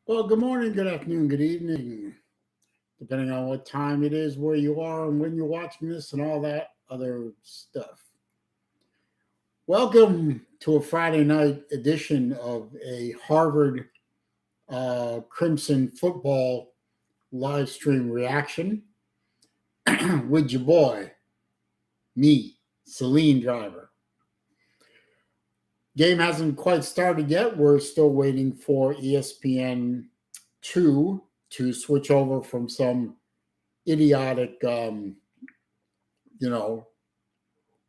Well, good morning, good afternoon, good evening, depending on what time it is, where you are, and when you're watching this, and all that other stuff. Welcome to a Friday night edition of a Harvard Crimson football live stream reaction with your boy, me, Celine Driver. Game hasn't quite started yet. We're still waiting for ESPN 2 to switch over from some idiotic, you know,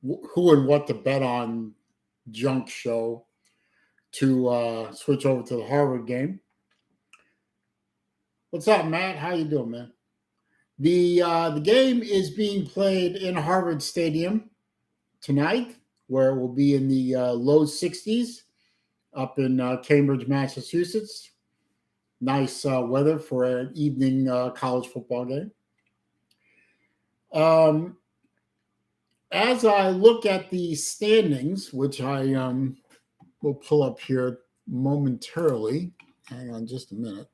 who and what to bet on junk show to switch over to the Harvard game. What's up, Matt? How you doing, man? The game is being played in Harvard Stadium tonight, where it will be in the low 60s up in Cambridge, Massachusetts. Nice weather for an evening college football game. As I look at the standings, which I will pull up here momentarily. Hang on just a minute.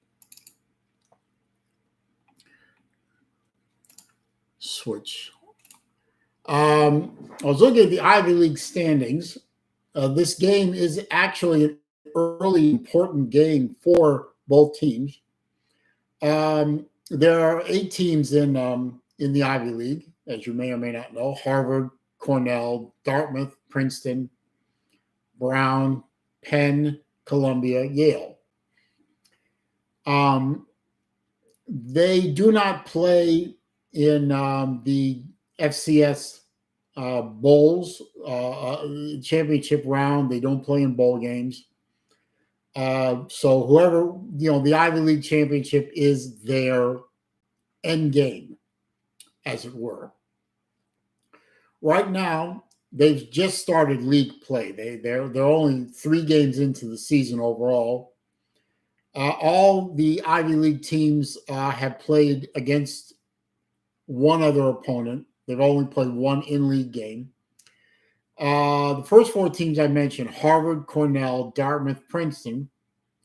Switch. I was looking at the Ivy League standings. This game is actually an early important game for both teams. There are 8 teams in the Ivy League, as you may or may not know: Harvard, Cornell, Dartmouth, Princeton, Brown, Penn, Columbia, Yale. They do not play in the FCS bowls, championship round. They don't play in bowl games. So whoever, the Ivy League championship is their end game, as it were. Right now, they've just started league play. They're only 3 games into the season overall. All the Ivy League teams have played against one other opponent. They've only played one in-league game. The first 4 teams I mentioned, Harvard, Cornell, Dartmouth, Princeton,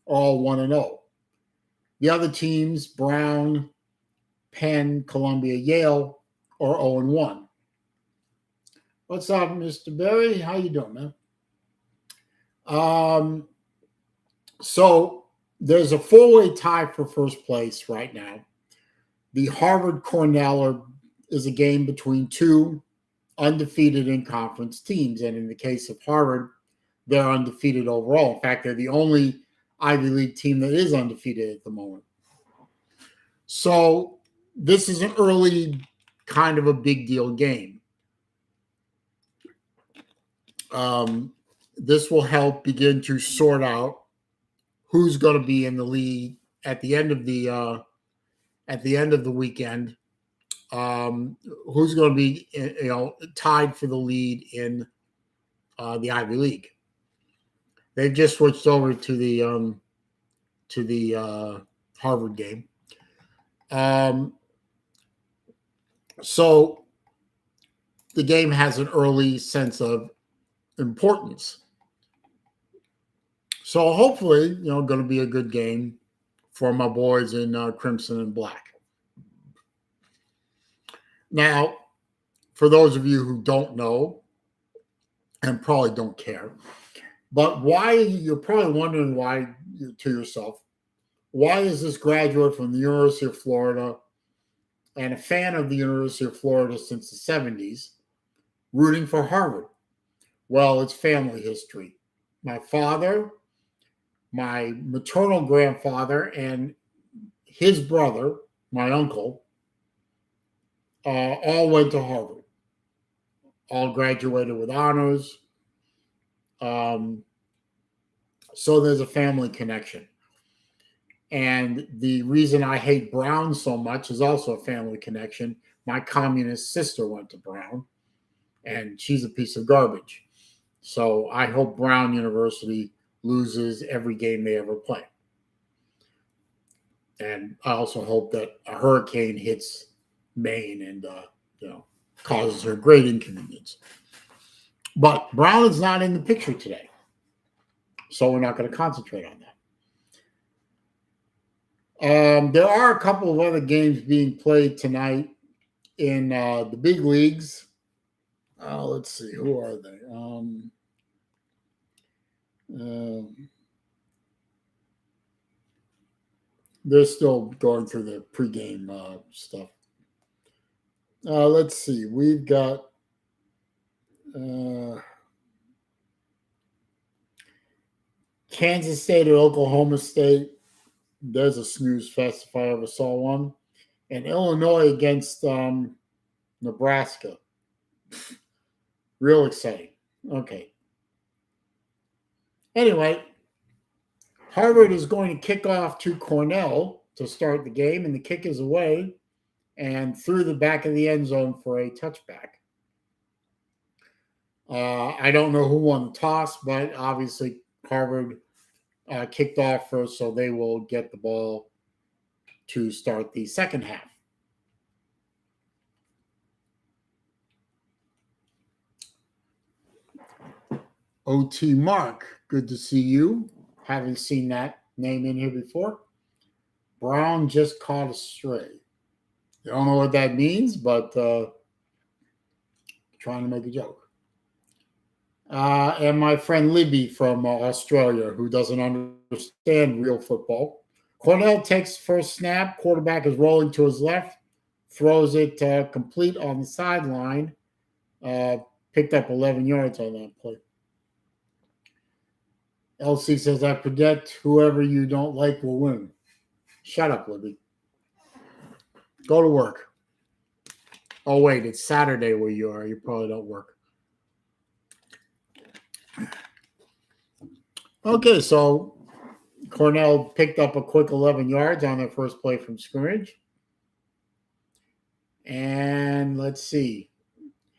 are all 1-0. The other teams, Brown, Penn, Columbia, Yale, are 0-1. What's up, Mr. Berry? How you doing, man? So there's a 4-way tie for first place right now. The Harvard Cornell is a game between 2 undefeated in conference teams. And in the case of Harvard, they're undefeated overall. In fact, they're the only Ivy League team that is undefeated at the moment. So this is an early kind of a big deal game. This will help begin to sort out who's going to be in the league at the end of the weekend. Who's going to be tied for the lead in the Ivy League? They've just switched over to the Harvard game. So the game has an early sense of importance. So hopefully, going to be a good game for my boys in Crimson and Black. Now, for those of you who don't know and probably don't care, but why, you're probably wondering why, to yourself, why is this graduate from the University of Florida and a fan of the University of Florida since the 70s rooting for Harvard? Well, it's family history. My father, my maternal grandfather, and his brother, my uncle, all went to Harvard, all graduated with honors. So there's a family connection. And the reason I hate Brown so much is also a family connection. My communist sister went to Brown, and she's a piece of garbage. So I hope Brown University loses every game they ever play. And I also hope that a hurricane hits Maine and causes her great inconvenience. But Brown is not in the picture today, so we're not going to concentrate on that. There are a couple of other games being played tonight in the big leagues. Let's see, who are they? Um, they're still going through the pregame stuff. Let's see. We've got Kansas State at Oklahoma State. There's a snooze fest if I ever saw one. And Illinois against Nebraska. Real exciting. Okay. Anyway, Harvard is going to kick off to Cornell to start the game, and the kick is away and through the back of the end zone for a touchback. I don't know who won the toss, but obviously Harvard kicked off first, so they will get the ball to start the second half. OT Mark, good to see you. Haven't seen that name in here before. Brown just caught a stray. I don't know what that means, but trying to make a joke. And my friend Libby from Australia, who doesn't understand real football. Cornell takes first snap. Quarterback is rolling to his left, throws it complete on the sideline. Picked up 11 yards on that play. LC says, I predict whoever you don't like will win. Shut up, Libby. Go to work. Oh, wait, it's Saturday where you are. You probably don't work. Okay, so Cornell picked up a quick 11 yards on their first play from scrimmage. And let's see.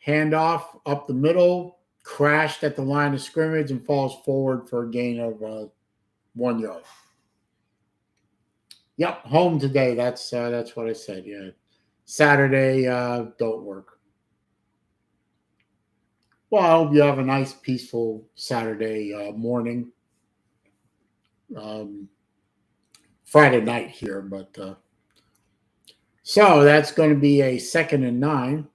Handoff up the middle, crashed at the line of scrimmage and falls forward for a gain of 1 yard. Yep, home today. That's what I said. Yeah, Saturday don't work. Well, I hope you have a nice, peaceful Saturday morning. Friday night here, but so that's going to be a 2nd and 9.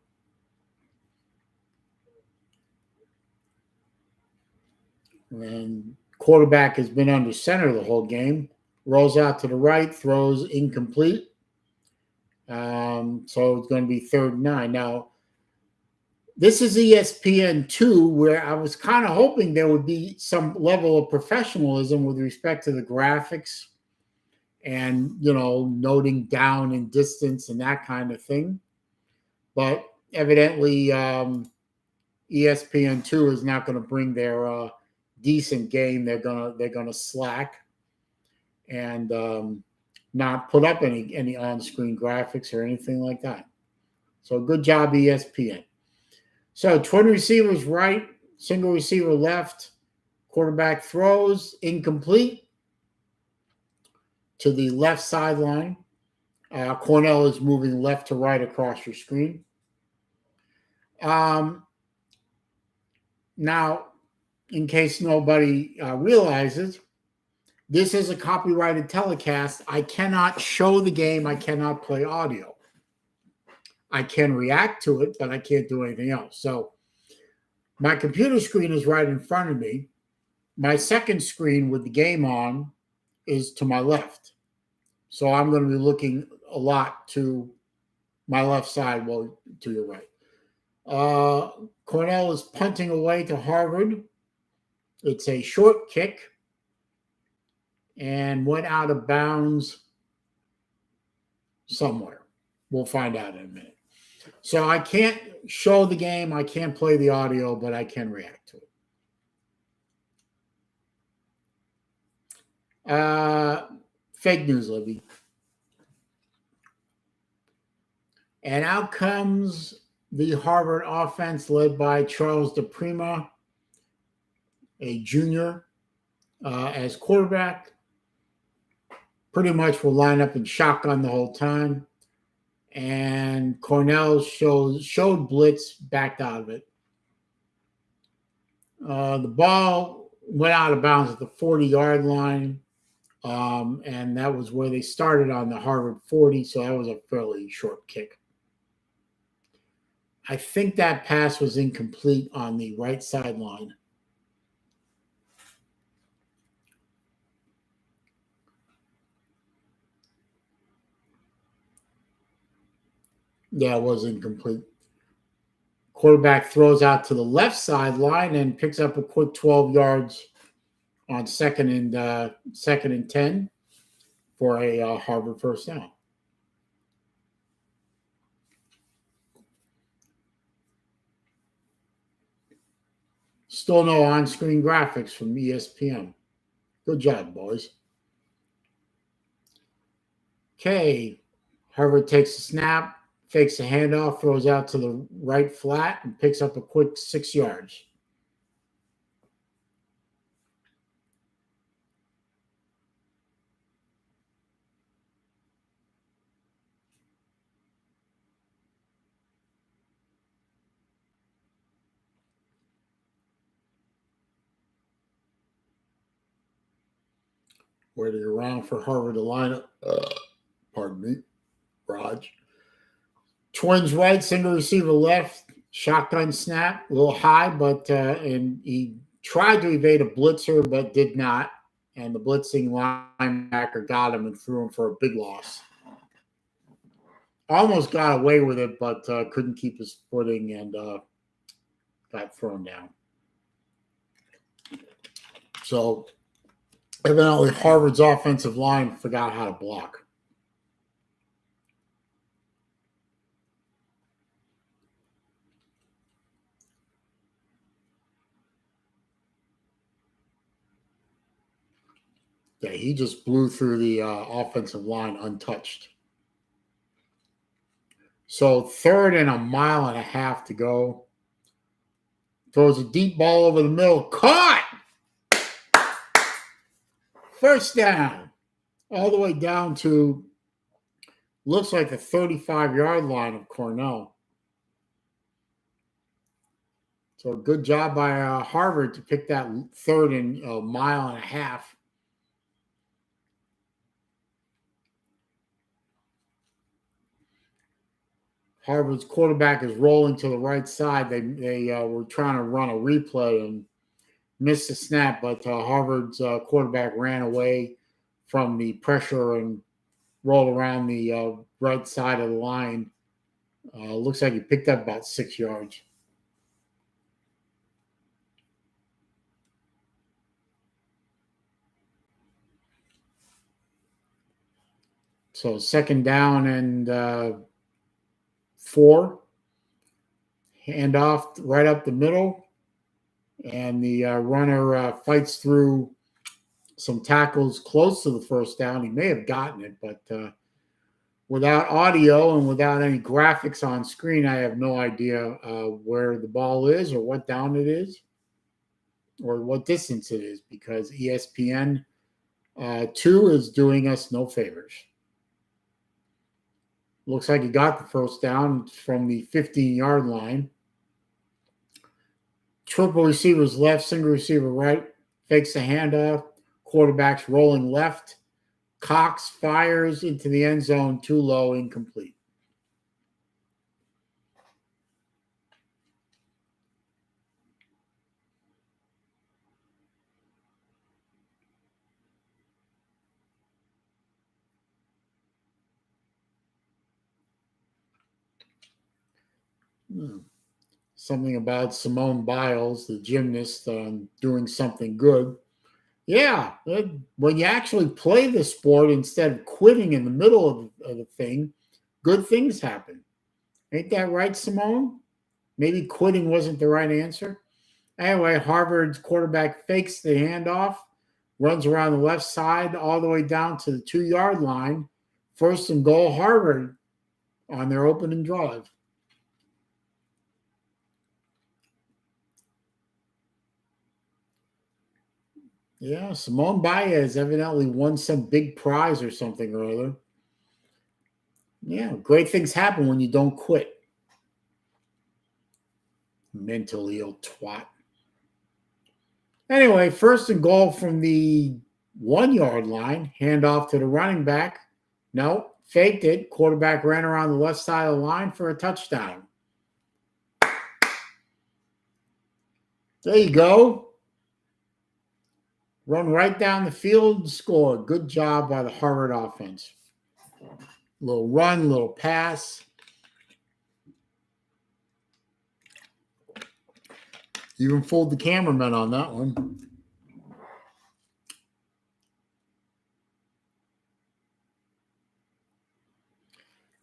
And quarterback has been under center the whole game. Rolls out to the right, throws incomplete. So it's going to be 3rd and 9. Now, this is ESPN2, where I was kind of hoping there would be some level of professionalism with respect to the graphics and, noting down and distance and that kind of thing. But evidently, ESPN2 is not going to bring their decent game. They're gonna slack and not put up any on-screen graphics or anything like that. So good job, ESPN. So twin receivers right, single receiver left, quarterback throws incomplete to the left sideline. Cornell is moving left to right across your screen. Now, in case nobody realizes, this is a copyrighted telecast. I cannot show the game. I cannot play audio. I can react to it, but I can't do anything else. So my computer screen is right in front of me. My second screen with the game on is to my left. So I'm going to be looking a lot to my left side, well, to your right. Cornell is punting away to Harvard. It's a short kick and went out of bounds somewhere. We'll find out in a minute. So I can't show the game. I can't play the audio, but I can react to it. Fake news, Libby. And out comes the Harvard offense led by Charles DePrima, a junior, as quarterback. Pretty much will line up in shotgun the whole time. And Cornell showed blitz, backed out of it. The ball went out of bounds at the 40-yard line. And that was where they started on the Harvard 40, so that was a fairly short kick. I think that pass was incomplete on the right sideline. Yeah, it was incomplete. Quarterback throws out to the left sideline and picks up a quick 12 yards on second and 10 for a Harvard first down. Still no on-screen graphics from ESPN. Good job, boys. Okay, Harvard takes a snap, fakes a handoff, throws out to the right flat, and picks up a quick 6 yards. Waiting around for Harvard to line up. Pardon me, Raj. Twins right, single receiver left, shotgun snap, a little high, but and he tried to evade a blitzer, but did not. And the blitzing linebacker got him and threw him for a big loss. Almost got away with it, but couldn't keep his footing and got thrown down. So evidently Harvard's offensive line forgot how to block. Yeah, he just blew through the offensive line untouched. So 3rd and 1.5 miles to go. Throws a deep ball over the middle. Caught! First down. All the way down to, looks like the 35-yard line of Cornell. So good job by Harvard to pick that 3rd and 1.5 miles. Harvard's quarterback is rolling to the right side. They were trying to run a replay and missed the snap, but Harvard's quarterback ran away from the pressure and rolled around the right side of the line. Looks like he picked up about 6 yards. So 2nd down and 4. Handoff right up the middle. And the runner fights through some tackles close to the first down. He may have gotten it, but without audio and without any graphics on screen, I have no idea where the ball is or what down it is or what distance it is, because ESPN 2 is doing us no favors. Looks like he got the first down from the 15-yard line. Triple receivers left, single receiver right, fakes the handoff, quarterback's rolling left. Cox fires into the end zone, too low, incomplete. Something about Simone Biles, the gymnast, doing something good. Yeah, when you actually play the sport instead of quitting in the middle of the thing, good things happen. Ain't that right, Simone? Maybe quitting wasn't the right answer. Anyway, Harvard's quarterback fakes the handoff, runs around the left side all the way down to the 2-yard line. 1st and goal, Harvard on their opening drive. Yeah, Simone Baez evidently won some big prize or something or other. Yeah, great things happen when you don't quit. Mentally ill twat. Anyway, 1st and goal from the 1 yard line, handoff to the running back. No, faked it. Quarterback ran around the left side of the line for a touchdown. There you go. Run right down the field and score. Good job by the Harvard offense. Little run, little pass. Even fooled the cameraman on that one.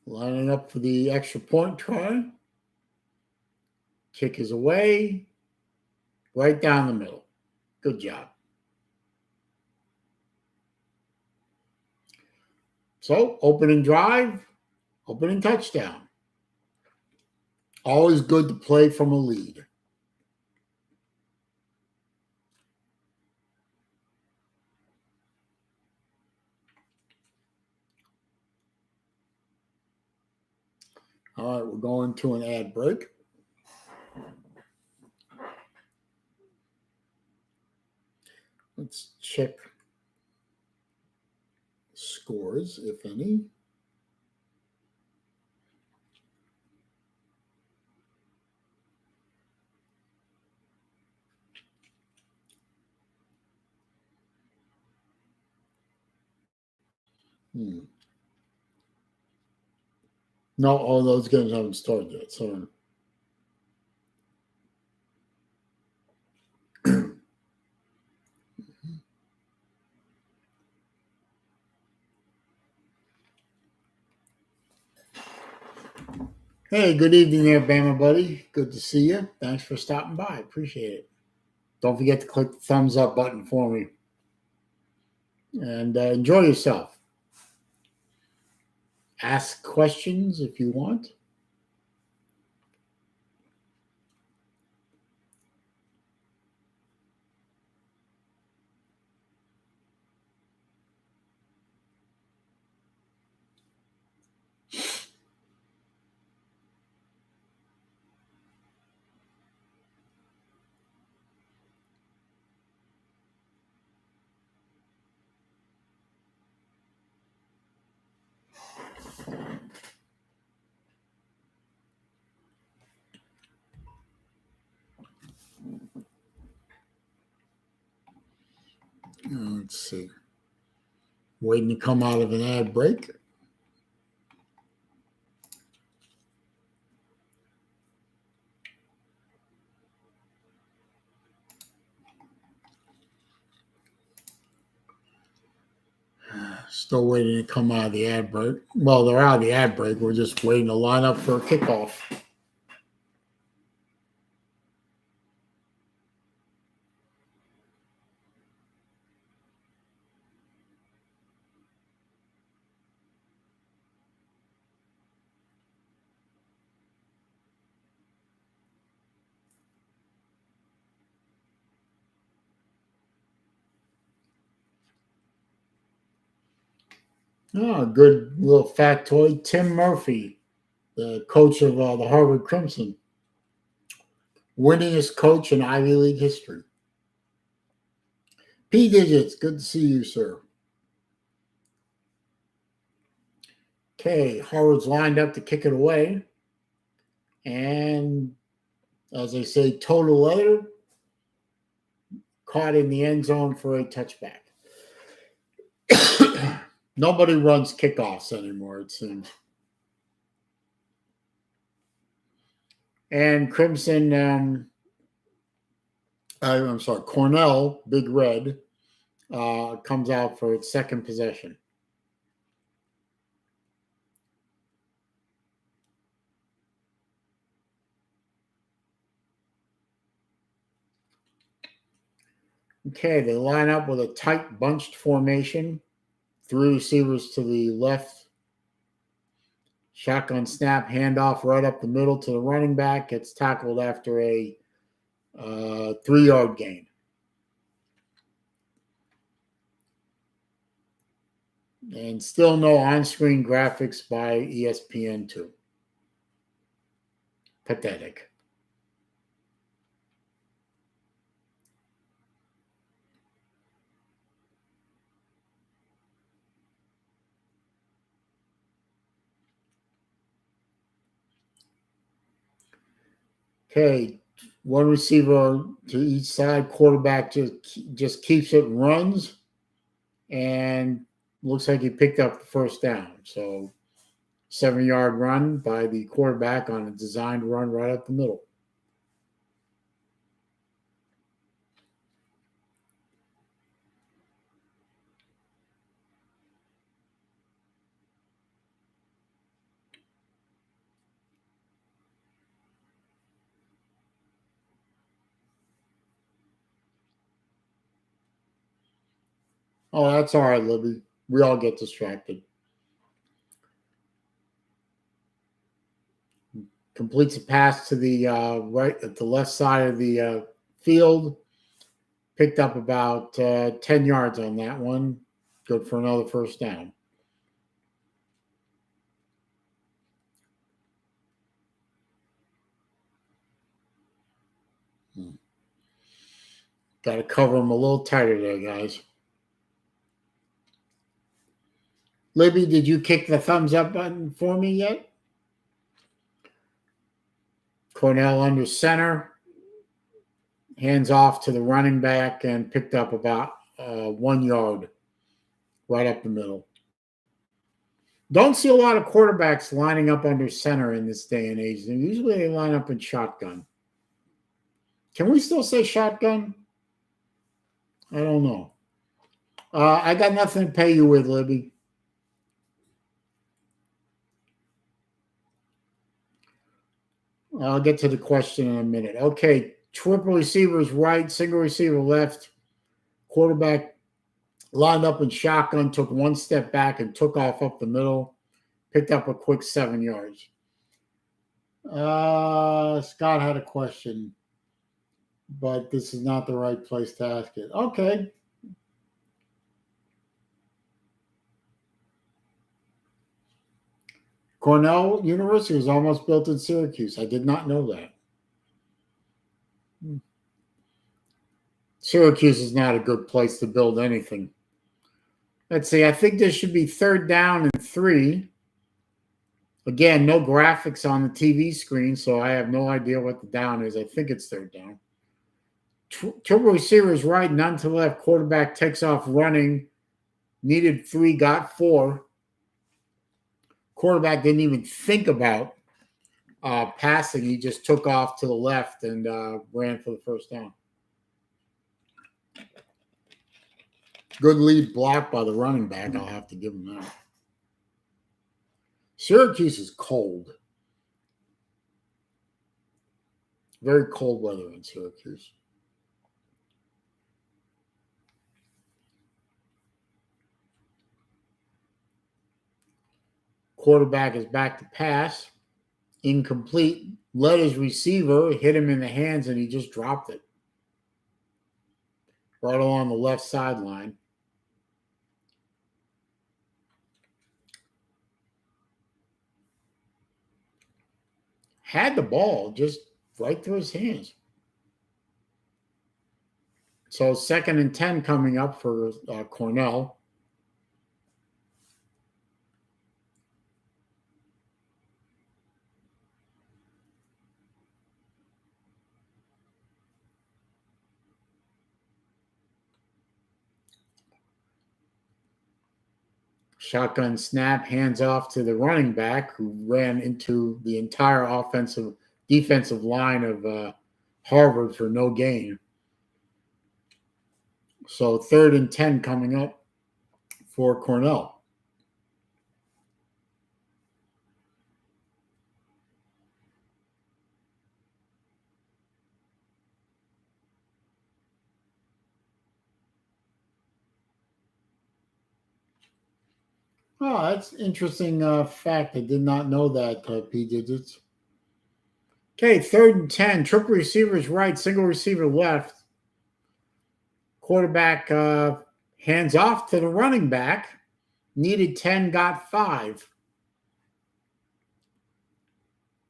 Lining up for the extra point try. Kick is away. Right down the middle. Good job. So, opening drive, opening touchdown. Always good to play from a lead. All right, we're going to an ad break. Let's check scores, if any. No, all those games haven't started yet. So, hey, good evening there, Bama buddy. Good to see you. Thanks for stopping by. Appreciate it. Don't forget to click the thumbs up button for me. And enjoy yourself. Ask questions if you want. Let's see. Waiting to come out of an ad break. Still waiting to come out of the ad break. Well, they're out of the ad break. We're just waiting to line up for a kickoff. Oh, good little factoid. Tim Murphy, the coach of the Harvard Crimson, winningest coach in Ivy League history. P Digits, good to see you, sir. Okay, Harvard's lined up to kick it away. And as they say, total leather, caught in the end zone for a touchback. Nobody runs kickoffs anymore, it seems. And Crimson, I'm sorry, Cornell, Big Red, comes out for its second possession. Okay, they line up with a tight bunched formation. 3 receivers to the left. Shotgun snap, handoff right up the middle to the running back. Gets tackled after a 3-yard gain. And still no on-screen graphics by ESPN2. Pathetic. Okay, one receiver to each side. Quarterback just keeps it and runs, and looks like he picked up the first down. So 7-yard run by the quarterback on a designed run right up the middle. Oh, that's all right, Libby. We all get distracted. Completes a pass to the right at the left side of the field. Picked up about 10 yards on that one. Good for another first down. Got to cover them a little tighter there, guys. Libby, did you kick the thumbs up button for me yet? Cornell under center. Hands off to the running back and picked up about 1 yard right up the middle. Don't see a lot of quarterbacks lining up under center in this day and age. Usually they line up in shotgun. Can we still say shotgun? I don't know. I got nothing to pay you with, Libby. I'll get to the question in a minute. Okay, triple receivers right, single receiver left. Quarterback lined up in shotgun, took one step back and took off up the middle. Picked up a quick 7 yards. Scott had a question, but this is not the right place to ask it. Okay. Cornell University was almost built in Syracuse. I did not know that. Syracuse is not a good place to build anything. Let's see. I think this should be 3rd down and 3. Again, no graphics on the TV screen, so I have no idea what the down is. I think it's 3rd down. Triple receivers right, none to left. Quarterback takes off running. Needed 3, got 4. Quarterback didn't even think about passing. He just took off to the left and ran for the first down. Good lead block by the running back. I'll have to give him that. Syracuse is cold. Very cold weather in Syracuse. Quarterback is back to pass. Incomplete. Led his receiver, hit him in the hands, and he just dropped it. Right along the left sideline. Had the ball just right through his hands. So 2nd and 10 coming up for Cornell. Shotgun snap, hands off to the running back who ran into the entire defensive line of Harvard for no gain. So 3rd and 10 coming up for Cornell. Oh, that's interesting fact. I did not know that, P digits. Okay, 3rd and 10. Triple receivers right, single receiver left. Quarterback hands off to the running back. Needed 10, got 5.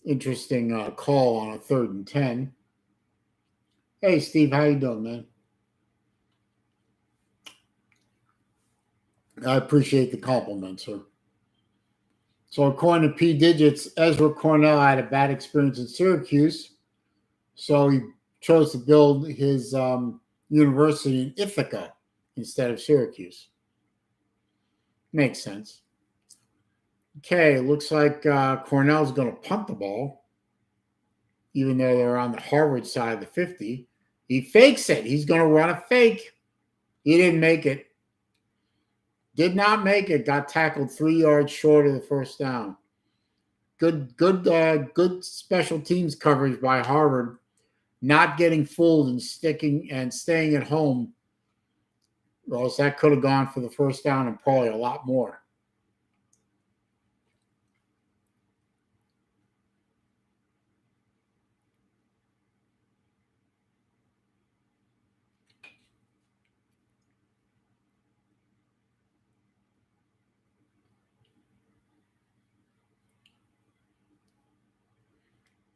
Interesting call on a 3rd and 10. Hey, Steve, how you doing, man? I appreciate the compliment, sir. So according to P digits, Ezra Cornell had a bad experience in Syracuse. So he chose to build his university in Ithaca instead of Syracuse. Makes sense. Okay, looks like Cornell's going to punt the ball, even though they're on the Harvard side of the 50. He fakes it. He's going to run a fake. He didn't make it. Did not make it. Got tackled 3 yards short of the first down. Good special teams coverage by Harvard, not getting fooled and staying at home. Or else that could have gone for the first down and probably a lot more.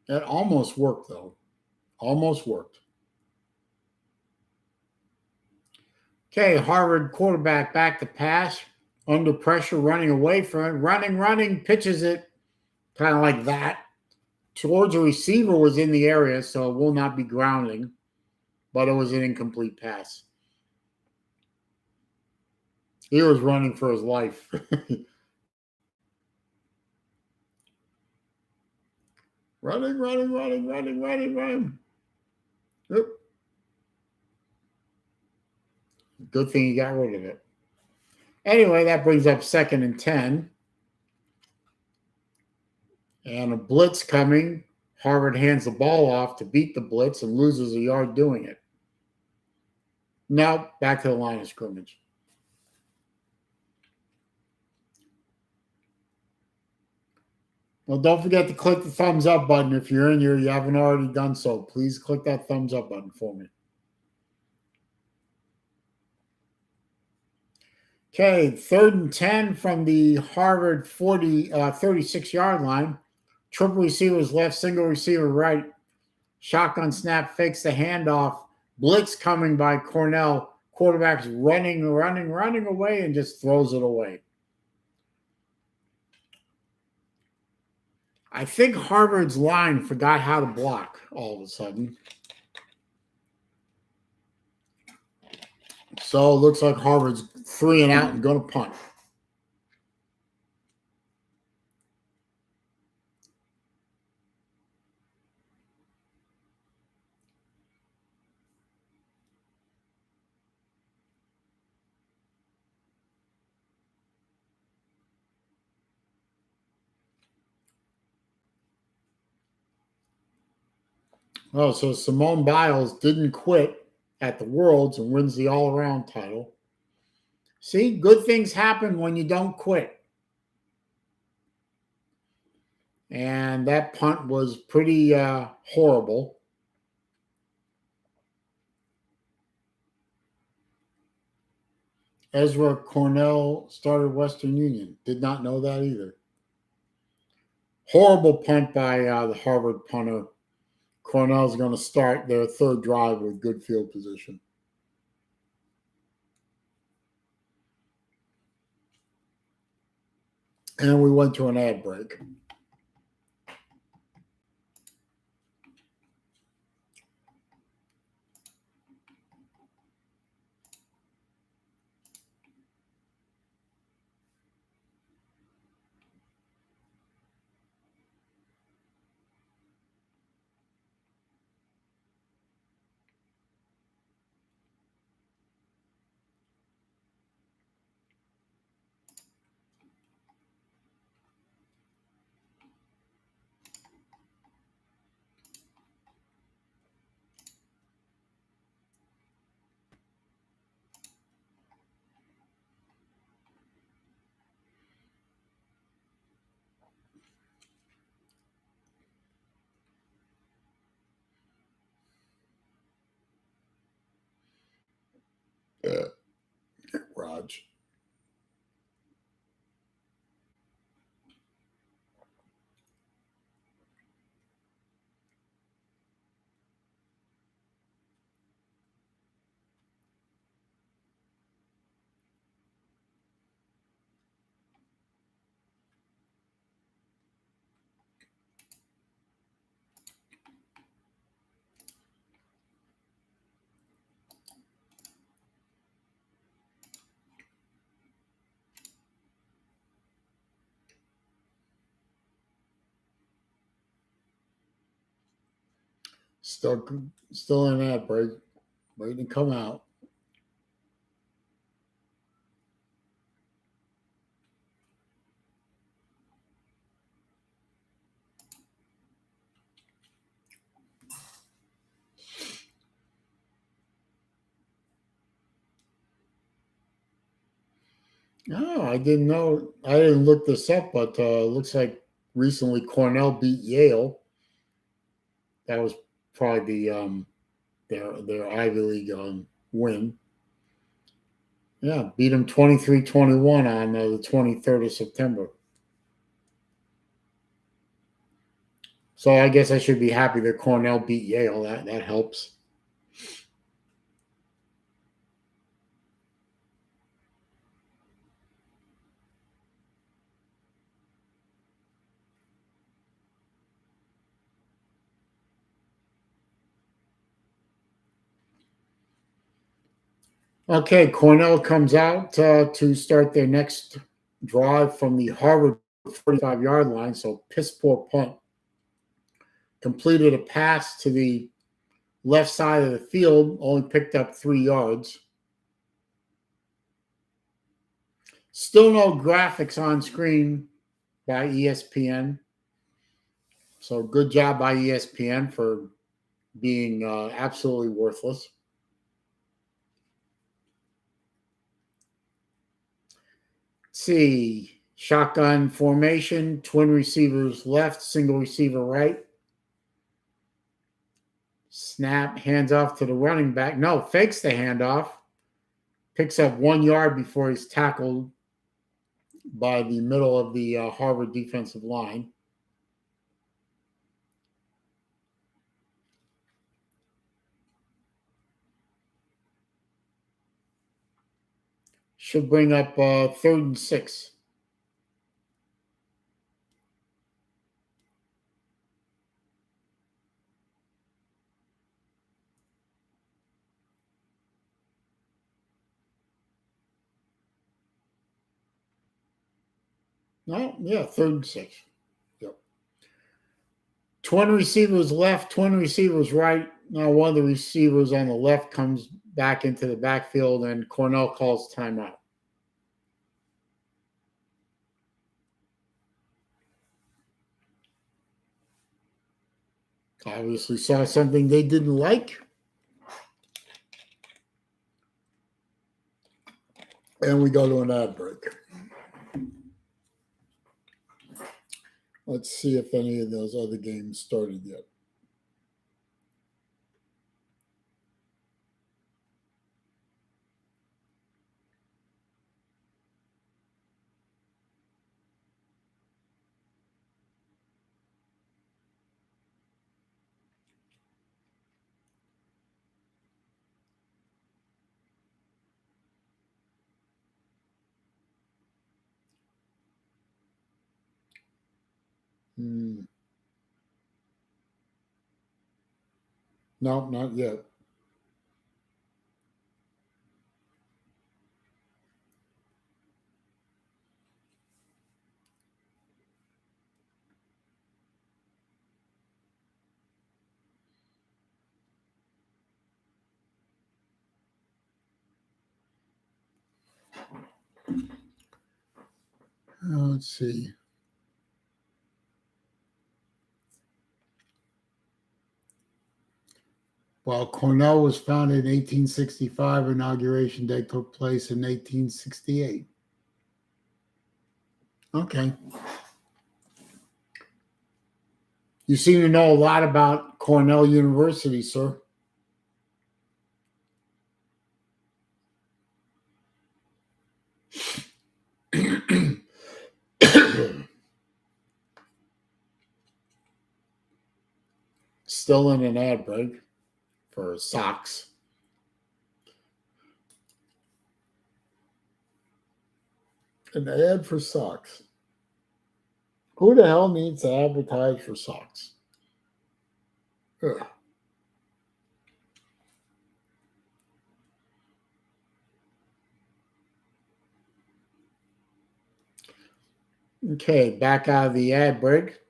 That almost worked, though. Almost worked. Okay, Harvard quarterback back to pass. Under pressure, running away from it. Running, pitches it kind of like that. Towards the receiver was in the area, so it will not be grounding. But it was an incomplete pass. He was running for his life. running. Yep. Good thing he got rid of it. Anyway, that brings up 2nd and 10. And a blitz coming. Harvard hands the ball off to beat the blitz and loses a yard doing it. Now back to the line of scrimmage. Well, don't forget to click the thumbs up button if you're in here. You haven't already done so. Please click that thumbs up button for me. Okay, 3rd and 10 from the Harvard 36-yard line. Triple receivers left, single receiver right. Shotgun snap, fakes the handoff. Blitz coming by Cornell. Quarterback's running away and just throws it away. I think Harvard's line forgot how to block all of a sudden. So it looks like Harvard's 3 and out and going to punt. Oh, so Simone Biles didn't quit at the Worlds and wins the all-around title. See, good things happen when you don't quit. And that punt was pretty horrible. Ezra Cornell started Western Union. Did not know that either. Horrible punt by the Harvard punter. Cornell's going to start their 3rd drive with good field position. And we went to an ad break. Raj. Still in ad break, waiting to come out. Oh, I didn't know. I didn't look this up, but it looks like recently Cornell beat Yale. That was probably their Ivy League win. Yeah, beat them 23-21 on the 23rd of September. So I guess I should be happy that Cornell beat Yale. That helps. Okay, Cornell comes out to start their next drive from the Harvard 45-yard line. So piss poor punt. Completed a pass to the left side of the field, only picked up 3 yards. Still no graphics on screen by ESPN. So good job by ESPN for being absolutely worthless. Let's see. Shotgun formation, twin receivers left, single receiver right. Snap, hands off to the running back. No, fakes the handoff. Picks up 1 yard before he's tackled by the middle of the Harvard defensive line. Should bring up 3rd and 6. No, yeah, 3rd and 6. Yep. Twin receivers left, twin receivers right. Now one of the receivers on the left comes back into the backfield, and Cornell calls timeout. Obviously saw something they didn't like. And we go to an ad break. Let's see if any of those other games started yet. No, not yet. Let's see. While Cornell was founded in 1865, inauguration day took place in 1868. Okay. You seem to know a lot about Cornell University, sir. Still in an ad break for socks. An ad for socks. Who the hell needs to advertise for socks? Ugh. Okay, back out of the ad break.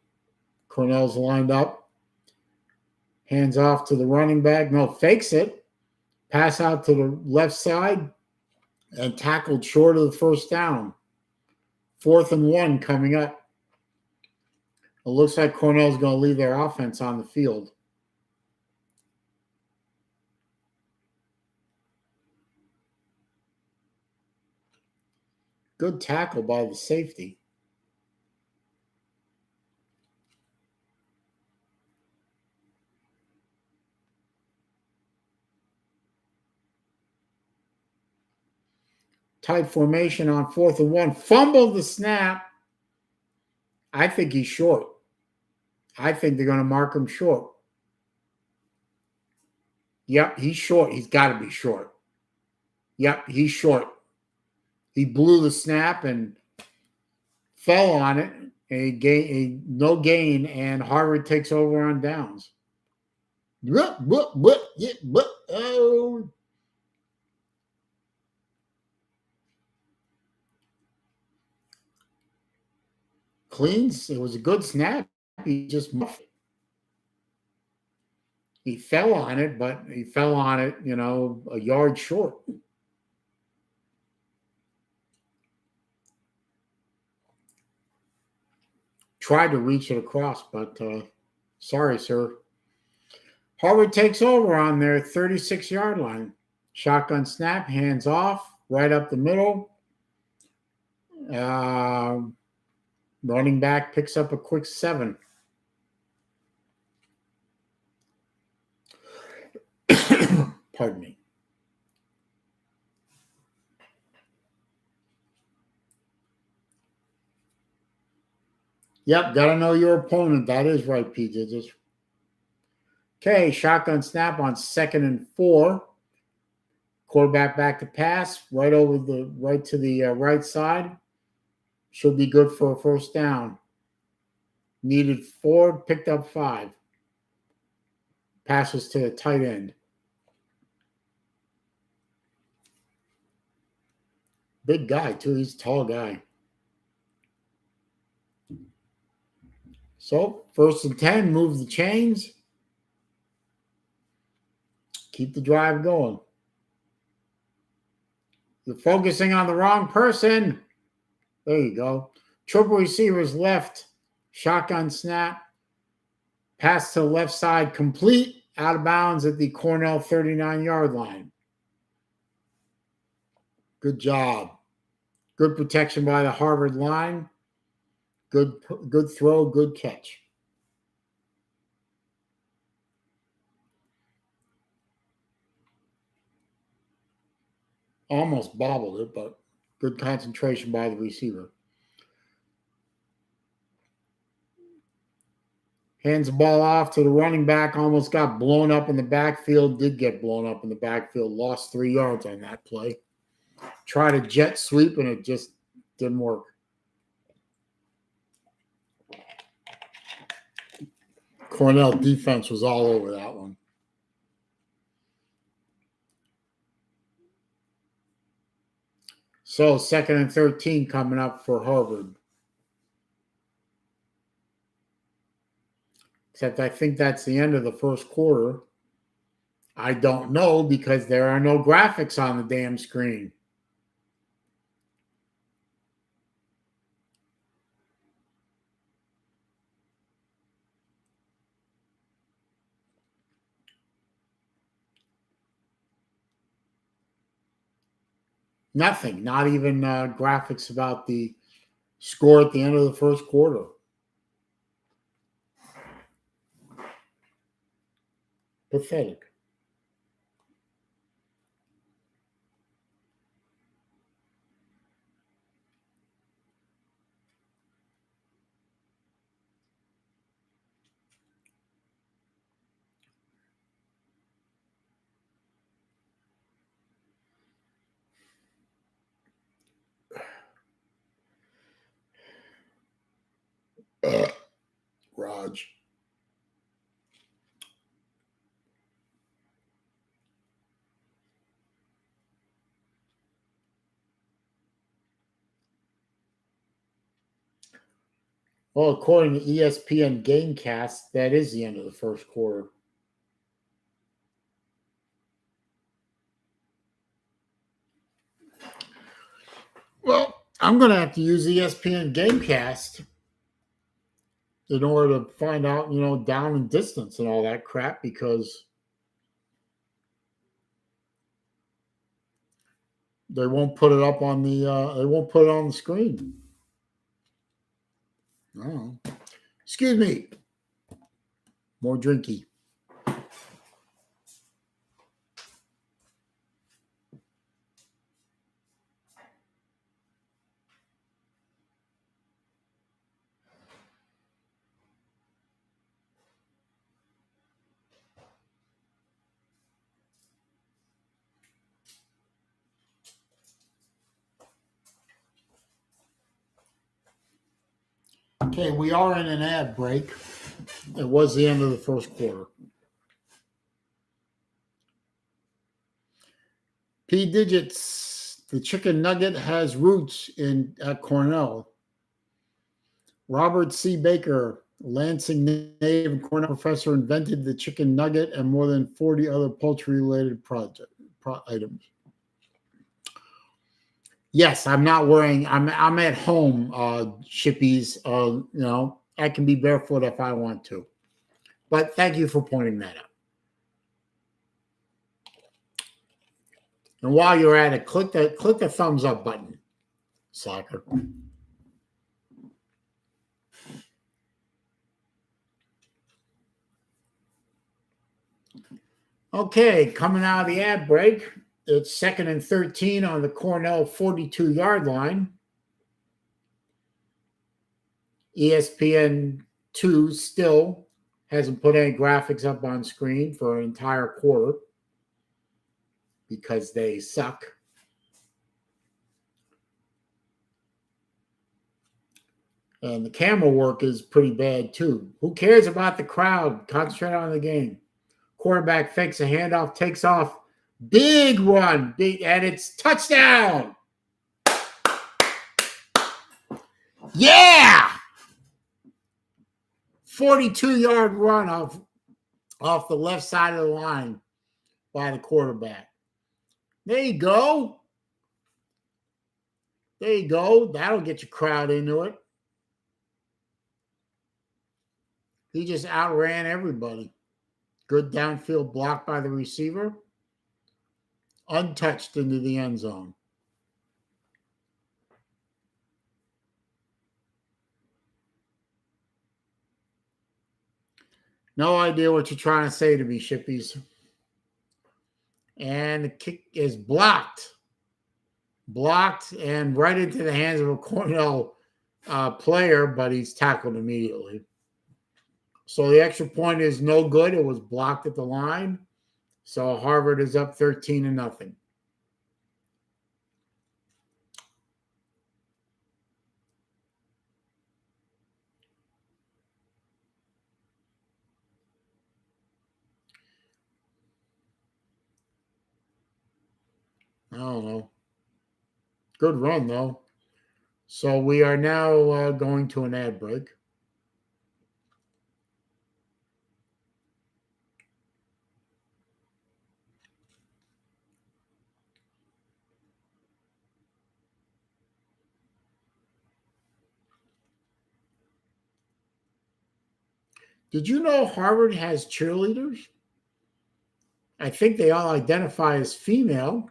Cornell's lined up. Hands off to the running back. No, fakes it. Pass out to the left side and tackled short of the first down. 4th and 1 coming up. It looks like Cornell's going to leave their offense on the field. Good tackle by the safety. Tight formation on 4th and 1. Fumbled the snap. I think he's short. I think they're going to mark him short. Yep, he's short. He's got to be short. Yep, he's short. He blew the snap and fell on it. No gain, and Harvard takes over on downs. Oh. Cleans. It was a good snap. He just muffed it. He fell on it, but he fell on it, a yard short. Tried to reach it across, but sorry, sir. Harvard takes over on their 36-yard line. Shotgun snap, hands off, right up the middle. Running back picks up a quick 7. Pardon me. Yep, got to know your opponent. That is right, PJ. Okay, shotgun snap on 2nd and 4. Quarterback back to pass, right to the right side. Should be good for a first down. Needed 4, picked up 5. Passes to the tight end. Big guy, too. He's a tall guy. So, 1st and 10, move the chains. Keep the drive going. You're focusing on the wrong person. There you go. Triple receivers left. Shotgun snap. Pass to the left side complete. Out of bounds at the Cornell 39-yard line. Good job. Good protection by the Harvard line. Good throw, good catch. Almost bobbled it, but good concentration by the receiver. Hands the ball off to the running back. Almost got blown up in the backfield. Did get blown up in the backfield. Lost 3 yards on that play. Tried a jet sweep, and it just didn't work. Cornell defense was all over that one. So 2nd and 13 coming up for Harvard. Except I think that's the end of the first quarter. I don't know because there are no graphics on the damn screen. Nothing, not even graphics about the score at the end of the first quarter. Pathetic. Raj. Well, according to ESPN Gamecast, that is the end of the first quarter. Well, I'm going to have to use ESPN Gamecast in order to find out, down and distance and all that crap because they won't put it up on they won't put it on the screen. Oh, excuse me. More drinky. Okay, we are in an ad break. It was the end of the first quarter. P digits. The chicken nugget has roots at Cornell. Robert C. Baker, Lansing native and Cornell professor, invented the chicken nugget and more than 40 other poultry-related items. Yes, I'm not wearing. I'm at home, shippies. I can be barefoot if I want to. But thank you for pointing that out. And while you're at it, click the thumbs up button, slacker. Okay, coming out of the ad break, it's 2nd and 13 on the Cornell 42-yard line. ESPN 2 still hasn't put any graphics up on screen for an entire quarter because they suck. And the camera work is pretty bad too. Who cares about the crowd? Concentrate on the game. Quarterback fakes a handoff, takes off. Big run, and it's touchdown. Yeah! 42-yard run off the left side of the line by the quarterback. There you go. There you go. That'll get your crowd into it. He just outran everybody. Good downfield block by the receiver. Untouched into the end zone. No idea what you're trying to say to me, shippies. And the kick is blocked. Blocked and right into the hands of a Cornell player, but he's tackled immediately. So the extra point is no good. It was blocked at the line. So Harvard is up 13-0. I don't know. Good run, though. So we are now going to an ad break. Did you know Harvard has cheerleaders? I think they all identify as female.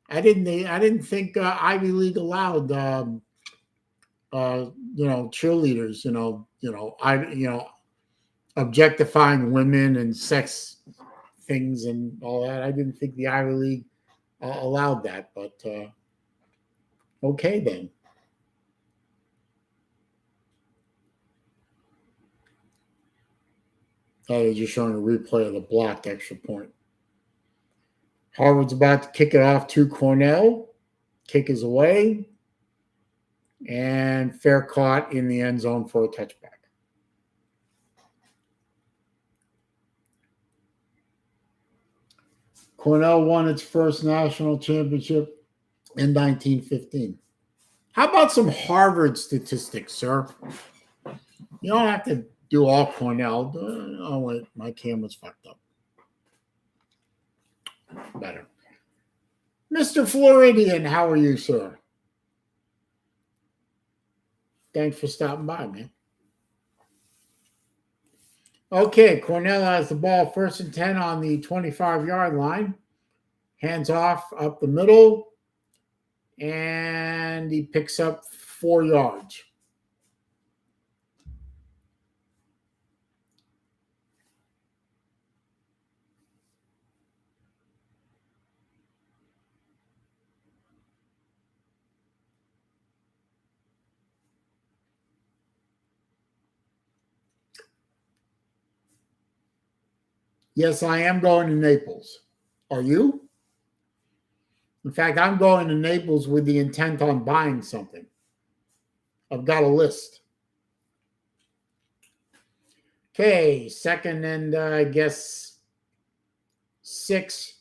I didn't think Ivy League allowed cheerleaders. Objectifying women and sex things and all that. I didn't think the Ivy League allowed that, but okay then. They're just showing a replay of the blocked extra point. Harvard's about to kick it off to Cornell. Kick is away. And fair caught in the end zone for a touchback. Cornell won its first national championship in 1915. How about some Harvard statistics, sir? You don't have to do all Cornell. Oh, wait, my camera's fucked up. Better. Mr. Floridian, how are you, sir? Thanks for stopping by, man. Okay, Cornell has the ball first and 10 on the 25-yard line. Hands off up the middle, and he picks up 4 yards. Yes, I am going to Naples. Are you? In fact, I'm going to Naples with the intent on buying something. I've got a list. Okay, second and I guess 6.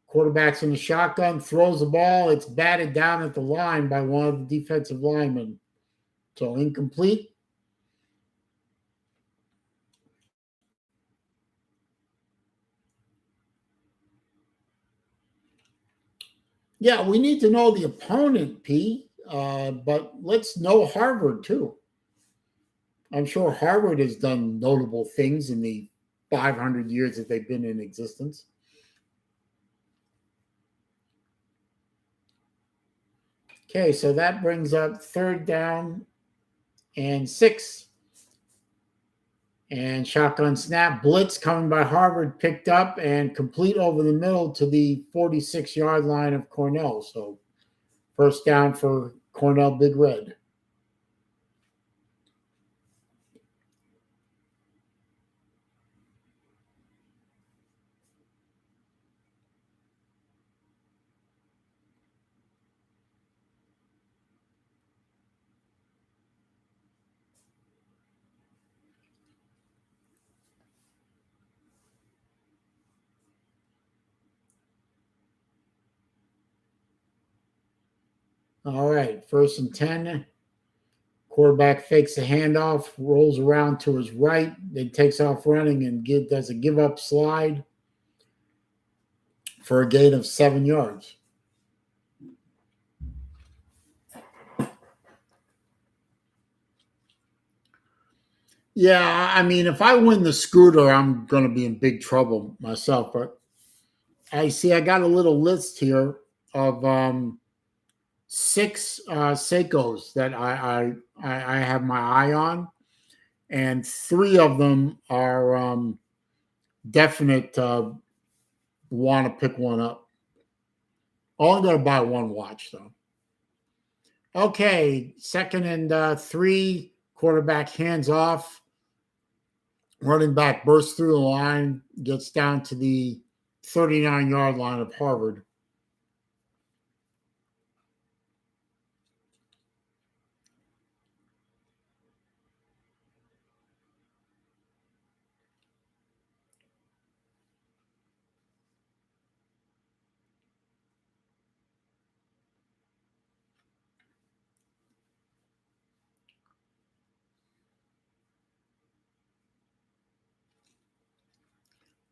Quarterback's in the shotgun, throws the ball. It's batted down at the line by one of the defensive linemen. So incomplete. Yeah, we need to know the opponent, P. But let's know Harvard too. I'm sure Harvard has done notable things in the 500 years that they've been in existence. Okay, so that brings up third down and 6. And shotgun snap, blitz coming by Harvard, picked up and complete over the middle to the 46-yard line of Cornell. So first down for Cornell Big Red. All right, first and 10. Quarterback fakes a handoff, rolls around to his right, then takes off running and does a give up slide for a gain of 7 yards. Yeah, I mean, if I win the scooter, I'm going to be in big trouble myself. But I see I got a little list here of 6 Seikos that I have my eye on, and 3 of them are definite. Want to pick one up. Only going to buy one watch though. Okay, second and 3. Quarterback hands off. Running back bursts through the line, gets down to the 39-yard line of Harvard.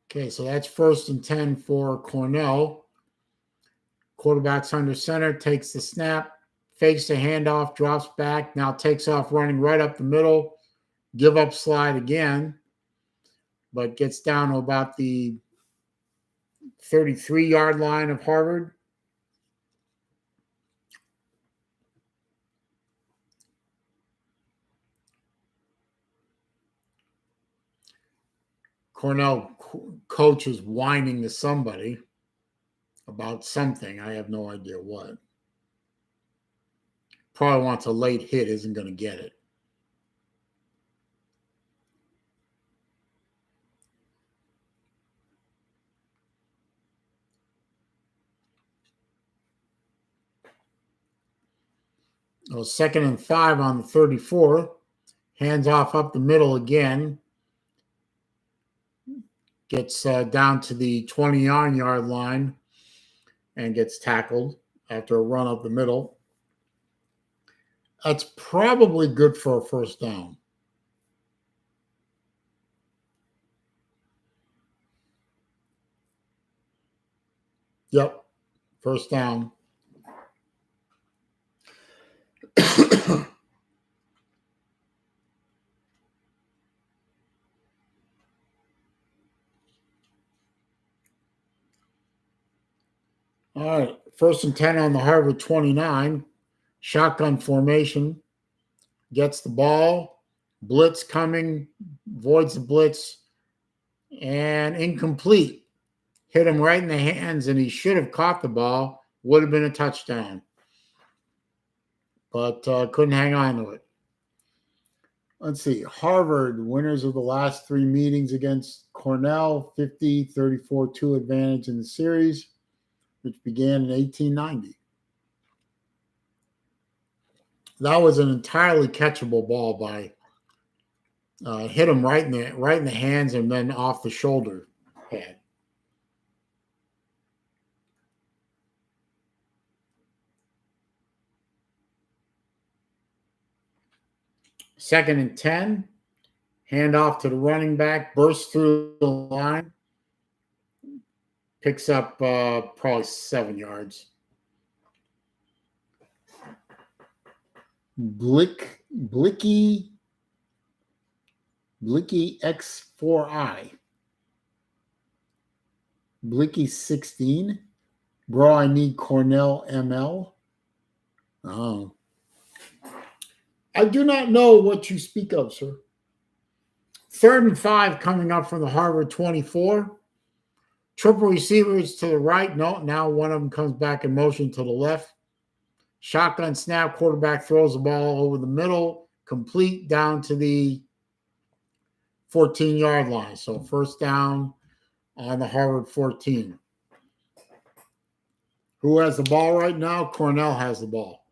Okay, so that's first and 10 for Cornell. Quarterback's under center, takes the snap, fakes the handoff, drops back, now takes off running right up the middle, give up slide again, but gets down to about the 33-yard line of Harvard. Cornell coach is whining to somebody about something. I have no idea what. Probably wants a late hit, isn't going to get it. Oh, second and 5 on the 34. Hands off up the middle again. Gets down to the 29-yard line and gets tackled after a run up the middle. That's probably good for a first down. Yep, first down. All right. 1st and 10 on the Harvard 29. Shotgun formation. Gets the ball. Blitz coming. Voids the blitz. And incomplete. Hit him right in the hands, and he should have caught the ball. Would have been a touchdown. But couldn't hang on to it. Let's see. Harvard, winners of the last 3 meetings against Cornell, 50-34-2 advantage in the series, which began in 1890. That was an entirely catchable ball by hit him right in the hands and then off the shoulder pad. Second and 10, hand off to the running back, bursts through the line, picks up probably 7 yards. Blicky X4I. Blicky 16. Bro, I need Cornell ML. Oh. I do not know what you speak of, sir. 3rd and 5 coming up from the Harvard 24. Triple receivers to the right. No, now one of them comes back in motion to the left. Shotgun snap, quarterback throws the ball over the middle, complete down to the 14-yard line. So 1st down on the Harvard 14. Who has the ball right now? Cornell has the ball.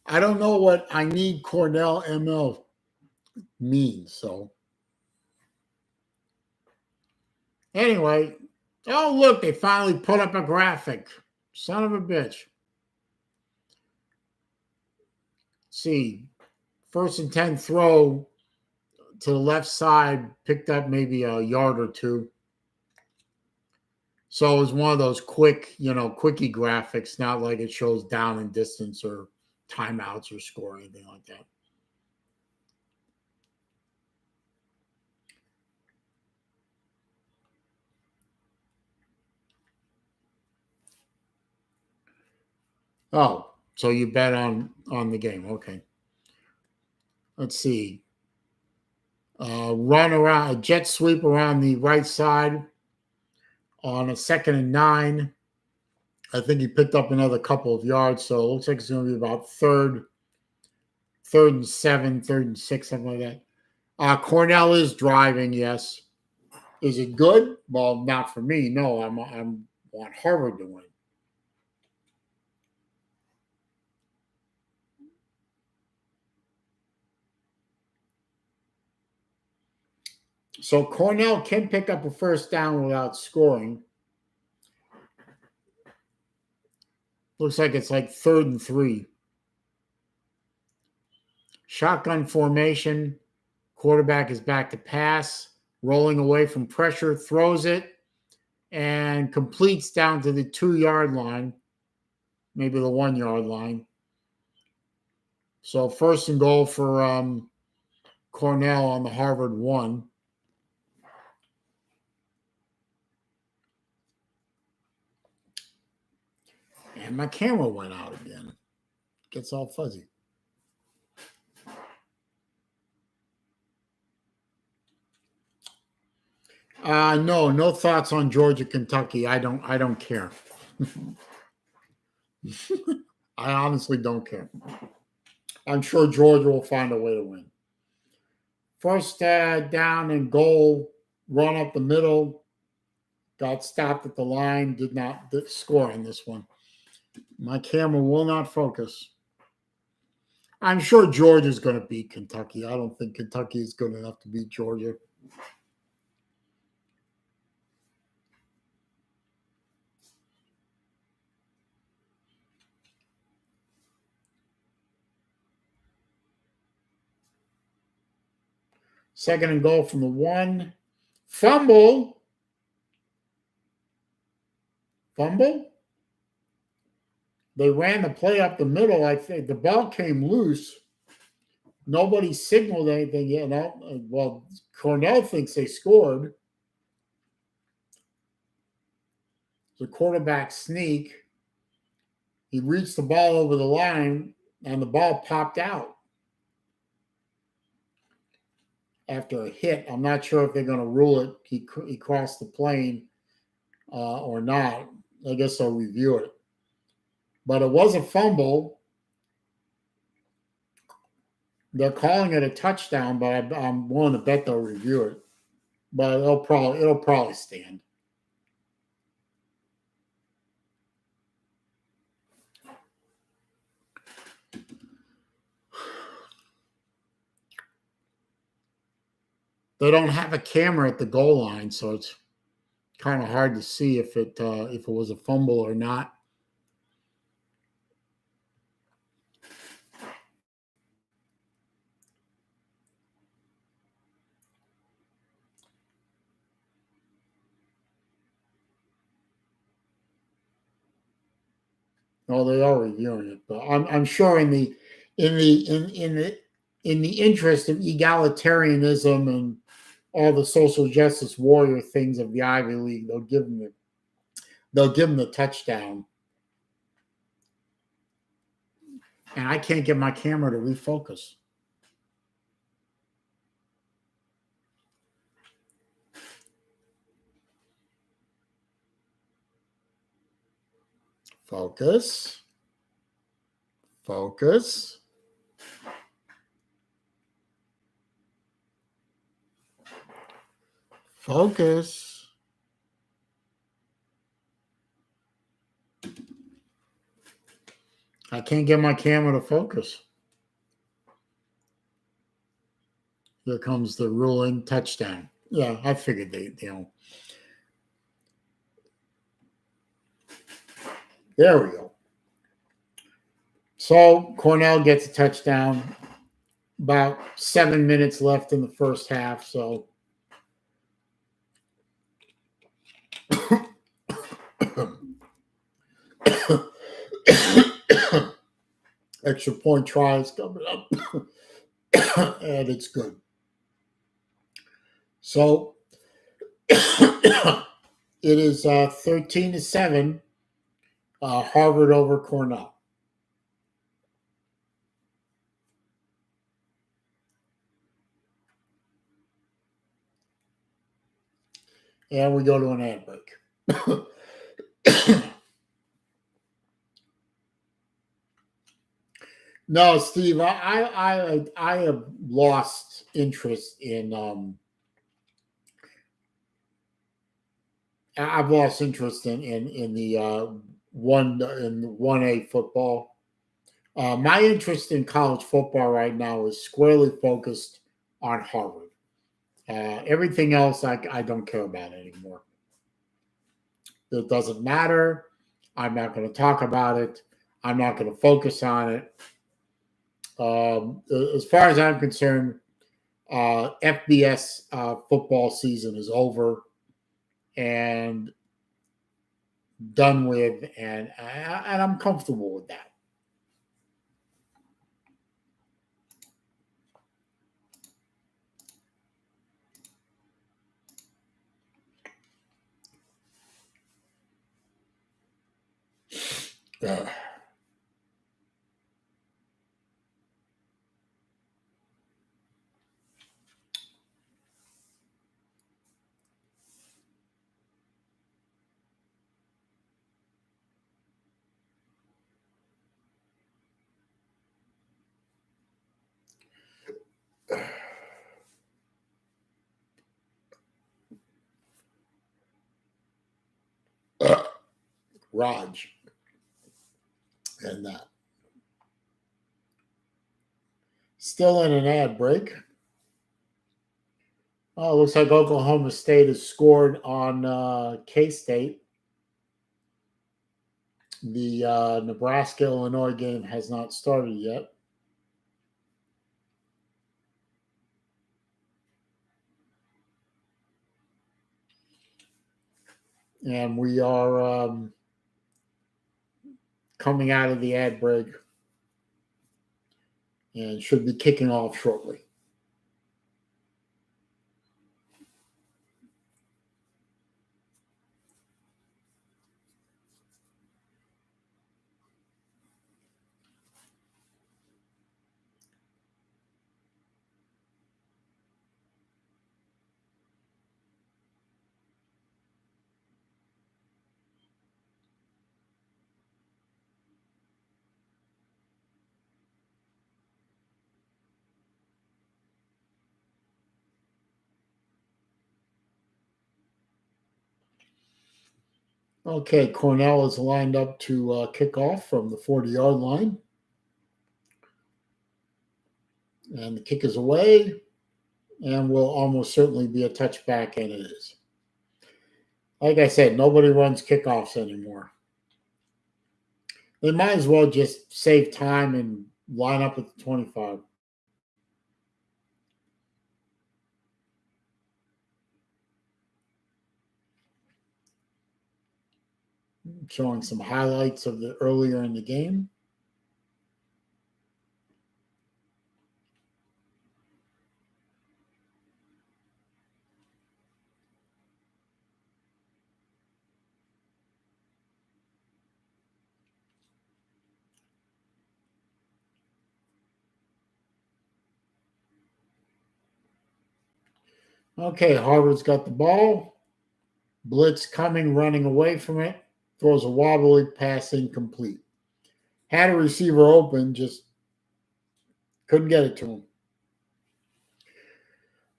I don't know what I need Cornell ML means. So anyway, oh, look, they finally put up a graphic. Son of a bitch. Let's see, 1st and 10 throw to the left side, picked up maybe a yard or 2. So it was one of those quickie graphics, not like it shows down and distance or timeouts or score or anything like that. Oh, so you bet on the game. Okay. Let's see. Run around, a jet sweep around the right side on a 2nd and 9. I think he picked up another couple of yards, so it looks like it's going to be about 3rd and 7, 3rd and 6, something like that. Cornell is driving, yes. Is it good? Well, not for me. No, I want Harvard to win. So Cornell can pick up a 1st down without scoring. Looks like it's like 3rd and 3. Shotgun formation. Quarterback is back to pass, rolling away from pressure, throws it, and completes down to the 2-yard line, maybe the 1-yard line. So 1st and goal for Cornell on the Harvard 1. And my camera went out again. Gets all fuzzy. No thoughts on Georgia, Kentucky. I don't care. I honestly don't care. I'm sure Georgia will find a way to win. 1st down and goal, run up the middle. Got stopped at the line. Did not score on this one. My camera will not focus. I'm sure Georgia's going to beat Kentucky. I don't think Kentucky is good enough to beat Georgia. Second and goal from the 1. Fumble. They ran the play up the middle. I think the ball came loose. Nobody signaled anything yet. Well, Cornell thinks they scored. The quarterback sneak. He reached the ball over the line, and the ball popped out after a hit. I'm not sure if they're going to rule it. He crossed the plane or not. I guess they'll review it. But it was a fumble. They're calling it a touchdown, but I'm willing to bet they'll review it. But it'll probably stand. They don't have a camera at the goal line, so it's kind of hard to see if it was a fumble or not. No, they are reviewing it, but I'm sure in the interest of egalitarianism and all the social justice warrior things of the Ivy League, they'll give him the touchdown. And I can't get my camera to refocus. Focus. Focus. Focus. I can't get my camera to focus. Here comes the ruling touchdown. Yeah, I figured There we go. So Cornell gets a touchdown. About 7 minutes left in the first half. So extra point tries coming up. And it's good. So it is 13-7, Harvard over Cornell. And we go to an ad break. No, Steve, I have lost interest in I've lost interest in the 1A football. My interest in college football right now is squarely focused on Harvard. Everything else I don't care about anymore. It doesn't matter. I'm not going to talk about it. I'm not going to focus on it. As far as I'm concerned, FBS football season is over and done with, and I'm comfortable with that. Raj and that. Still in an ad break. Oh, looks like Oklahoma State has scored on K-State. The Nebraska-Illinois game has not started yet. And we are coming out of the ad break. and should be kicking off shortly. Okay, Cornell is lined up to kick off from the 40-yard line. And the kick is away and will almost certainly be a touchback, and it is. Like I said, nobody runs kickoffs anymore. They might as well just save time and line up at the 25. Showing some highlights of the earlier in the game. Okay, Harvard's got the ball. Blitz coming, running away from it. Throws a wobbly pass incomplete. Had a receiver open, just couldn't get it to him.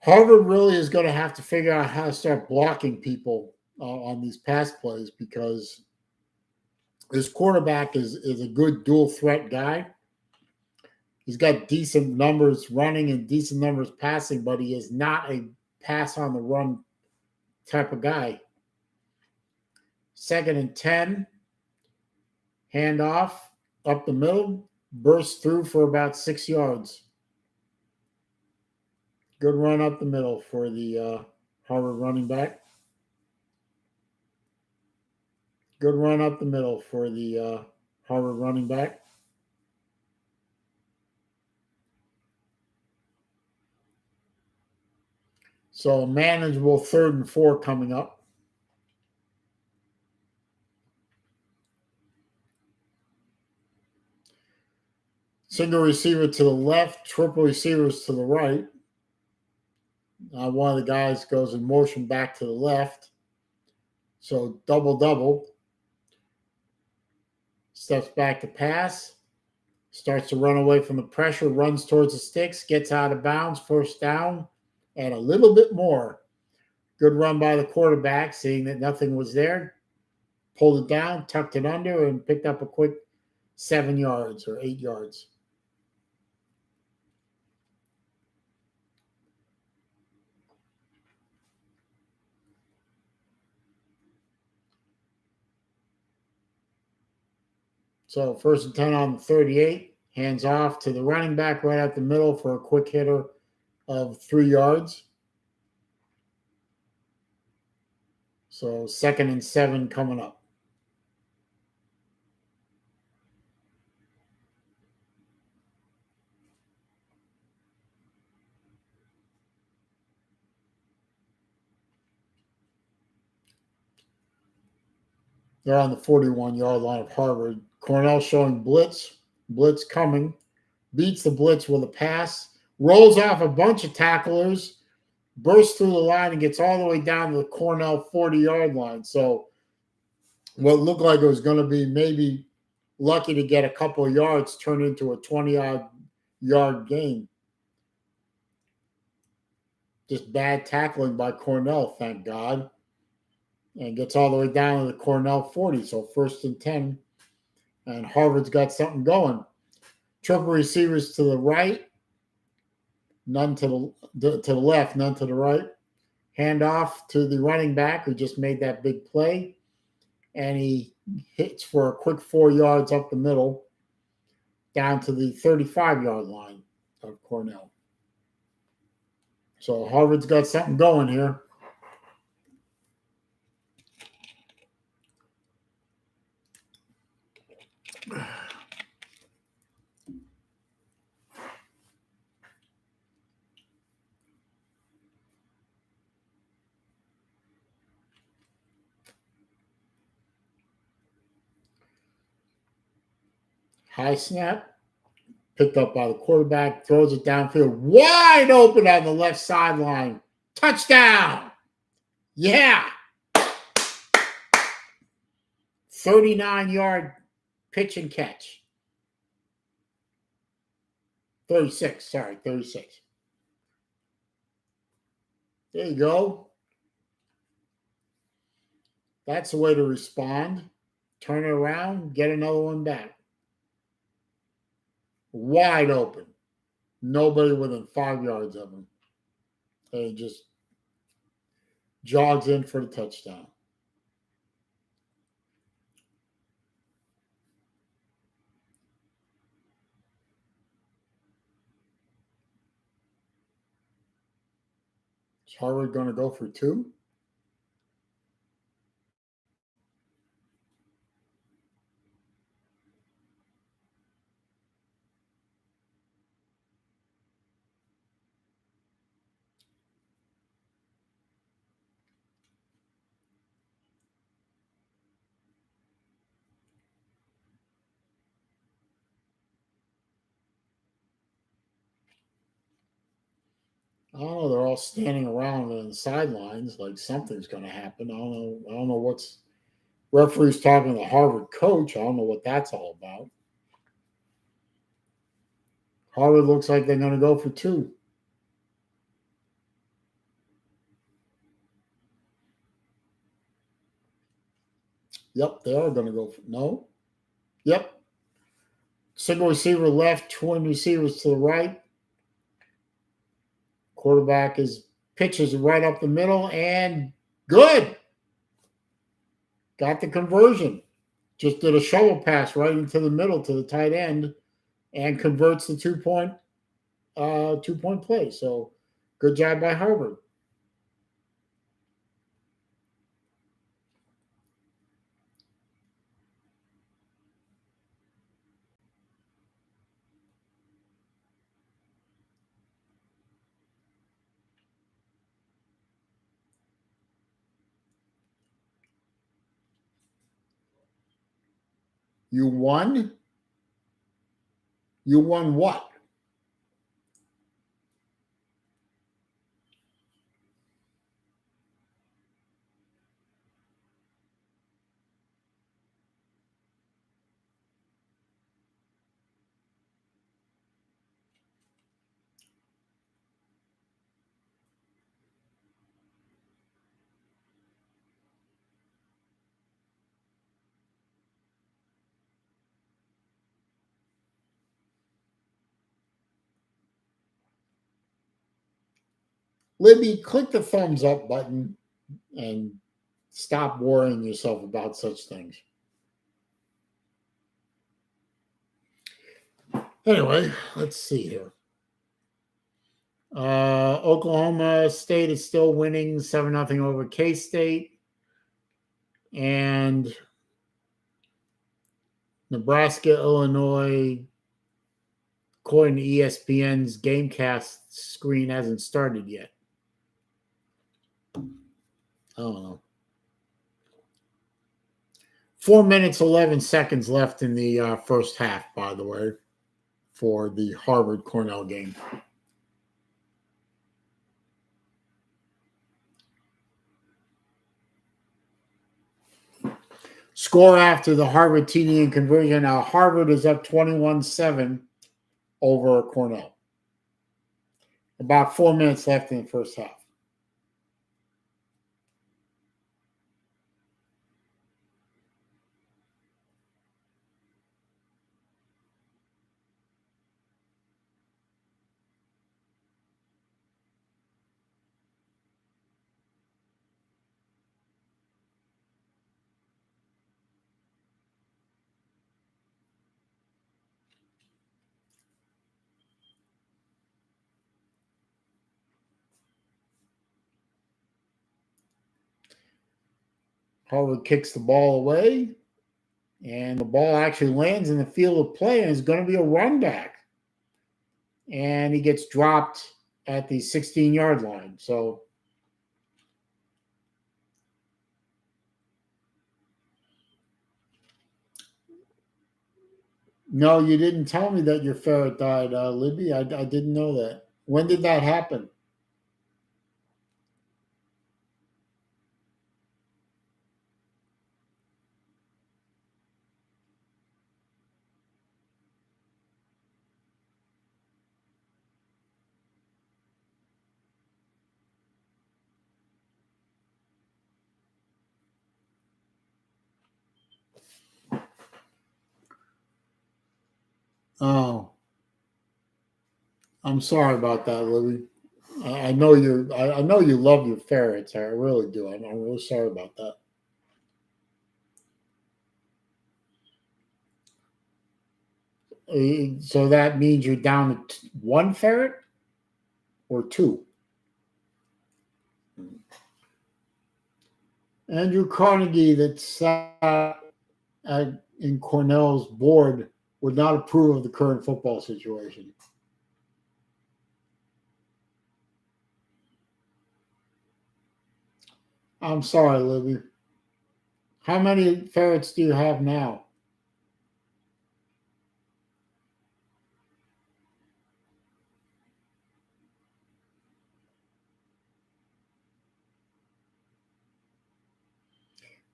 Harvard really is going to have to figure out how to start blocking people on these pass plays, because his quarterback is a good dual threat guy. He's got decent numbers running and decent numbers passing, but he is not a pass on the run type of guy. 2nd and 10. Handoff up the middle. Burst through for about 6 yards. Good run up the middle for the Harvard running back. Good run up the middle for the Harvard running back. So a manageable 3rd and 4 coming up. Single receiver to the left, triple receivers to the right. One of the guys goes in motion back to the left. So double. Steps back to pass. Starts to run away from the pressure, runs towards the sticks, gets out of bounds, 1st down, and a little bit more. Good run by the quarterback, seeing that nothing was there. Pulled it down, tucked it under, and picked up a quick 7 yards or 8 yards. So 1st and 10 on the 38. Hands off to the running back right up the middle for a quick hitter of 3 yards. So 2nd and 7 coming up. They're on the 41-yard line of Harvard. Cornell showing blitz. Blitz coming. Beats the blitz with a pass. Rolls off a bunch of tacklers. Bursts through the line and gets all the way down to the Cornell 40-yard line. So what looked like it was going to be maybe lucky to get a couple of yards turned into a 20-odd yard gain. Just bad tackling by Cornell, thank God. And gets all the way down to the Cornell 40. So 1st and 10. And Harvard's got something going. Triple receivers to the right. None to the left, none to the right. Handoff to the running back who just made that big play. And he hits for a quick 4 yards up the middle down to the 35-yard line of Cornell. So Harvard's got something going here. High snap, picked up by the quarterback, throws it downfield, wide open on the left sideline. Touchdown! Yeah! 39-yard pitch and catch. 36, sorry, 36. There you go. That's the way to respond. Turn it around, get another one back. Wide open. Nobody within 5 yards of him. And he just jogs in for the touchdown. Is Harvard going to go for 2? I don't know. They're all standing around on the sidelines like something's going to happen. I don't know. I don't know what's referee's talking to the Harvard coach. I don't know what that's all about. Harvard looks like they're going to go for 2. Yep, they are going to go for no. Yep. Single receiver left, twin receivers to the right. Quarterback pitches right up the middle and good. Got the conversion. Just did a shovel pass right into the middle to the tight end and converts the 2-point play. So good job by Harvard. You won? You won what? Libby, click the thumbs up button and stop worrying yourself about such things. Anyway, let's see here. Oklahoma State is still winning 7-0 over K-State. And Nebraska, Illinois, according to ESPN's Gamecast screen, hasn't started yet. I don't know. 4 minutes, 11 seconds left in the first half, by the way, for the Harvard-Cornell game. Score after the Harvard TD and conversion. Now, Harvard is up 21-7 over Cornell. About 4 minutes left in the first half. Harvard kicks the ball away, and the ball actually lands in the field of play and is going to be a run back. And he gets dropped at the 16-yard line. So No, you didn't tell me that your ferret died, Libby. I didn't know that. When did that happen? Oh, I'm sorry about that, Libby. I know you. I know you love your ferrets. I really do. I'm really sorry about that. So that means you're down to one ferret or two. Andrew Carnegie, that sat in Cornell's board, would not approve of the current football situation. I'm sorry, Libby. How many ferrets do you have now?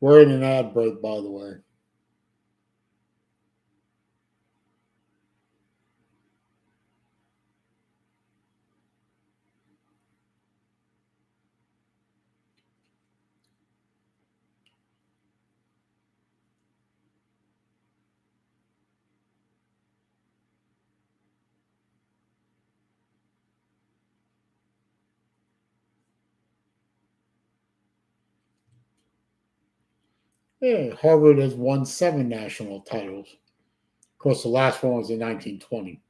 We're in an ad break, by the way. Yeah, Harvard has won 7 national titles. Of course, the last one was in 1920.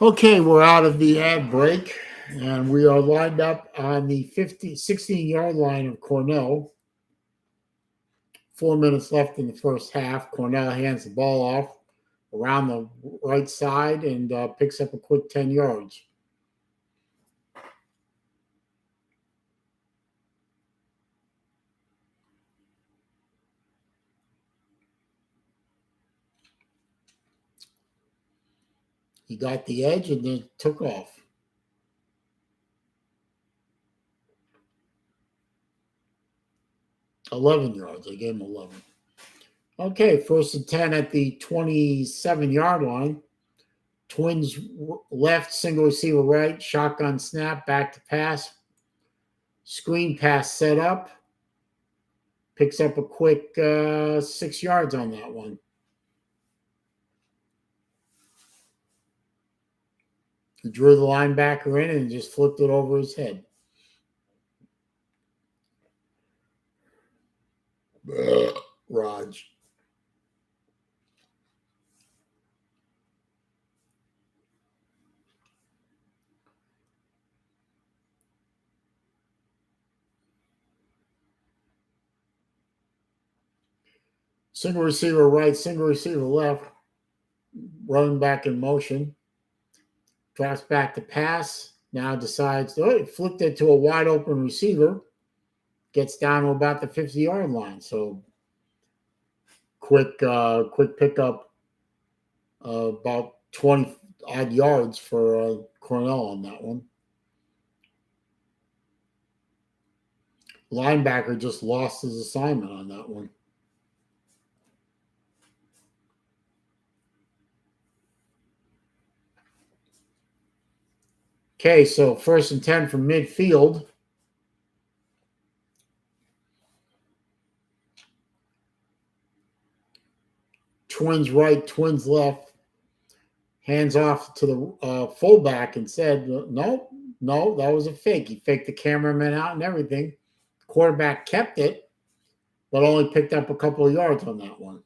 Okay, we're out of the ad break, and we are lined up on the 16-yard line of Cornell. 4 minutes left in the first half. Cornell hands the ball off around the right side and picks up a quick 10 yards. He got the edge and then took off. 11 yards. I gave him 11. Okay, 1st and 10 at the 27-yard line. Twins left, single receiver right, shotgun snap, back to pass. Screen pass set up. Picks up a quick 6 yards on that one. He drew the linebacker in and just flipped it over his head. Raj. Single receiver right, single receiver left. Running back in motion. Drops back to pass. Now decides to flipped it to a wide open receiver. Gets down to about the 50-yard line. So quick pickup, about 20 odd yards for Cornell on that one. Linebacker just lost his assignment on that one. Okay, so 1st and 10 from midfield. Twins right, twins left. Hands off to the fullback and said, no, that was a fake. He faked the cameraman out and everything. Quarterback kept it, but only picked up a couple of yards on that one.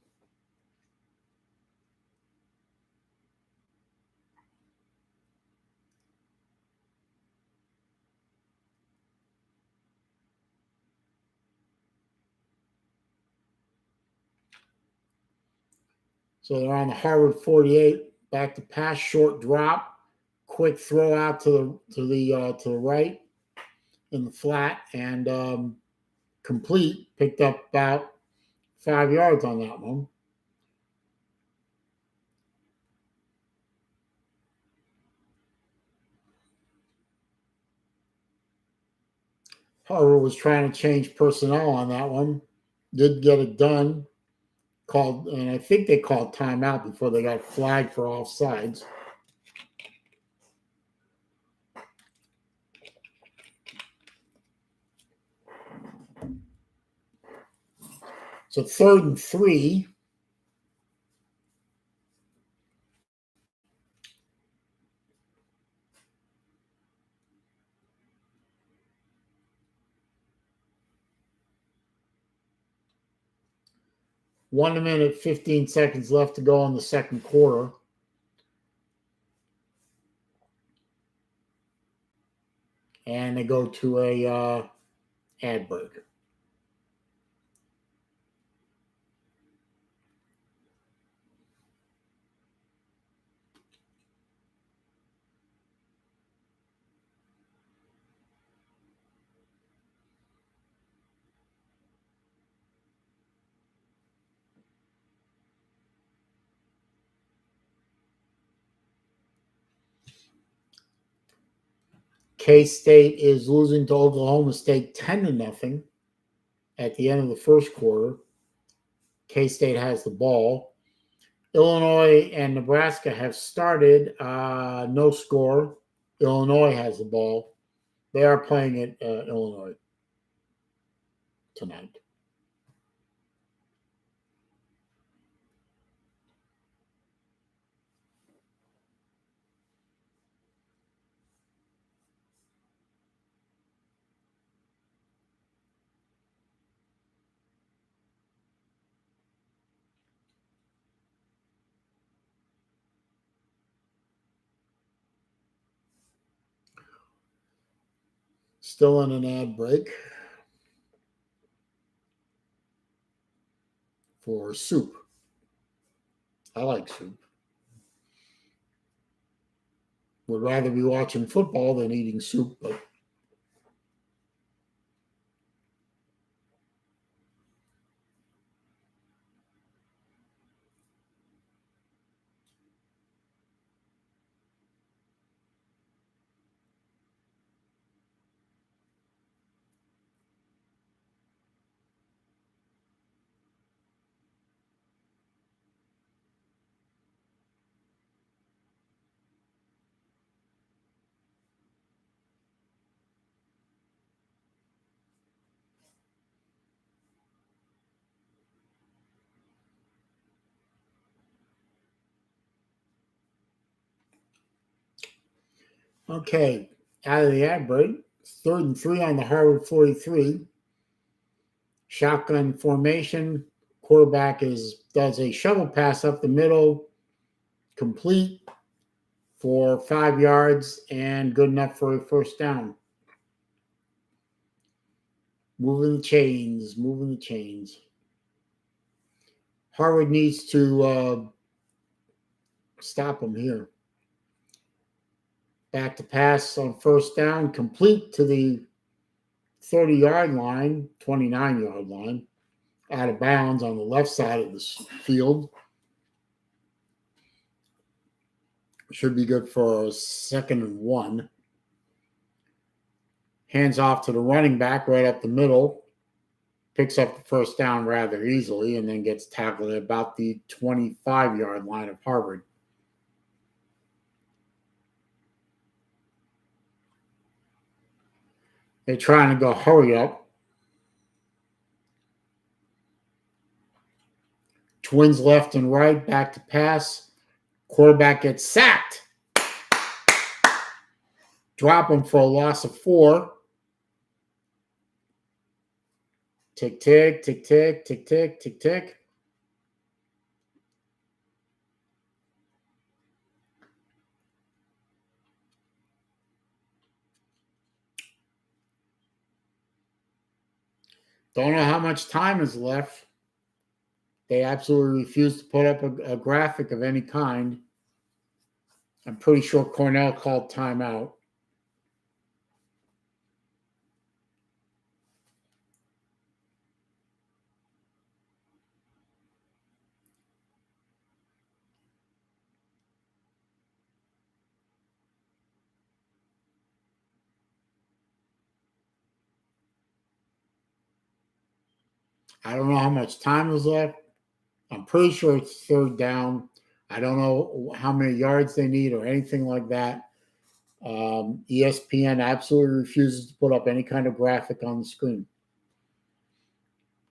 So they're on the Harvard 48, back to pass, short drop, quick throw out to the right in the flat, and complete. Picked up about 5 yards on that one. Harvard was trying to change personnel on that one. Did get it done. Called, and I think they called timeout before they got flagged for offsides. So 3rd and 3. One minute, 15 seconds left to go in the second quarter. And they go to a ad break. K-State is losing to Oklahoma State 10-0 at the end of the first quarter. K-State has the ball. Illinois and Nebraska have started. No score. Illinois has the ball. They are playing at Illinois tonight. Still in an ad break for soup. I like soup. Would rather be watching football than eating soup, but okay. Out of the ad break, 3rd and 3 on the Harvard 43. Shotgun formation. Quarterback does a shovel pass up the middle, complete for 5 yards and good enough for a first down. Moving the chains. Harvard needs to stop them here. Back to pass on first down, complete to the 30-yard line, 29-yard line, out of bounds on the left side of the field. Should be good for a 2nd and 1. Hands off to the running back right up the middle. Picks up the first down rather easily and then gets tackled at about the 25-yard line of Harvard. They're trying to go hurry up. Twins left and right, back to pass. Quarterback gets sacked. Drop him for a loss of 4. Tick, tick, tick, tick, tick, tick, tick, tick. Don't know how much time is left. They absolutely refused to put up a graphic of any kind. I'm pretty sure Cornell called timeout. I don't know how much time is left. I'm pretty sure it's third down. I don't know how many yards they need or anything like that. ESPN absolutely refuses to put up any kind of graphic on the screen.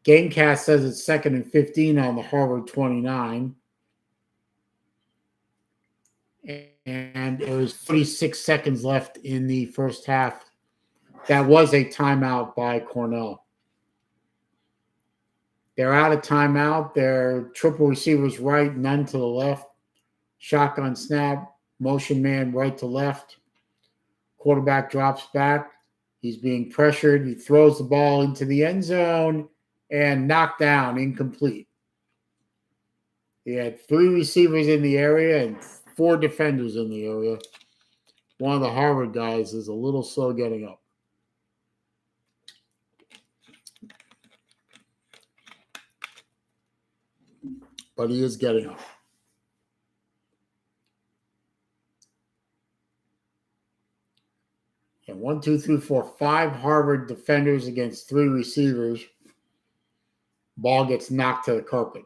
Gamecast says it's 2nd and 15 on the Harvard 29. And there was 46 seconds left in the first half. That was a timeout by Cornell. They're out of timeout. They're triple receivers right, none to the left. Shotgun snap, motion man right to left. Quarterback drops back. He's being pressured. He throws the ball into the end zone and knocked down, incomplete. He had 3 receivers in the area and 4 defenders in the area. One of the Harvard guys is a little slow getting up. But he is getting up. And 1, 2, 3, 4, 5 Harvard defenders against 3 receivers. Ball gets knocked to the carpet.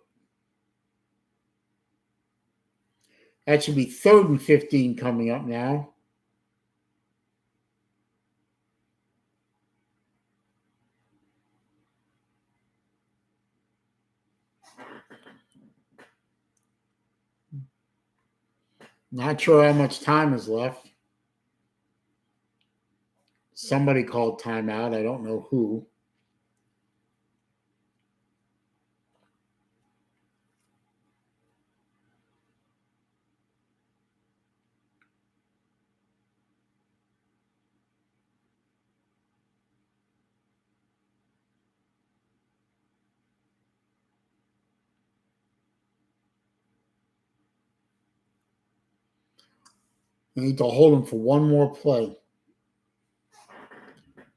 That should be 3rd and 15 coming up now. Not sure how much time is left. Somebody called timeout. I don't know who. We need to hold him for one more play.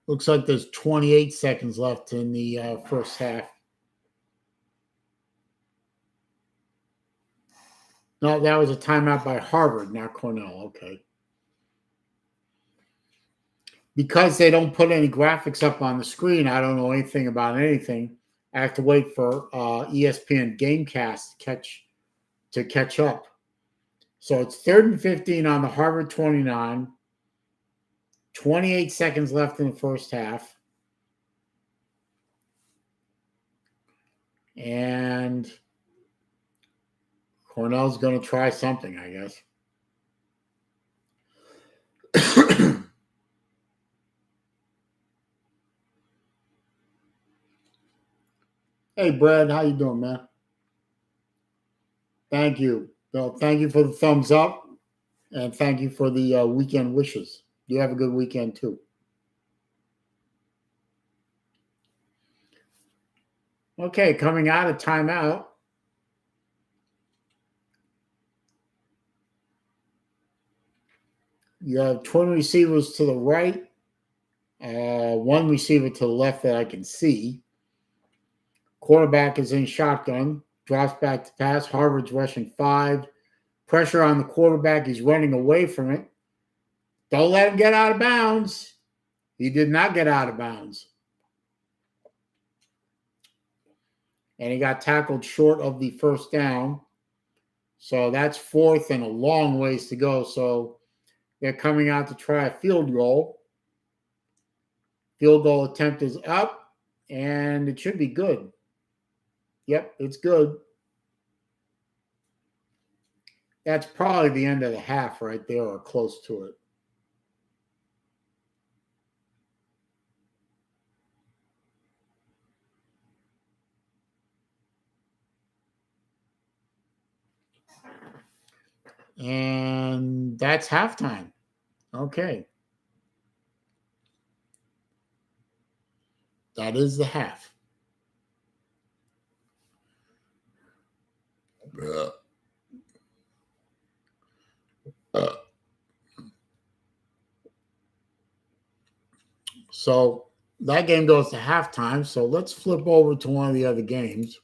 Looks like there's 28 seconds left in the first half. No, that was a timeout by Harvard, not Cornell. Okay. Because they don't put any graphics up on the screen, I don't know anything about anything. I have to wait for ESPN Gamecast to catch up. So it's 3rd and 15 on the Harvard 29. 28 seconds left in the first half. And Cornell's going to try something, I guess. Hey, Brad, how you doing, man? Thank you. Well, thank you for the thumbs up, and thank you for the weekend wishes. You have a good weekend, too. Okay, coming out of timeout. You have 20 receivers to the right, 1 receiver to the left that I can see. Quarterback is in shotgun, drops back to pass. Harvard's rushing 5. Pressure on the quarterback. He's running away from it. Don't let him get out of bounds. He did not get out of bounds. And he got tackled short of the first down. So that's 4th and a long ways to go. So they're coming out to try a field goal. Field goal attempt is up, and it should be good. Yep, it's good. That's probably the end of the half right there or close to it. And that's halftime. Okay. That is the half. So that game goes to halftime. So let's flip over to one of the other games.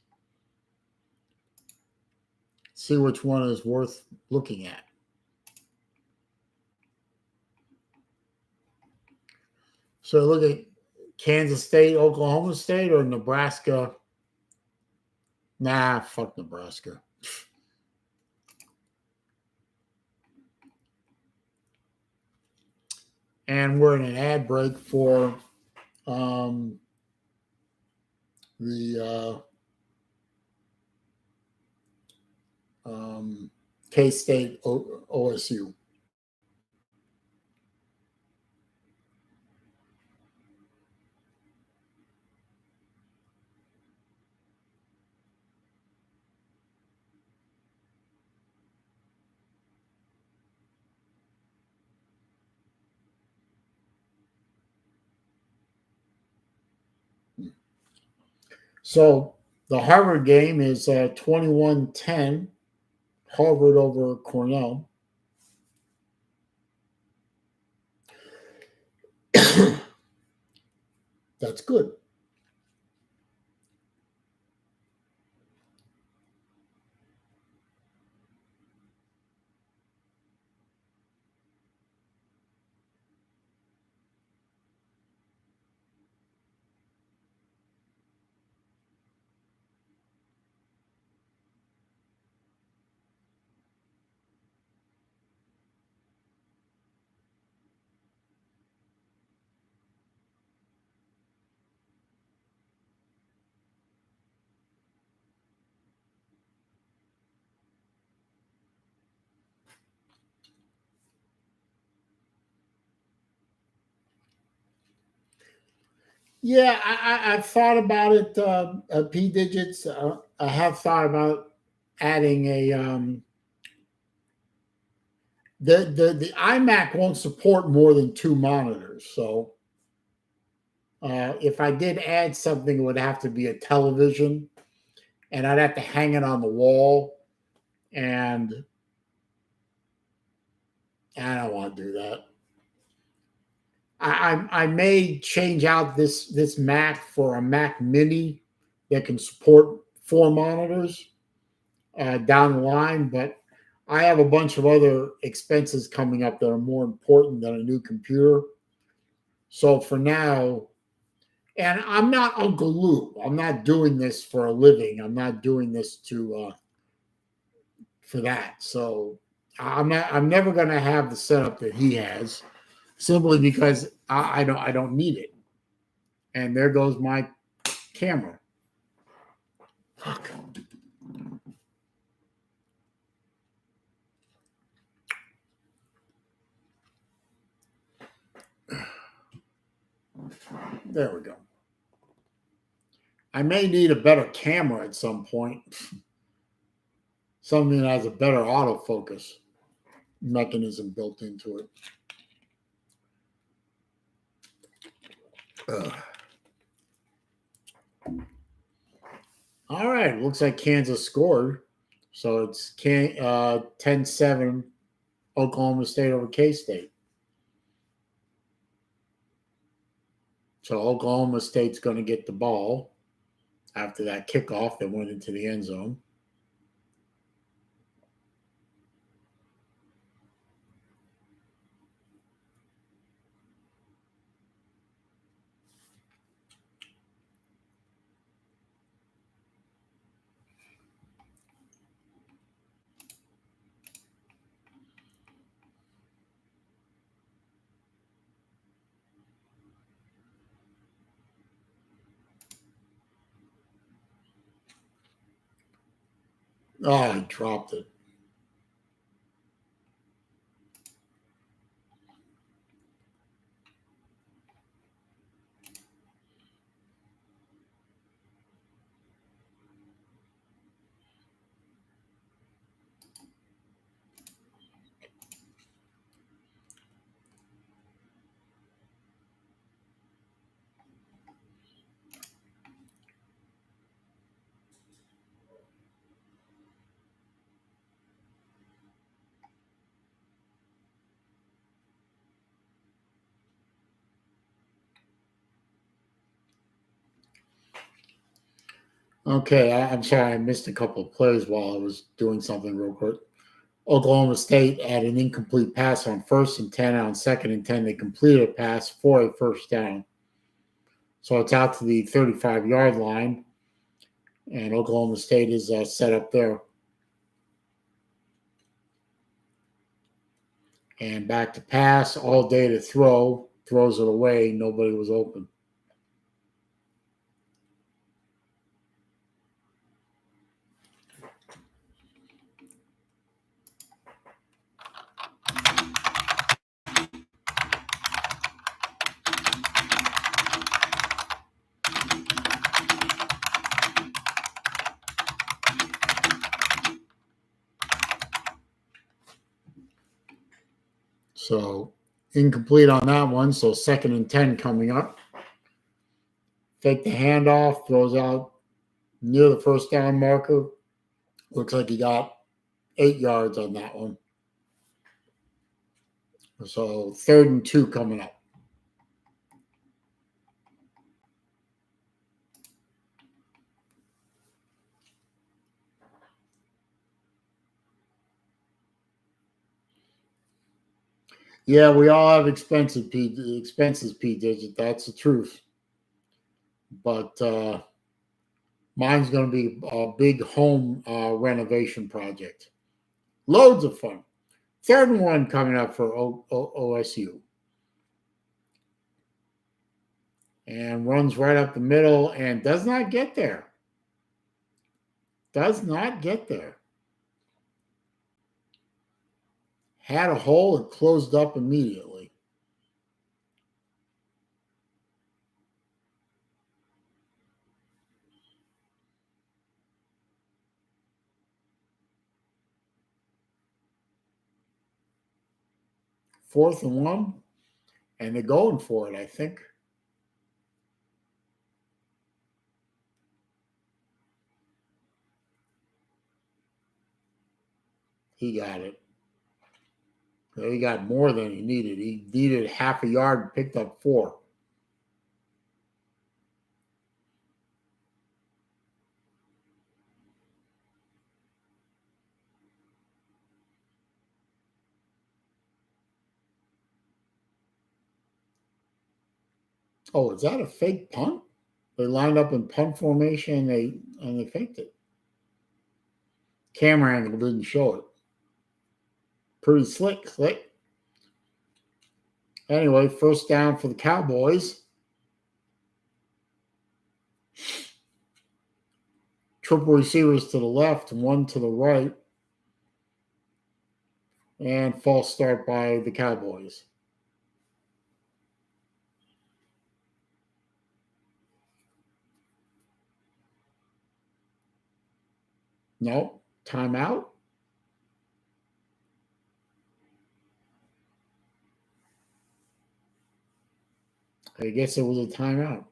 See which one is worth looking at. So look at Kansas State, Oklahoma State, or Nebraska. Nah, fuck Nebraska. And we're in an ad break for the K-State OSU. So the Harvard game is 21-10, Harvard over Cornell. That's good. Yeah, I've thought about it, P digits. I have thought about adding a the iMac won't support more than 2 monitors. So if I did add something, it would have to be a television, and I'd have to hang it on the wall, and I don't want to do that. I may change out this Mac for a Mac Mini that can support 4 monitors down the line, but I have a bunch of other expenses coming up that are more important than a new computer. So for now, and I'm not Uncle Lou. I'm not doing this for a living. I'm not doing this to for that. So I'm never going to have the setup that he has, simply because I don't need it. And there goes my camera. Fuck. There we go. I may need a better camera at some point. Something that has a better autofocus mechanism built into it. All right. Looks like Kansas scored. So it's 10-7 Oklahoma State over K-State. So Oklahoma State's going to get the ball after that kickoff that went into the end zone. Oh, I dropped it. Okay, I'm sorry, I missed a couple of plays while I was doing something real quick. Oklahoma State had an incomplete pass on 1st and 10. On 2nd and 10, they completed a pass for a first down. So it's out to the 35-yard line, and Oklahoma State is set up there. And back to pass, all day to throw, throws it away, nobody was open. So incomplete on that one. So 2nd and 10 coming up. Fake the handoff, throws out near the first down marker. Looks like he got 8 yards on that one. So 3rd and 2 coming up. Yeah, we all have expenses, P Digit. That's the truth. But mine's going to be a big home renovation project. Loads of fun. 3rd and 1 coming up for OSU. And runs right up the middle and does not get there. Does not get there. Had a hole and closed up immediately. Fourth and 1, and they're going for it, I think. He got it. He got more than he needed. He needed half a yard and picked up 4. Oh, is that a fake punt? They lined up in punt formation and they faked it. Camera angle didn't show it. Pretty slick. Anyway, first down for the Cowboys. Triple receivers to the left, 1 to the right. And false start by the Cowboys. No, timeout. I guess it was a timeout.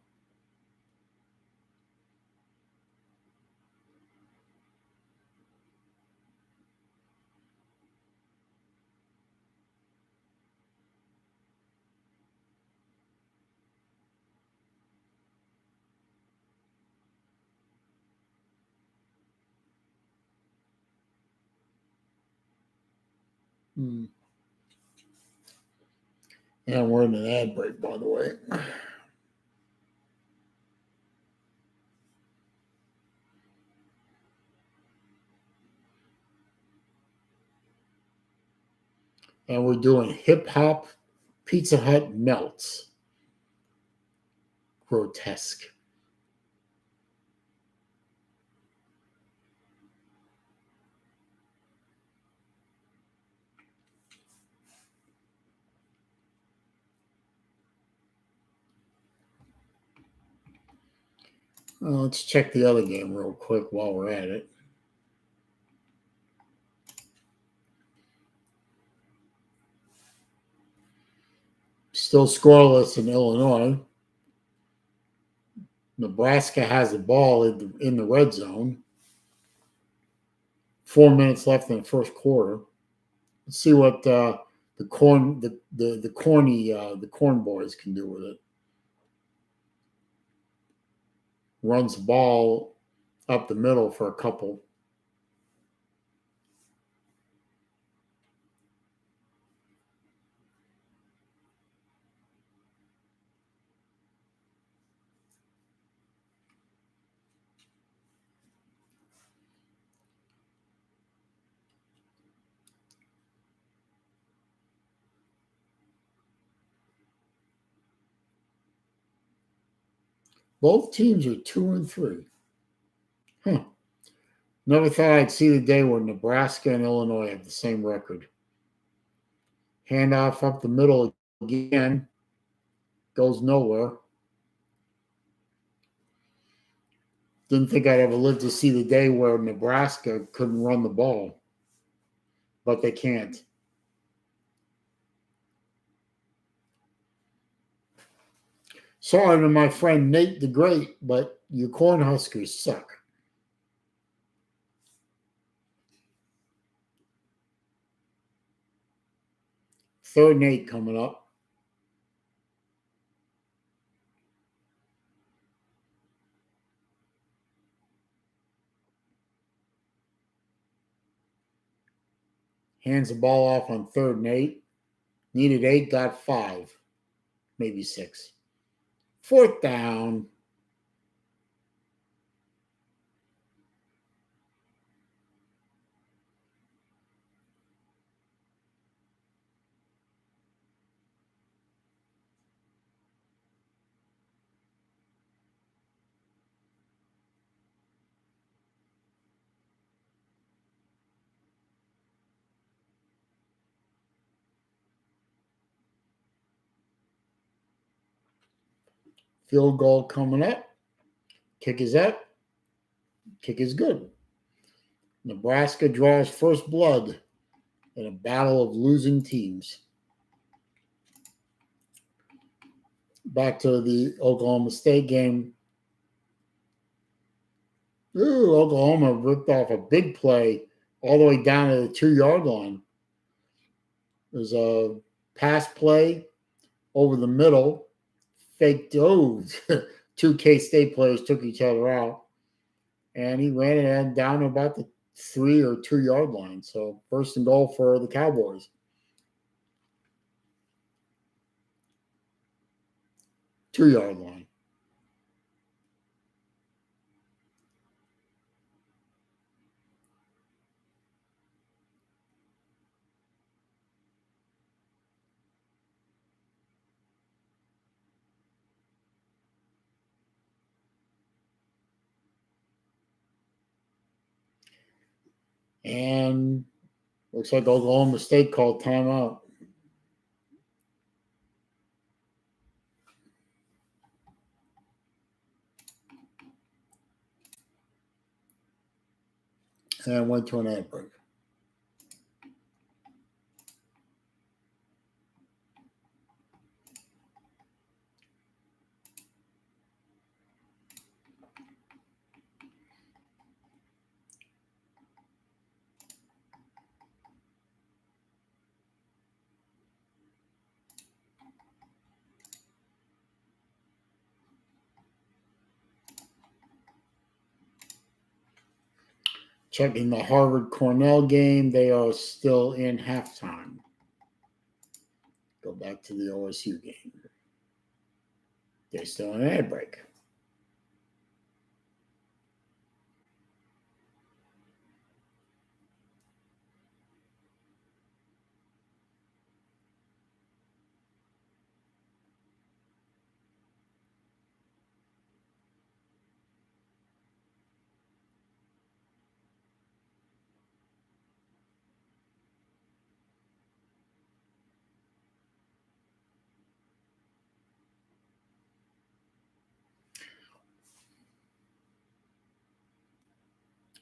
And we're in an ad break, by the way. And we're doing hip hop Pizza Hut melts. Grotesque. Let's check the other game real quick while we're at it. Still scoreless in Illinois. Nebraska has the ball in the red zone. 4 minutes left in the first quarter. Let's see what the corn boys can do with it. Runs the ball up the middle for a couple. Both teams are 2-3. Huh. Never thought I'd see the day where Nebraska and Illinois have the same record. Handoff up the middle again. Goes nowhere. Didn't think I'd ever live to see the day where Nebraska couldn't run the ball, but they can't. Sorry to my friend Nate the Great, but your Cornhuskers suck. Third and 8 coming up. Hands the ball off on 3rd and 8. Needed 8, got 5, maybe 6. 4th down. Field goal coming up. Kick is up. Kick is good. Nebraska draws first blood in a battle of losing teams. Back to the Oklahoma State game. Ooh, Oklahoma ripped off a big play all the way down to the 2-yard line. There's a pass play over the middle. Fake dove. 2 K-State players took each other out. And he ran it down to about the 3 or 2-yard line. So 1st and goal for the Cowboys. 2-yard line. And looks like Oklahoma State called timeout. And went to an ad break. Checking the Harvard Cornell game, they are still in halftime. Go back to the OSU game. They're still in an ad break.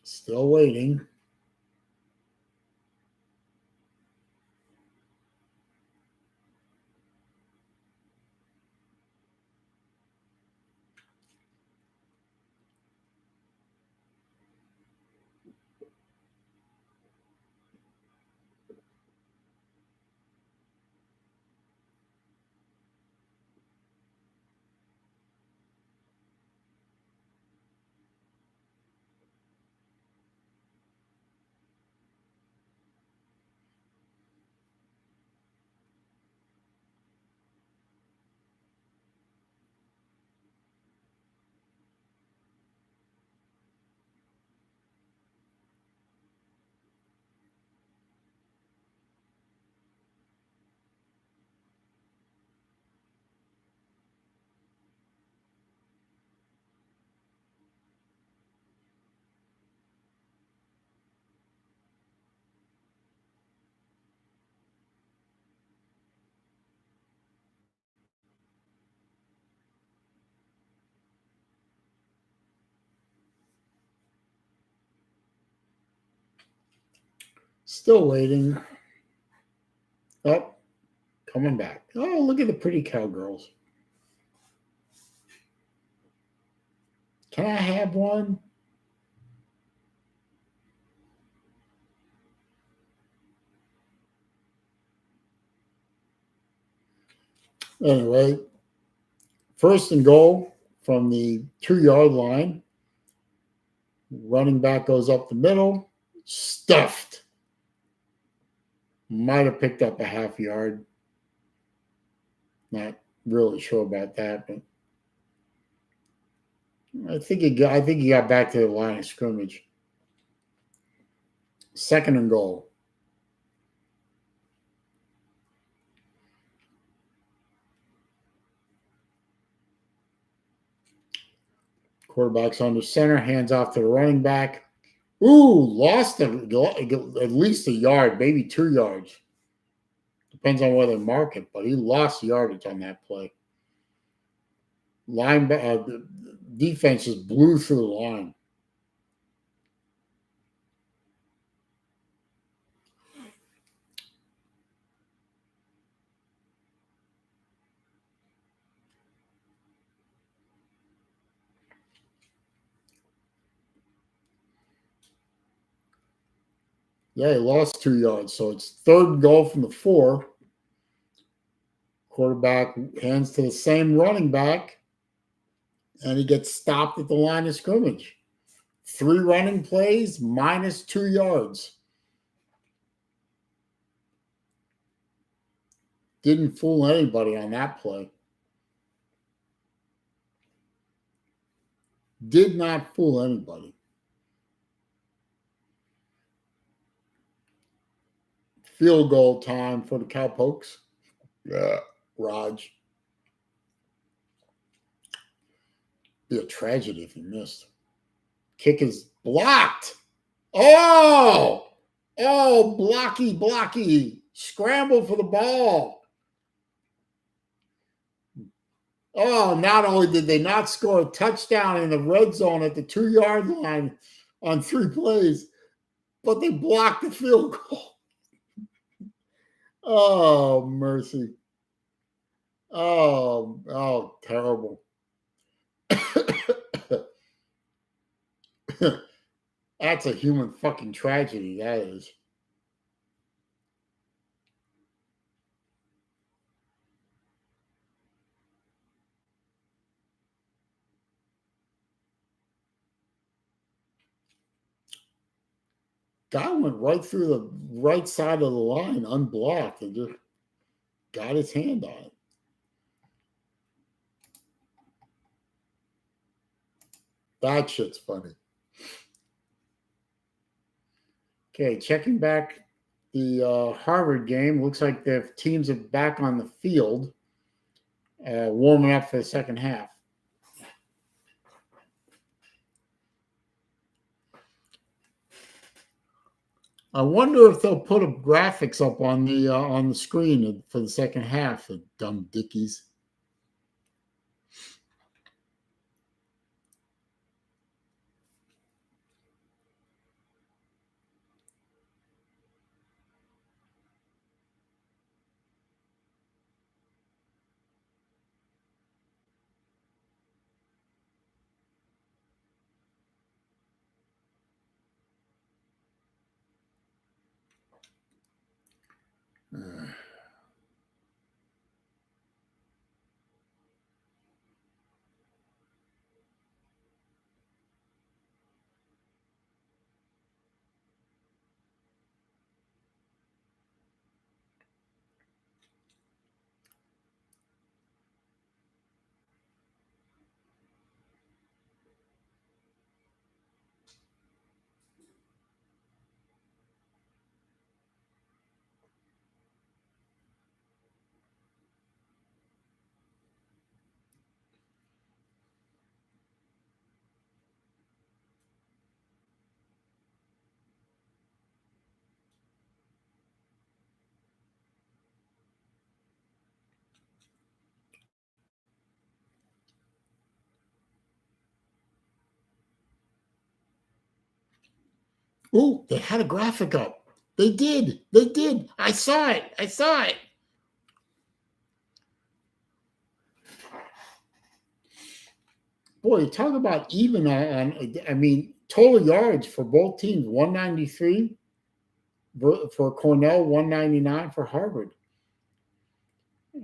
Still waiting. Still waiting. Oh, coming back. Oh, look at the pretty cowgirls. Can I have one? Anyway, first and goal from the 2-yard line. Running back goes up the middle. Stuffed. Might have picked up a half yard. Not really sure about that, but I think he got back to the line of scrimmage. Second and goal. Quarterback's under center, hands off to the running back. Ooh, lost at least a yard, maybe 2 yards. Depends on whether they mark it, but he lost yardage on that play. Defense just blew through the line. Yeah, he lost 2 yards, so it's third and goal from the 4. Quarterback hands to the same running back, and he gets stopped at the line of scrimmage. 3 running plays, minus 2 yards. Didn't fool anybody on that play. Did not fool anybody. Field goal time for the Cowpokes. Yeah, Raj. Be a tragedy if he missed. Kick is blocked. Oh, blocky. Scramble for the ball. Oh, not only did they not score a touchdown in the red zone at the 2-yard line on 3 plays, but they blocked the field goal. Oh, mercy. Oh, terrible. That's a human fucking tragedy, that is. Guy went right through the right side of the line unblocked and just got his hand on it. That shit's funny. Okay, checking back the Harvard game. Looks like the teams are back on the field, warming up for the second half. I wonder if they'll put up graphics up on the screen for the second half. The dumb dickies. Oh, they had a graphic up. They did. They did. I saw it. I saw it. Boy, talk about even on I mean, total yards for both teams 193 for Cornell, 199 for Harvard.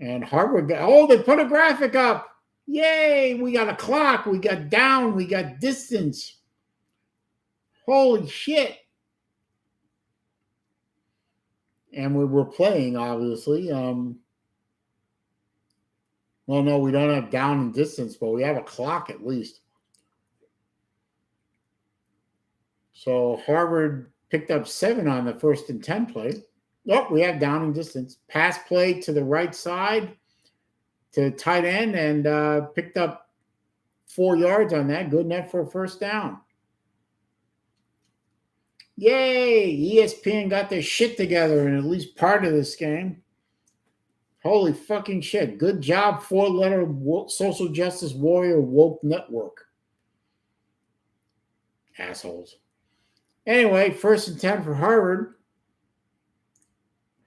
And Harvard got, oh, they put a graphic up. Yay, we got a clock, we got down, we got distance. Holy shit. And we were playing, obviously. Well, no, we don't have down and distance, but we have a clock at least. So Harvard picked up 7 on the 1st and 10 play. Oh, we have down and distance. Pass play to the right side to tight end and picked up 4 yards on that. Good enough for a 1st down. Yay! ESPN got their shit together in at least part of this game. Holy fucking shit. Good job, 4-letter social justice warrior woke network. Assholes. Anyway, 1st and 10 for Harvard.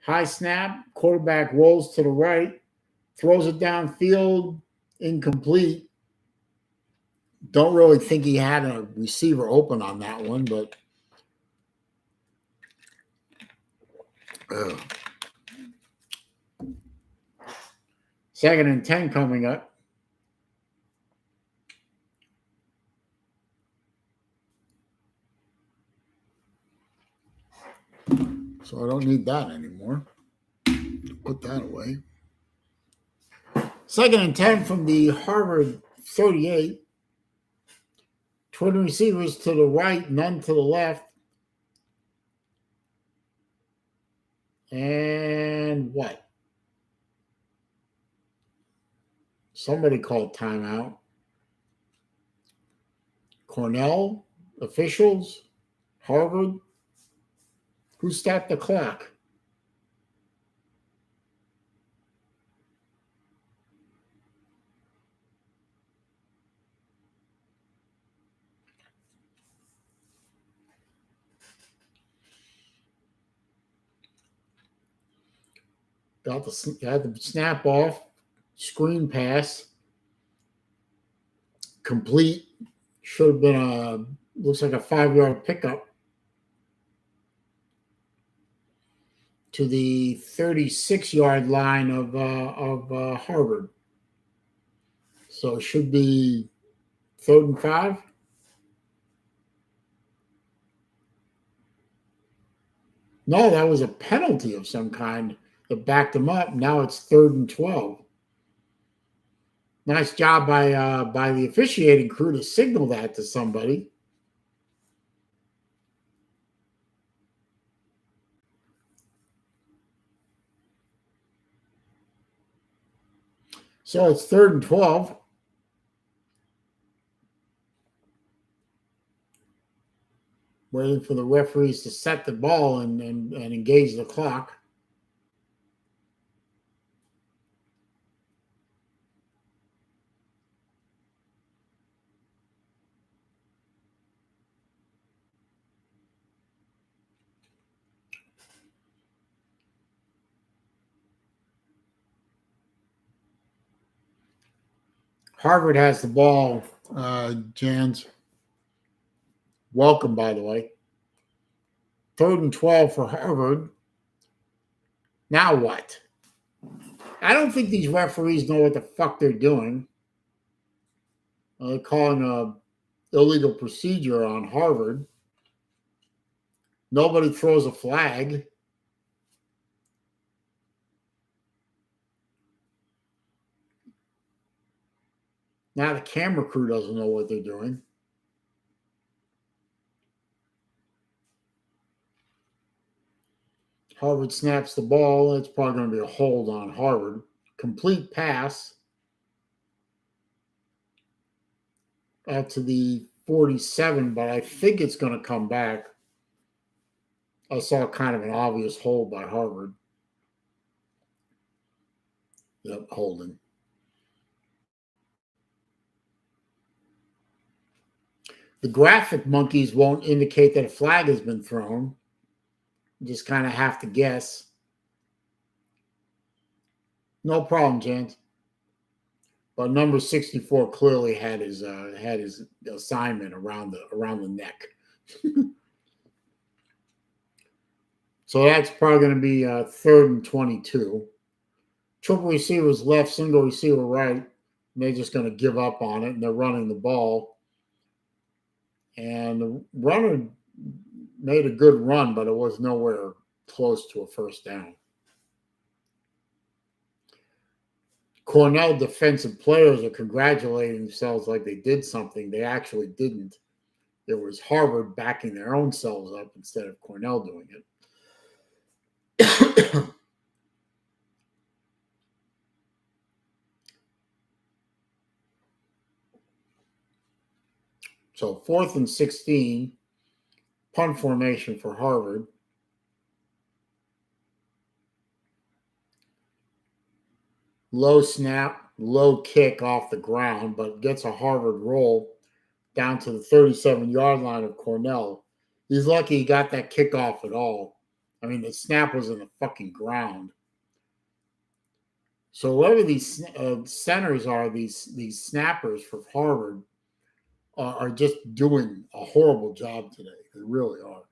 High snap. Quarterback rolls to the right. Throws it downfield. Incomplete. Don't really think he had a receiver open on that one, but... Ugh. 2nd and 10 coming up. So I don't need that anymore. Put that away. 2nd and 10 from the Harvard 38. Twin receivers to the right, none to the left. And what? Somebody called timeout. Cornell, officials, Harvard. Who stopped the clock? Got the snap off, screen pass, complete. Should have been looks like a 5-yard pickup to the 36-yard line of Harvard. So it should be 3rd and 5. No, that was a penalty of some kind that backed him up. Now it's 3rd and 12. Nice job by the officiating crew to signal that to somebody. So it's 3rd and 12. Waiting for the referees to set the ball and engage the clock. Harvard has the ball, Jans. Welcome, by the way. 3rd and 12 for Harvard. Now what? I don't think these referees know what the fuck they're doing. They're calling a illegal procedure on Harvard. Nobody throws a flag. Now the camera crew doesn't know what they're doing. Harvard snaps the ball. It's probably going to be a hold on Harvard. Complete pass out to the 47, but I think it's going to come back. I saw kind of an obvious hold by Harvard. Yep, holding. The graphic monkeys won't indicate that a flag has been thrown. You just kind of have to guess. No problem, James. But number 64 clearly had his assignment around the neck. So that's probably going to be 3rd and 22. Triple receivers left, single receiver right. And they're just going to give up on it, and they're running the ball. And the runner made a good run, but it was nowhere close to a first down. Cornell defensive players are congratulating themselves like they did something. They actually didn't. It was Harvard backing their own selves up instead of Cornell doing it. So 4th and 16, punt formation for Harvard. Low snap, low kick off the ground, but gets a Harvard roll down to the 37-yard line of Cornell. He's lucky he got that kickoff at all. I mean, the snap was in the fucking ground. So whoever these centers are, these snappers for Harvard are just doing a horrible job today. They really are.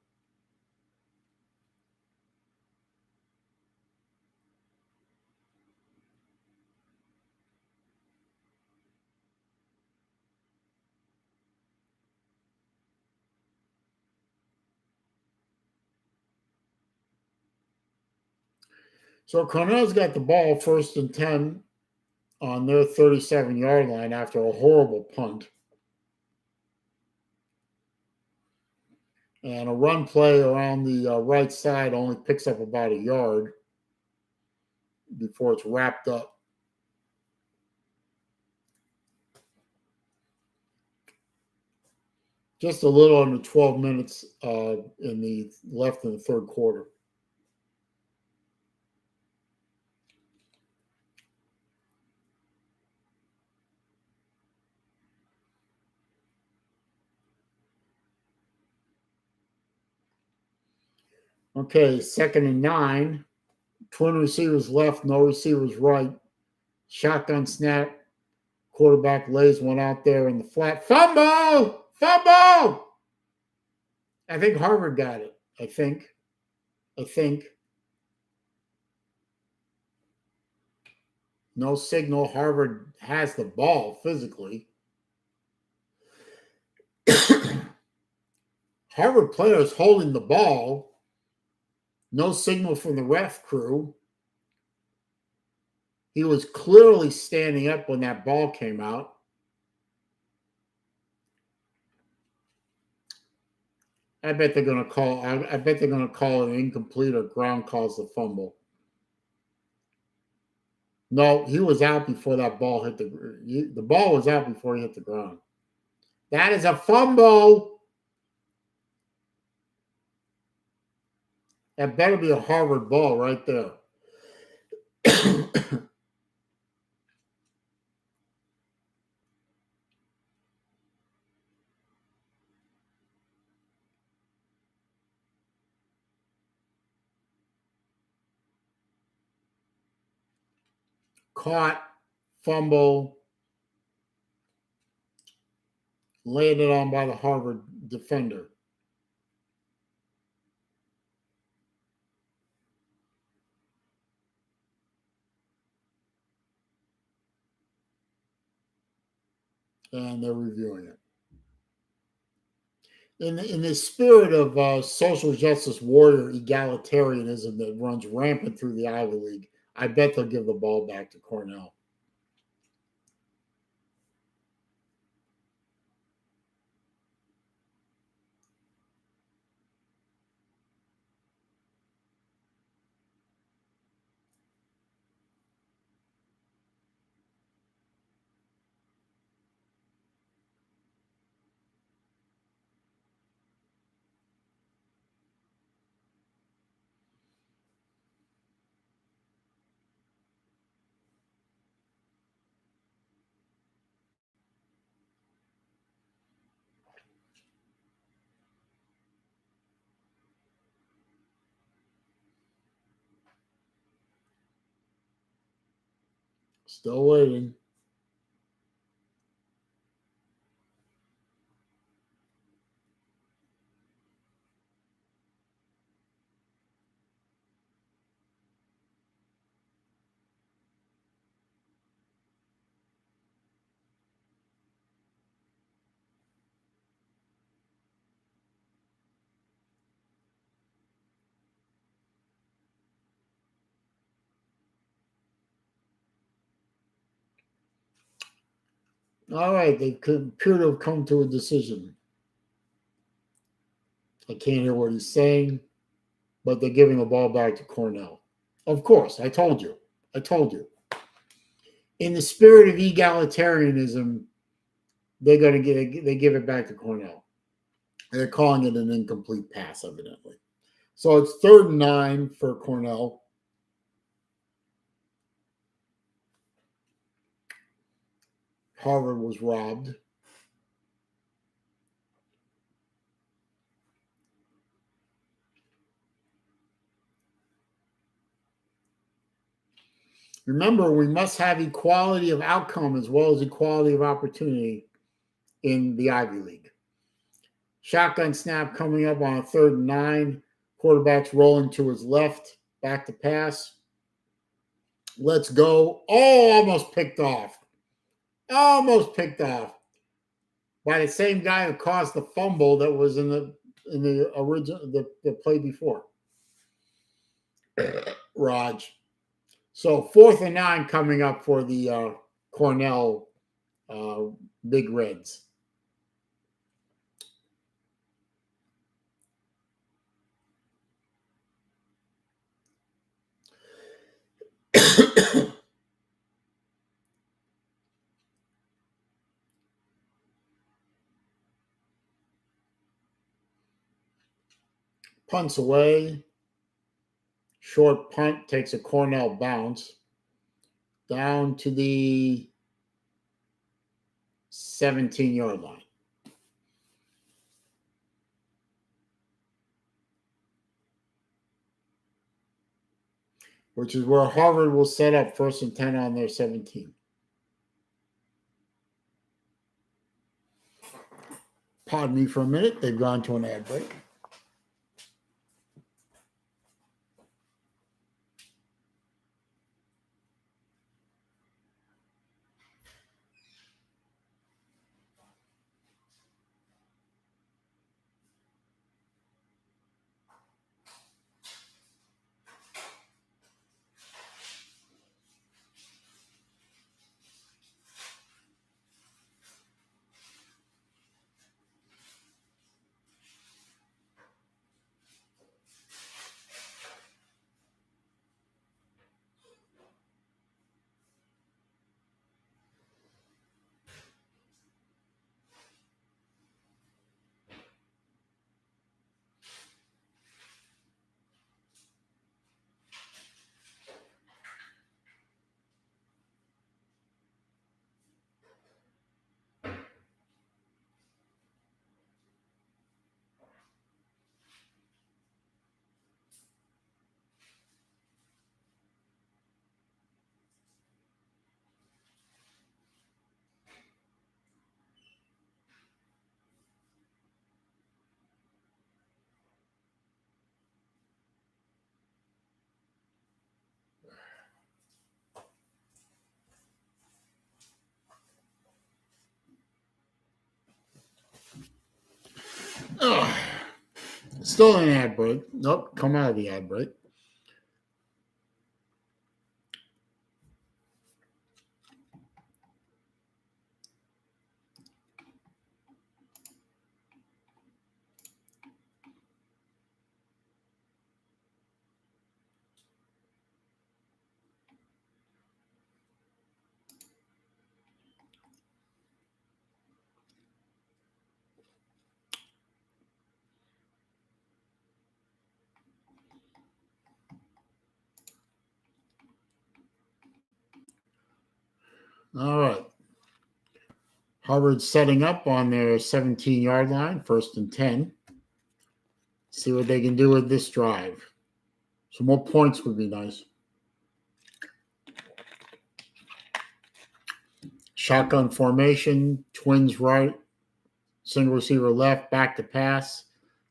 So Cornell's got the ball 1st and 10 on their 37-yard line after a horrible punt. And a run play around the right side only picks up about a yard before it's wrapped up. Just a little under 12 minutes in the third quarter. Okay, 2nd and 9. Twin receivers left, no receivers right. Shotgun snap. Quarterback lays one out there in the flat. Fumble! Fumble! I think Harvard got it. I think. No signal. Harvard has the ball physically. Harvard players holding the ball. No signal from the ref crew. He was clearly standing up when that ball came out. I bet they're going to call. I bet they're going to call an incomplete or ground calls the fumble. No, he was out before that ball hit the ball was out before he hit the ground. That is a fumble. That better be a Harvard ball right there. Caught, fumble, landed on by the Harvard defender. And they're reviewing it. In the spirit of social justice warrior egalitarianism that runs rampant through the Ivy League, I bet they'll give the ball back to Cornell. Still waiting. All right, they appear to have come to a decision. I can't hear what he's saying, but they're giving the ball back to Cornell. Of course, I told you. I told you. In the spirit of egalitarianism, they give it back to Cornell. They're calling it an incomplete pass, evidently. So it's 3rd and 9 for Cornell. Harvard was robbed. Remember, we must have equality of outcome as well as equality of opportunity in the Ivy League. Shotgun snap coming up on a 3rd and 9. Quarterback's rolling to his left. Back to pass. Let's go. Oh, almost picked off. Almost picked off by the same guy who caused the fumble that was in the original the play before. Raj. So 4th and 9 coming up for the Cornell Big Reds. Punts away. Short punt takes a Cornell bounce down to the 17-yard line. Which is where Harvard will set up 1st and 10 on their 17. Pardon me for a minute. They've gone to an ad break. Still an ad break. Nope, come out of the ad break. All right. Harvard's setting up on their 17-yard line, 1st and 10. See what they can do with this drive. Some more points would be nice. Shotgun formation, twins right, single receiver left, back to pass.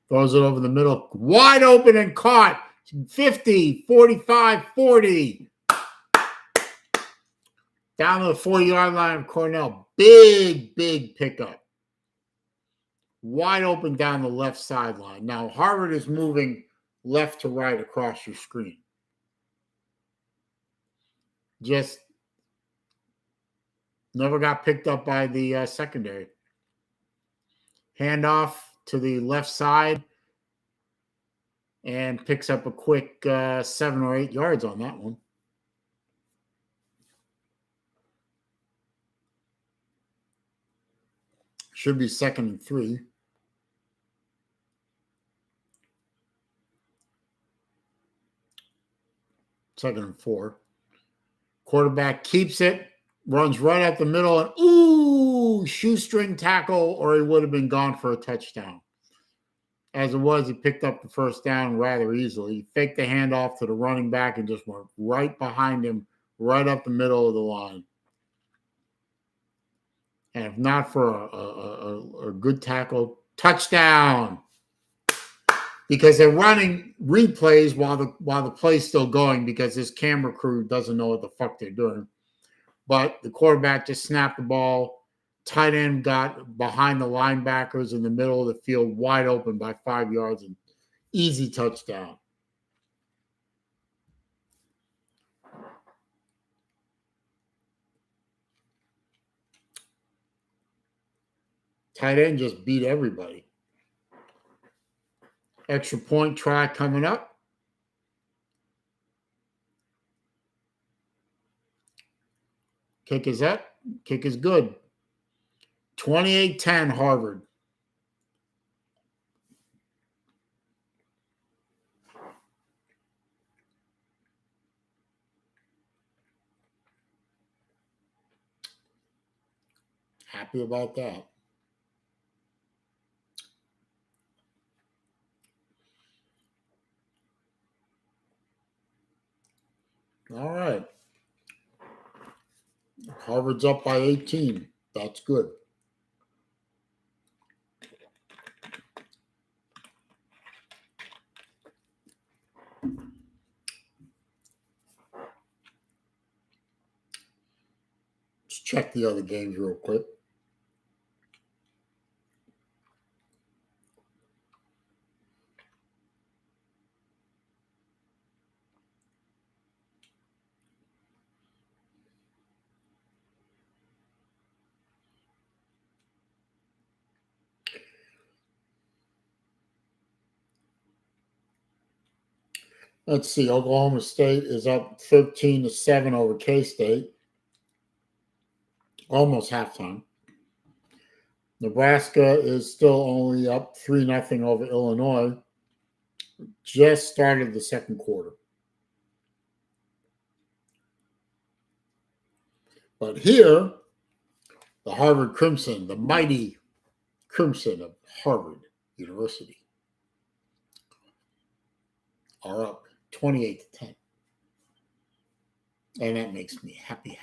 Throws it over the middle, wide open and caught. 50, 45, 40. Down to the 40-yard line of Cornell. Big pickup. Wide open down the left sideline. Now, Harvard is moving left to right across your screen. Just never got picked up by the secondary. Handoff to the left side and picks up a quick 7 or 8 yards on that one. Should be 2nd and 3. Second and 4. Quarterback keeps it, runs right up the middle, and shoestring tackle, or he would have been gone for a touchdown. As it was, he picked up the first down rather easily. He faked the handoff to the running back and just went right behind him, right up the middle of the line. And if not for a good tackle, touchdown. Because they're running replays while the play's still going because this camera crew doesn't know what the fuck they're doing. But the quarterback just snapped the ball. Tight end got behind the linebackers in the middle of the field, wide open by 5 yards, and easy touchdown. Tight end just beat everybody. Extra point try coming up. Kick is up. Kick is good. 28-10 Harvard. Happy about that. All right. Harvard's up by 18. That's good. Let's check the other games real quick. Let's see. Oklahoma State is up 13-7 over K-State. Almost halftime. Nebraska is still only up 3-0 over Illinois. Just started the second quarter. But here, the Harvard Crimson, the mighty Crimson of Harvard University, are up 28-10. And that makes me happy.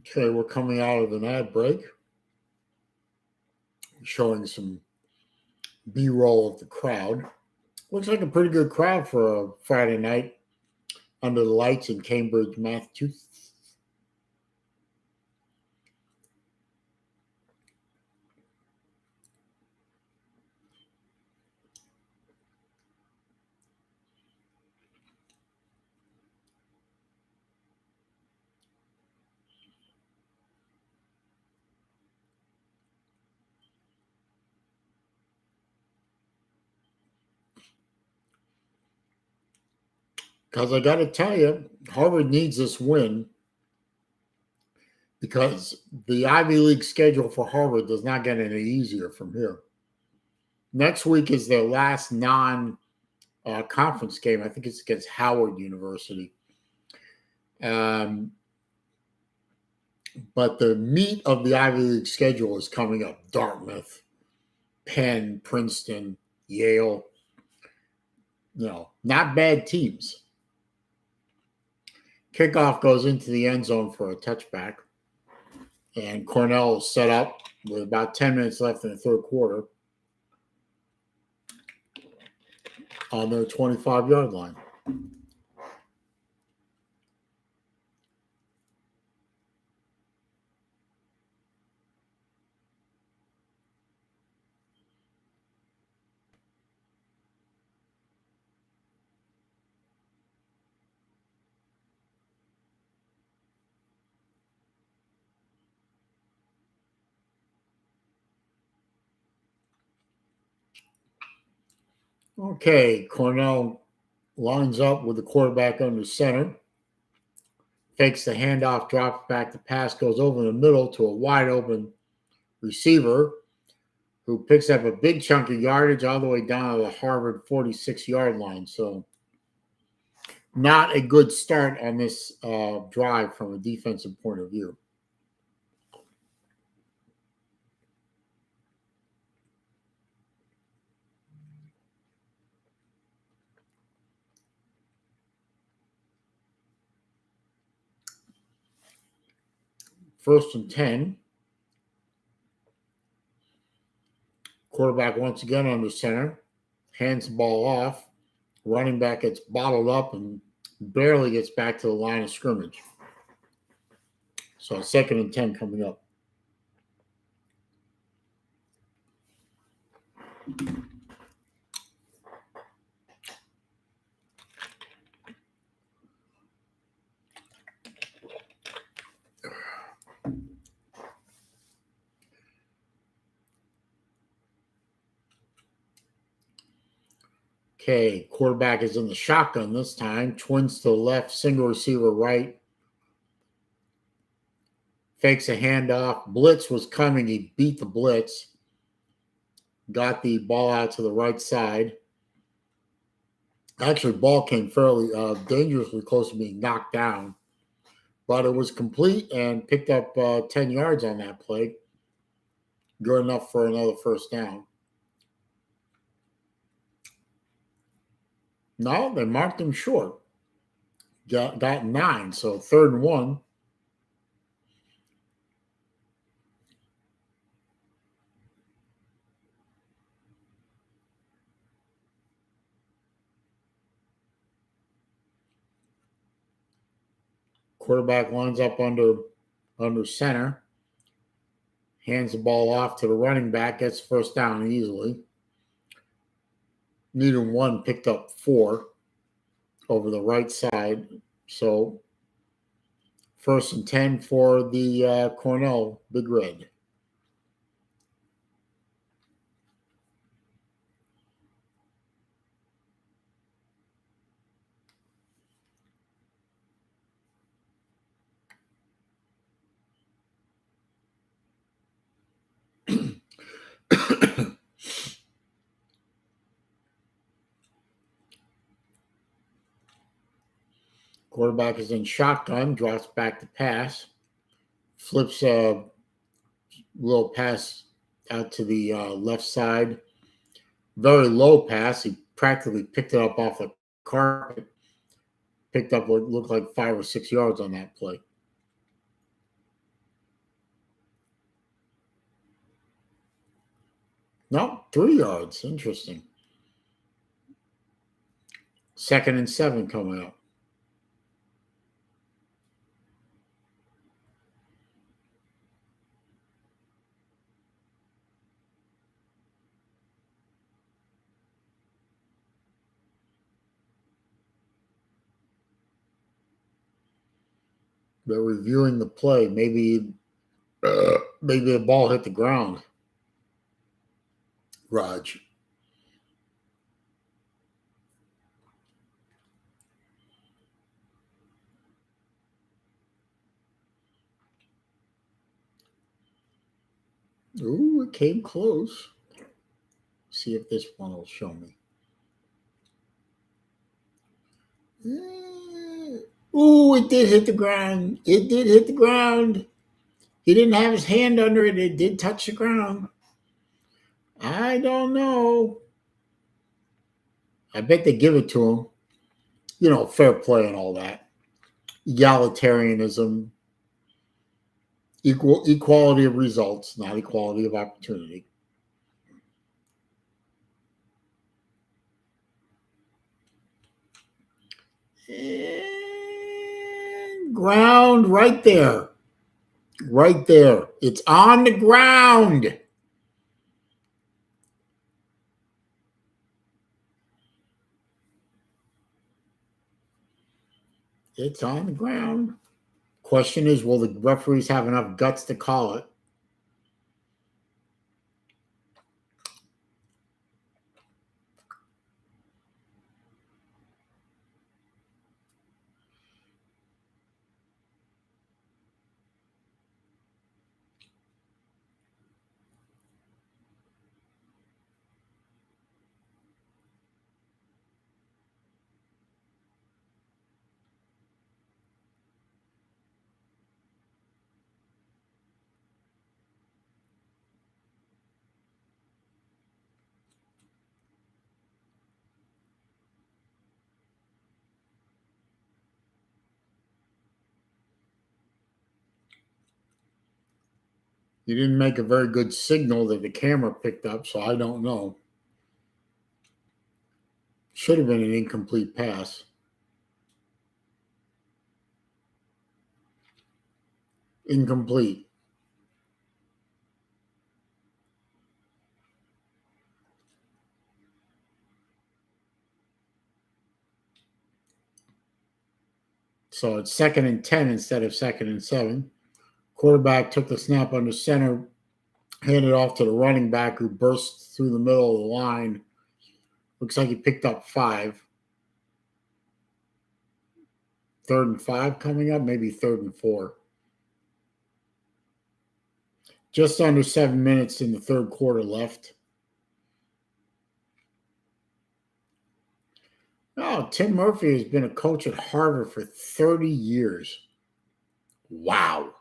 Okay, we're coming out of an ad break, showing some B-roll of the crowd. Looks like a pretty good crowd for a Friday night. under the lights in Cambridge, Massachusetts. Because I got to tell you, Harvard needs this win because the Ivy League schedule for Harvard does not get any easier from here. Next week is their last non-conference game. I think it's against Howard University. But the meat of the Ivy League schedule is coming up. Dartmouth, Penn, Princeton, Yale. Not bad teams. Kickoff goes into the end zone for a touchback. And Cornell is set up with about 10 minutes left in the third quarter on their 25-yard line. Okay, Cornell lines up with the quarterback under center, fakes the handoff, drops back, the pass goes over the middle to a wide open receiver who picks up a big chunk of yardage all the way down to the Harvard 46-yard line. So not a good start on this drive from a defensive point of view. First and 10. Quarterback once again under center. Hands the ball off. Running back gets bottled up and barely gets back to the line of scrimmage. So 2nd and 10 coming up. Okay, quarterback is in the shotgun this time. Twins to the left, single receiver right. Fakes a handoff. Blitz was coming. He beat the blitz. Got the ball out to the right side. Actually, ball came fairly dangerously close to being knocked down. But it was complete and picked up 10 yards on that play. Good enough for another first down. No, they marked him short. Got 9, so 3rd and 1. Quarterback lines up under center. Hands the ball off to the running back. Gets first down easily. Needing 1, picked up 4 over the right side. So 1st and 10 for the Cornell Big Red. Quarterback is in shotgun, drops back to pass, flips a little pass out to the left side. Very low pass. He practically picked it up off the carpet. Picked up what looked like 5 or 6 yards on that play. No, 3 yards. Interesting. 2nd and 7 coming up. They're reviewing the play. Maybe the ball hit the ground. Raj. Ooh, it came close. See if this one will show me. Ooh, it did hit the ground. It did hit the ground. He didn't have his hand under it. It did touch the ground. I don't know. I bet they give it to him. You know, fair play and all that. Egalitarianism, equality of results, not equality of opportunity. And ground right there. Right there. It's on the ground. It's on the ground. Question is, will the referees have enough guts to call it? You didn't make a very good signal that the camera picked up, so I don't know. Should have been an incomplete pass. Incomplete. So it's 2nd and 10 instead of 2nd and 7. Quarterback took the snap under center, handed off to the running back who burst through the middle of the line. Looks like he picked up 5. 3rd and 5 coming up, maybe 3rd and 4. Just under 7 minutes in the third quarter left. Oh, Tim Murphy has been a coach at Harvard for 30 years. Wow.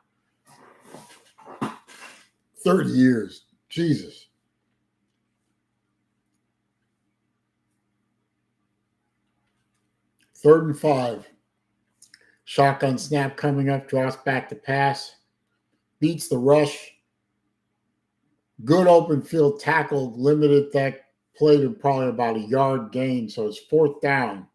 30 years. Jesus. Third and 5. Shotgun snap coming up, drops back to pass. Beats the rush. Good open field tackle, limited that play to probably about a yard gain, so it's 4th down.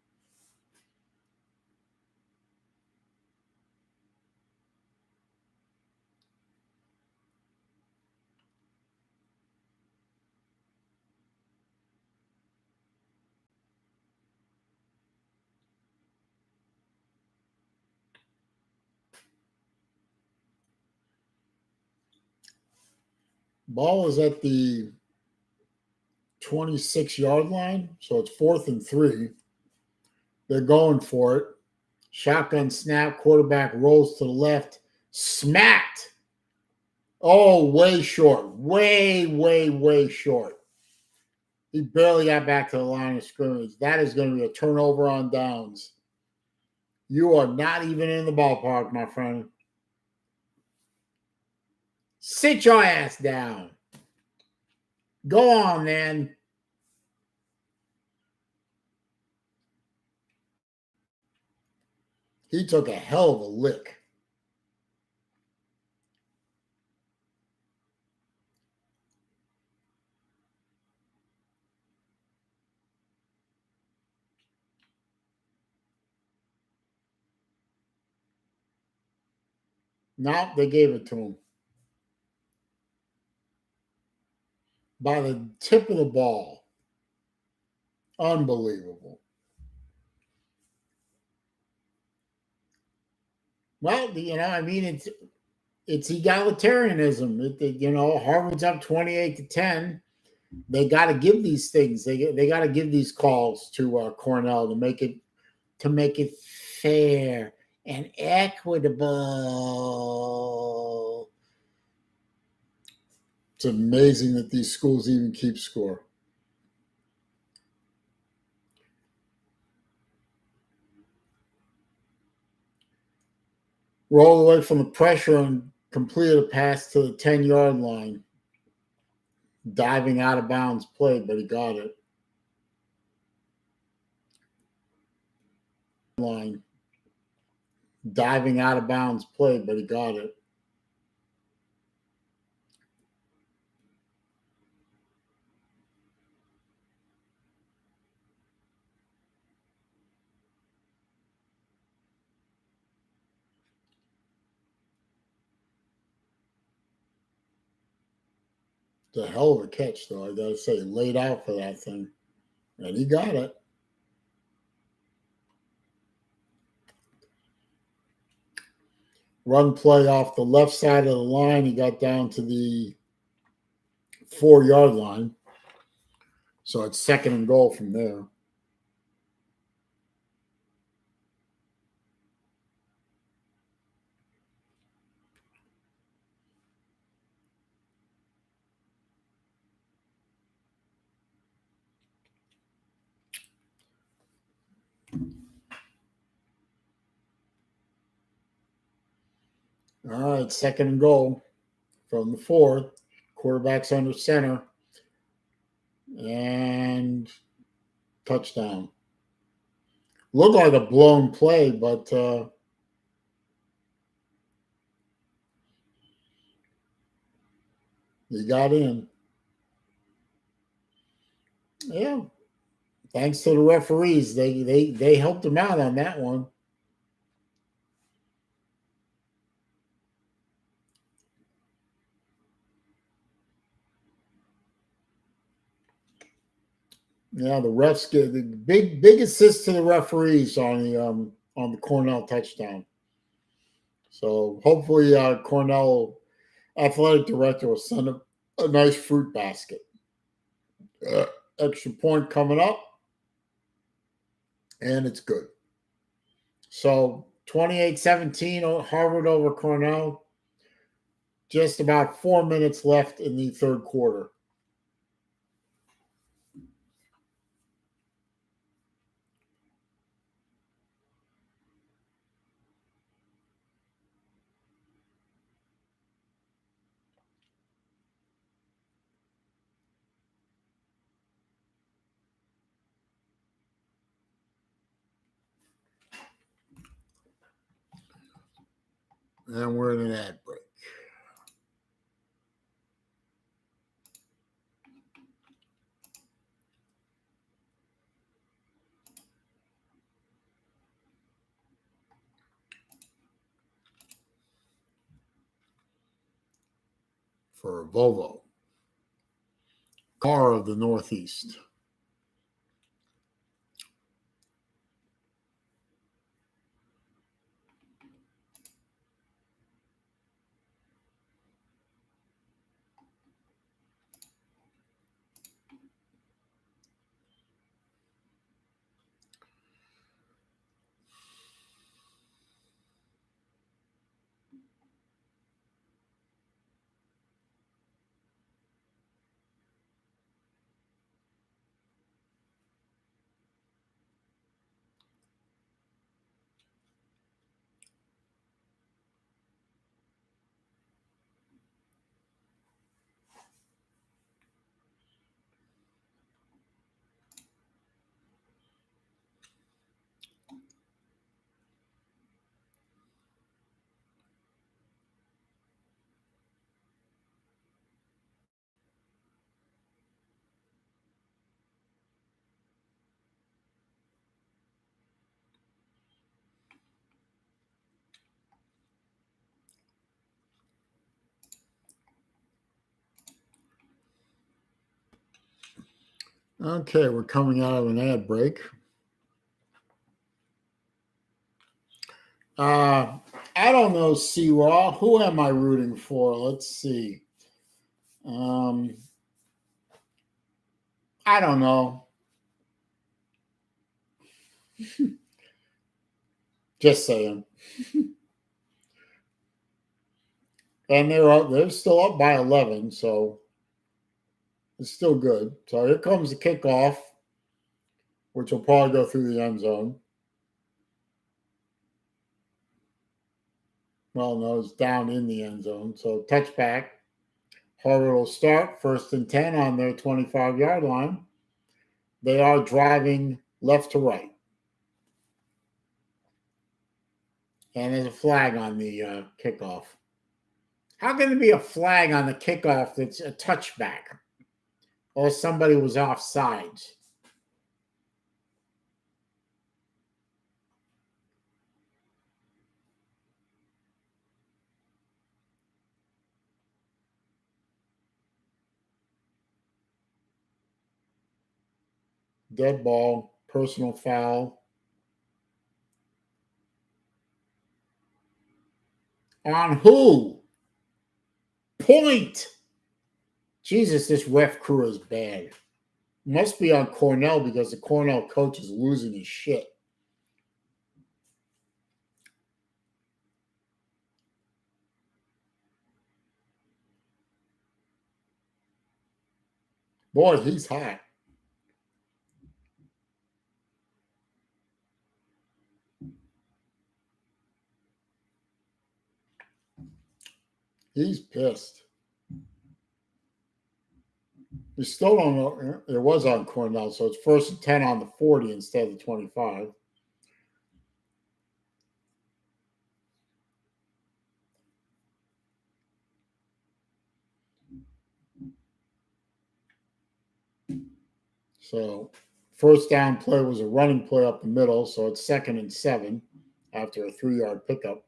Ball is at the 26-yard line, so it's 4th and 3. They're going for it. Shotgun snap, quarterback rolls to the left, smacked. Oh, way short. Way short. He barely got back to the line of scrimmage. That is going to be a turnover on downs. You are not even in the ballpark, my friend. Sit your ass down. Go on, man. He took a hell of a lick. Now they gave it to him. By the tip of the ball. Unbelievable. Well, I mean, it's egalitarianism. Harvard's up 28-10. They got to give these things. They got to give these calls to Cornell to make it fair and equitable. It's amazing that these schools even keep score. Roll away from the pressure and complete a pass to the 10-yard line. Diving out of bounds play, but he got it. Line. Diving out of bounds play, but he got it. It's a hell of a catch, though. I gotta say, laid out for that thing, and he got it. Run play off the left side of the line. He got down to the 4-yard line, so it's 2nd and goal from there. All right, 2nd and goal from the 4th. Quarterback's under center, and touchdown. Looked like a blown play, but he got in. Yeah, thanks to the referees, they helped him out on that one. Yeah, the refs get the big assist to the referees on the Cornell touchdown. So hopefully Cornell athletic director will send a nice fruit basket. Extra point coming up, and it's good. So 28-17 Harvard over Cornell. Just about 4 minutes left in the third quarter. And we're in an ad break. For Volvo, car of the Northeast. Okay, we're coming out of an ad break. I don't know, C-Raw. Who am I rooting for? Let's see. I don't know. Just saying. And they're still up by 11, so it's still good. So here comes the kickoff, which will probably go through the end zone. Well, no, it's down in the end zone. So touchback. Harvard will start 1st and 10 on their 25-yard line. They are driving left to right. And there's a flag on the kickoff. How can there be a flag on the kickoff that's a touchback? Or somebody was offsides? Dead ball, personal foul. On who? Point. Jesus, this ref crew is bad. Must be on Cornell because the Cornell coach is losing his shit. Boy, he's hot. He's pissed. We still don't know. It was on Cornell, so it's 1st and 10 on the 40 instead of the 25. So, first down play was a running play up the middle, so it's 2nd and 7 after a 3-yard pickup.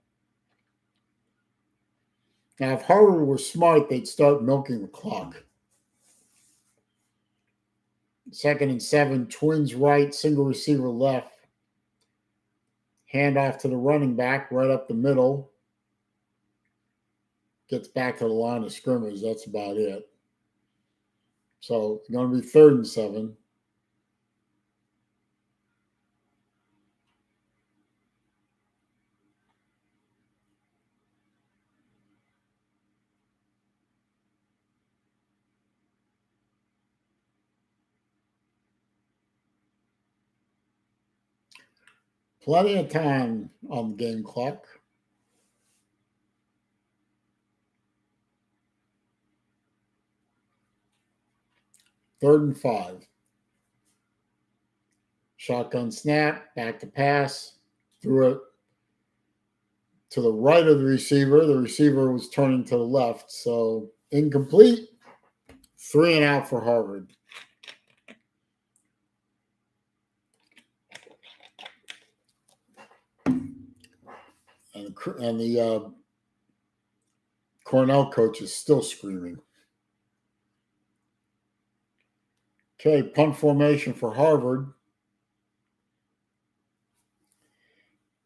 Now, if Harvard were smart, they'd start milking the clock. 2nd and 7, twins right, single receiver left. Hand off to the running back right up the middle. Gets back to the line of scrimmage. That's about it. So it's going to be 3rd and 7. Plenty of time on the game clock. Third and 5. Shotgun snap, back to pass, threw it to the right of the receiver. The receiver was turning to the left, so incomplete. 3 and out for Harvard. And the Cornell coach is still screaming. Okay, punt formation for Harvard.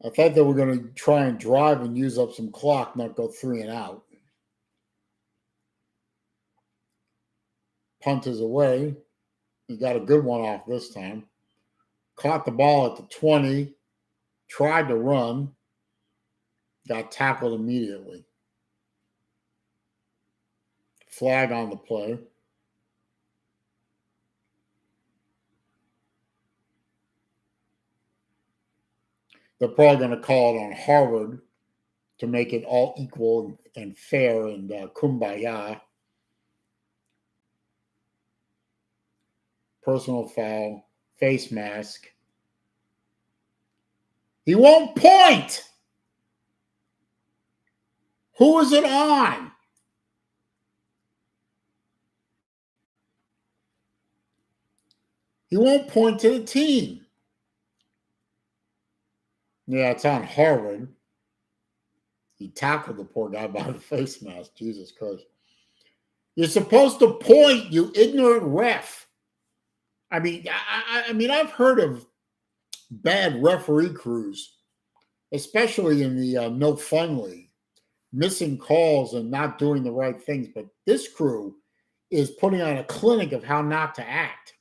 I thought they were going to try and drive and use up some clock, not go 3 and out. Punt is away. He got a good one off this time. Caught the ball at the 20. Tried to run. Got tackled immediately. Flag on the play. They're probably going to call it on Harvard to make it all equal and fair and kumbaya. Personal foul, face mask. He won't point. Who is it on? He won't point to the team. Yeah, it's on Harvard. He tackled the poor guy by the face mask. Jesus Christ. You're supposed to point, you ignorant ref. I mean, I've heard of bad referee crews especially in the no fun league, missing calls and not doing the right things. But this crew is putting on a clinic of how not to act.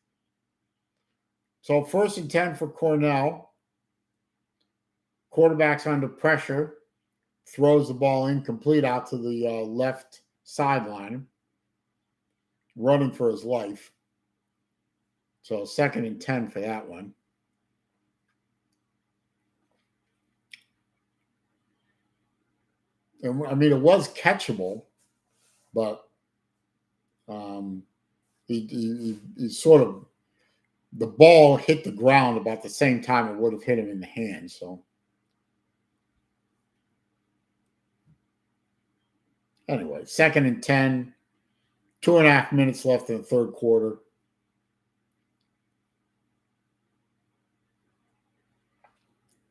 So 1st and 10 for Cornell. Quarterback's under pressure, throws the ball incomplete out to the left sideline, running for his life. So 2nd and 10 for that one. And I mean, it was catchable, but he sort of, the ball hit the ground about the same time it would have hit him in the hand. So anyway, 2nd and 10, 2.5 minutes left in the third quarter.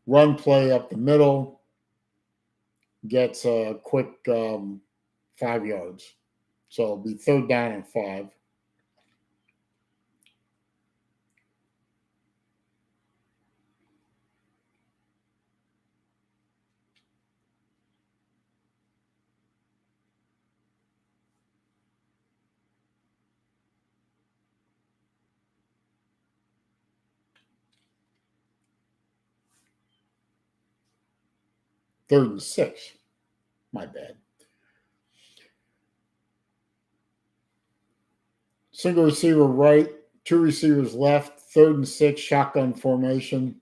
Run play up the middle, gets a quick 5 yards. So it'll be 3rd down and 5. Third and 6. My bad. Single receiver right, 2 receivers left, 3rd and 6, shotgun formation.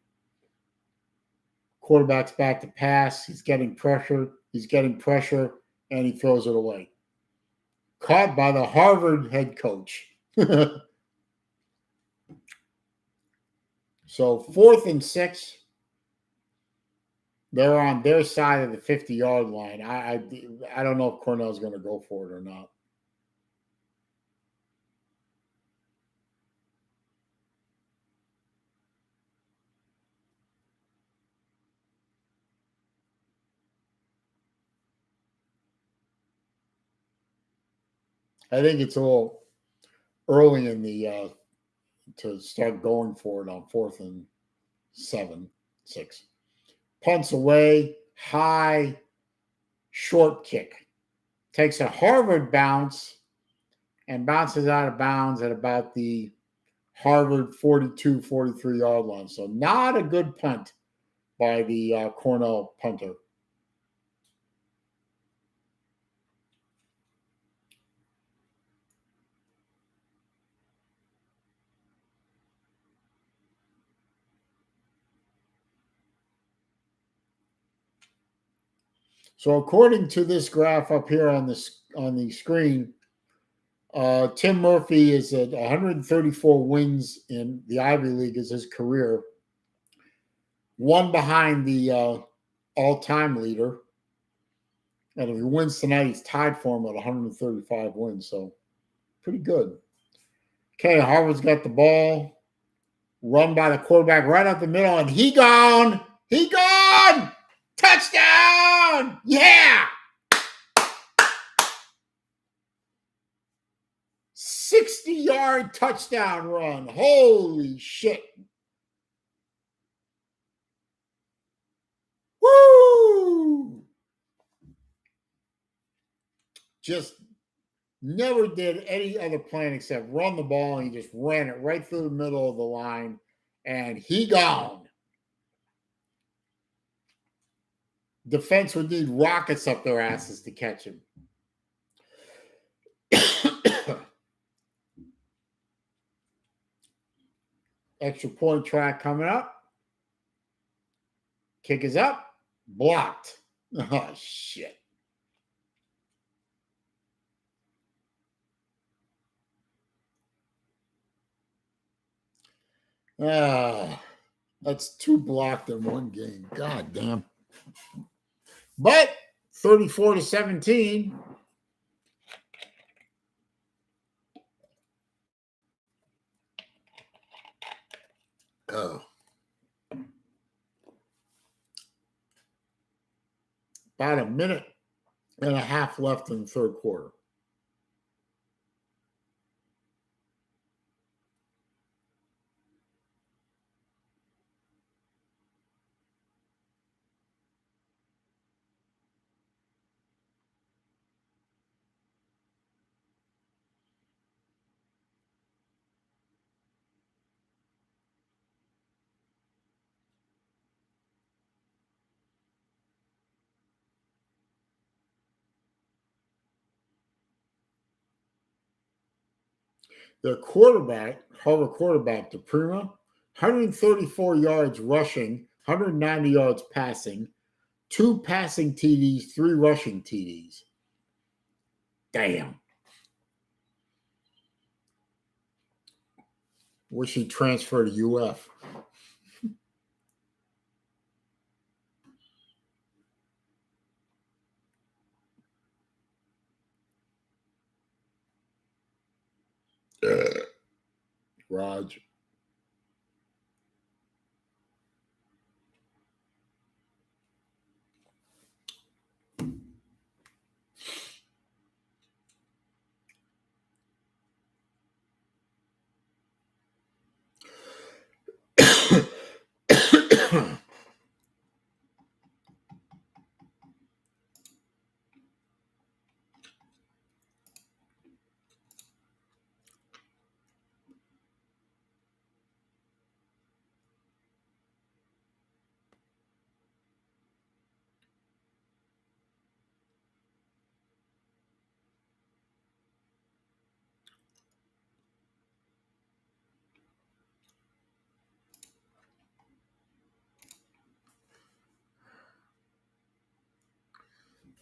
Quarterback's back to pass. He's getting pressure, and he throws it away. Caught by the Harvard head coach. So 4th and 6. They're on their side of the 50-yard line. I don't know if Cornell's going to go for it or not. I think it's a little early in the to start going for it on 4th and 6. Punts away, high, short kick. Takes a Harvard bounce and bounces out of bounds at about the Harvard 42, 43-yard line. So not a good punt by the Cornell punter. So according to this graph up here on the screen, Tim Murphy is at 134 wins in the Ivy League as his career, one behind the all-time leader. And if he wins tonight, he's tied for him at 135 wins. So pretty good. Okay, Harvard's got the ball. Run by the quarterback right up the middle, and he gone. He gone. Touchdown. Yeah. 60-yard touchdown run. Holy shit. Woo! Just never did any other plan except run the ball, and he just ran it right through the middle of the line, and he gone. Defense would need rockets up their asses to catch him. Extra point track coming up. Kick is up. Blocked. Oh, shit. That's 2 blocked in one game. God damn. But 34-17. Oh. About a minute and a half left in the third quarter. Their quarterback, Harvard quarterback, DePrima, 134 yards rushing, 190 yards passing, 2 passing TDs, 3 rushing TDs. Damn. Wish he transferred to UF. Raj.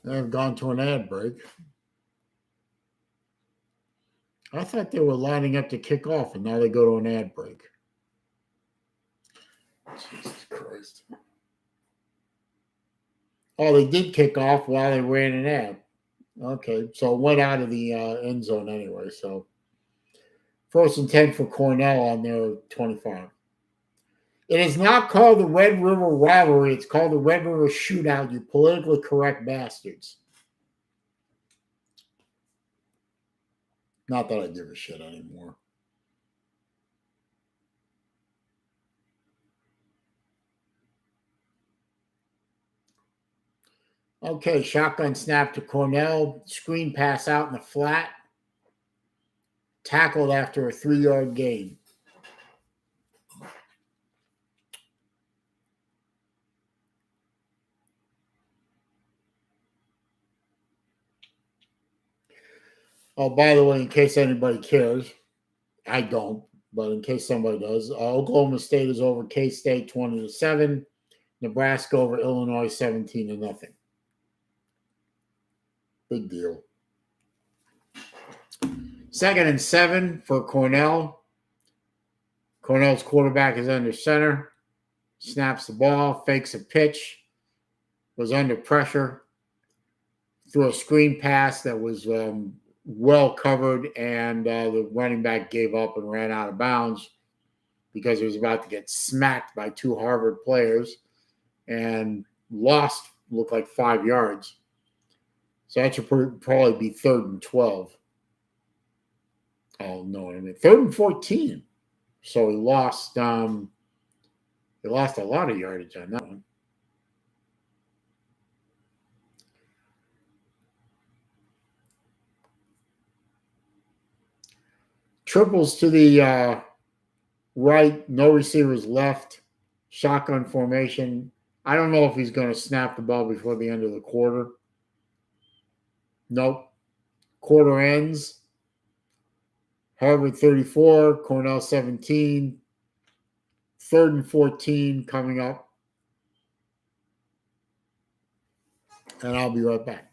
They've gone to an ad break. I thought they were lining up to kick off, and now they go to an ad break. Jesus Christ. Oh, they did kick off while they ran an ad. Okay, so it went out of the end zone anyway. So 1st and 10 for Cornell on their 25. It is not called the Red River Rivalry. It's called the Red River Shootout, you politically correct bastards. Not that I give a shit anymore. Okay, shotgun snap to Cornell. Screen pass out in the flat. Tackled after a 3-yard gain. Oh, by the way, in case anybody cares, I don't, but in case somebody does, Oklahoma State is over K-State 20-7. Nebraska over Illinois 17-0. Big deal. 2nd and 7 for Cornell. Cornell's quarterback is under center. Snaps the ball, fakes a pitch, was under pressure, threw a screen pass that was well covered, and the running back gave up and ran out of bounds because he was about to get smacked by 2 Harvard players and lost, looked like 5 yards. So that should probably be 3rd and 12. Oh, no, I mean 3rd and 14. So he lost a lot of yardage on that one. Triples to the right, no receivers left, shotgun formation. I don't know if he's going to snap the ball before the end of the quarter. Nope. Quarter ends. Harvard 34, Cornell 17. 3rd and 14 coming up. And I'll be right back.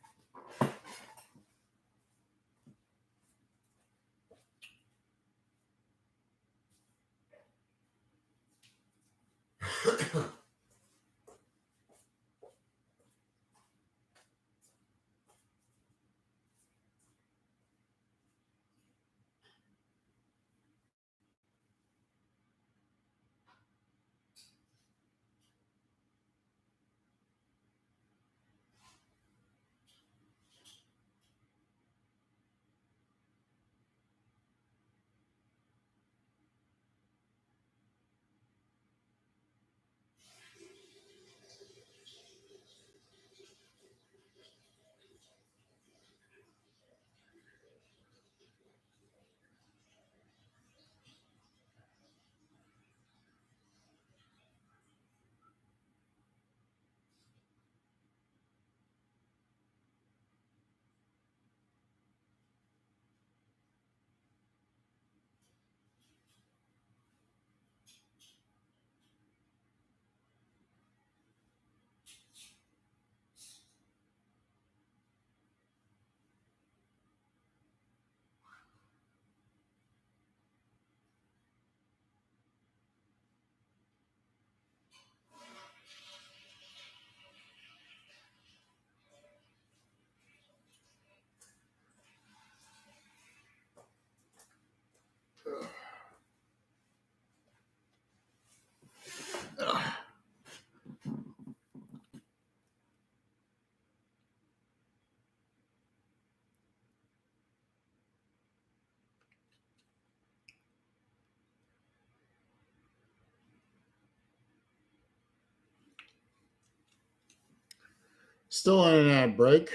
Still on an ad break.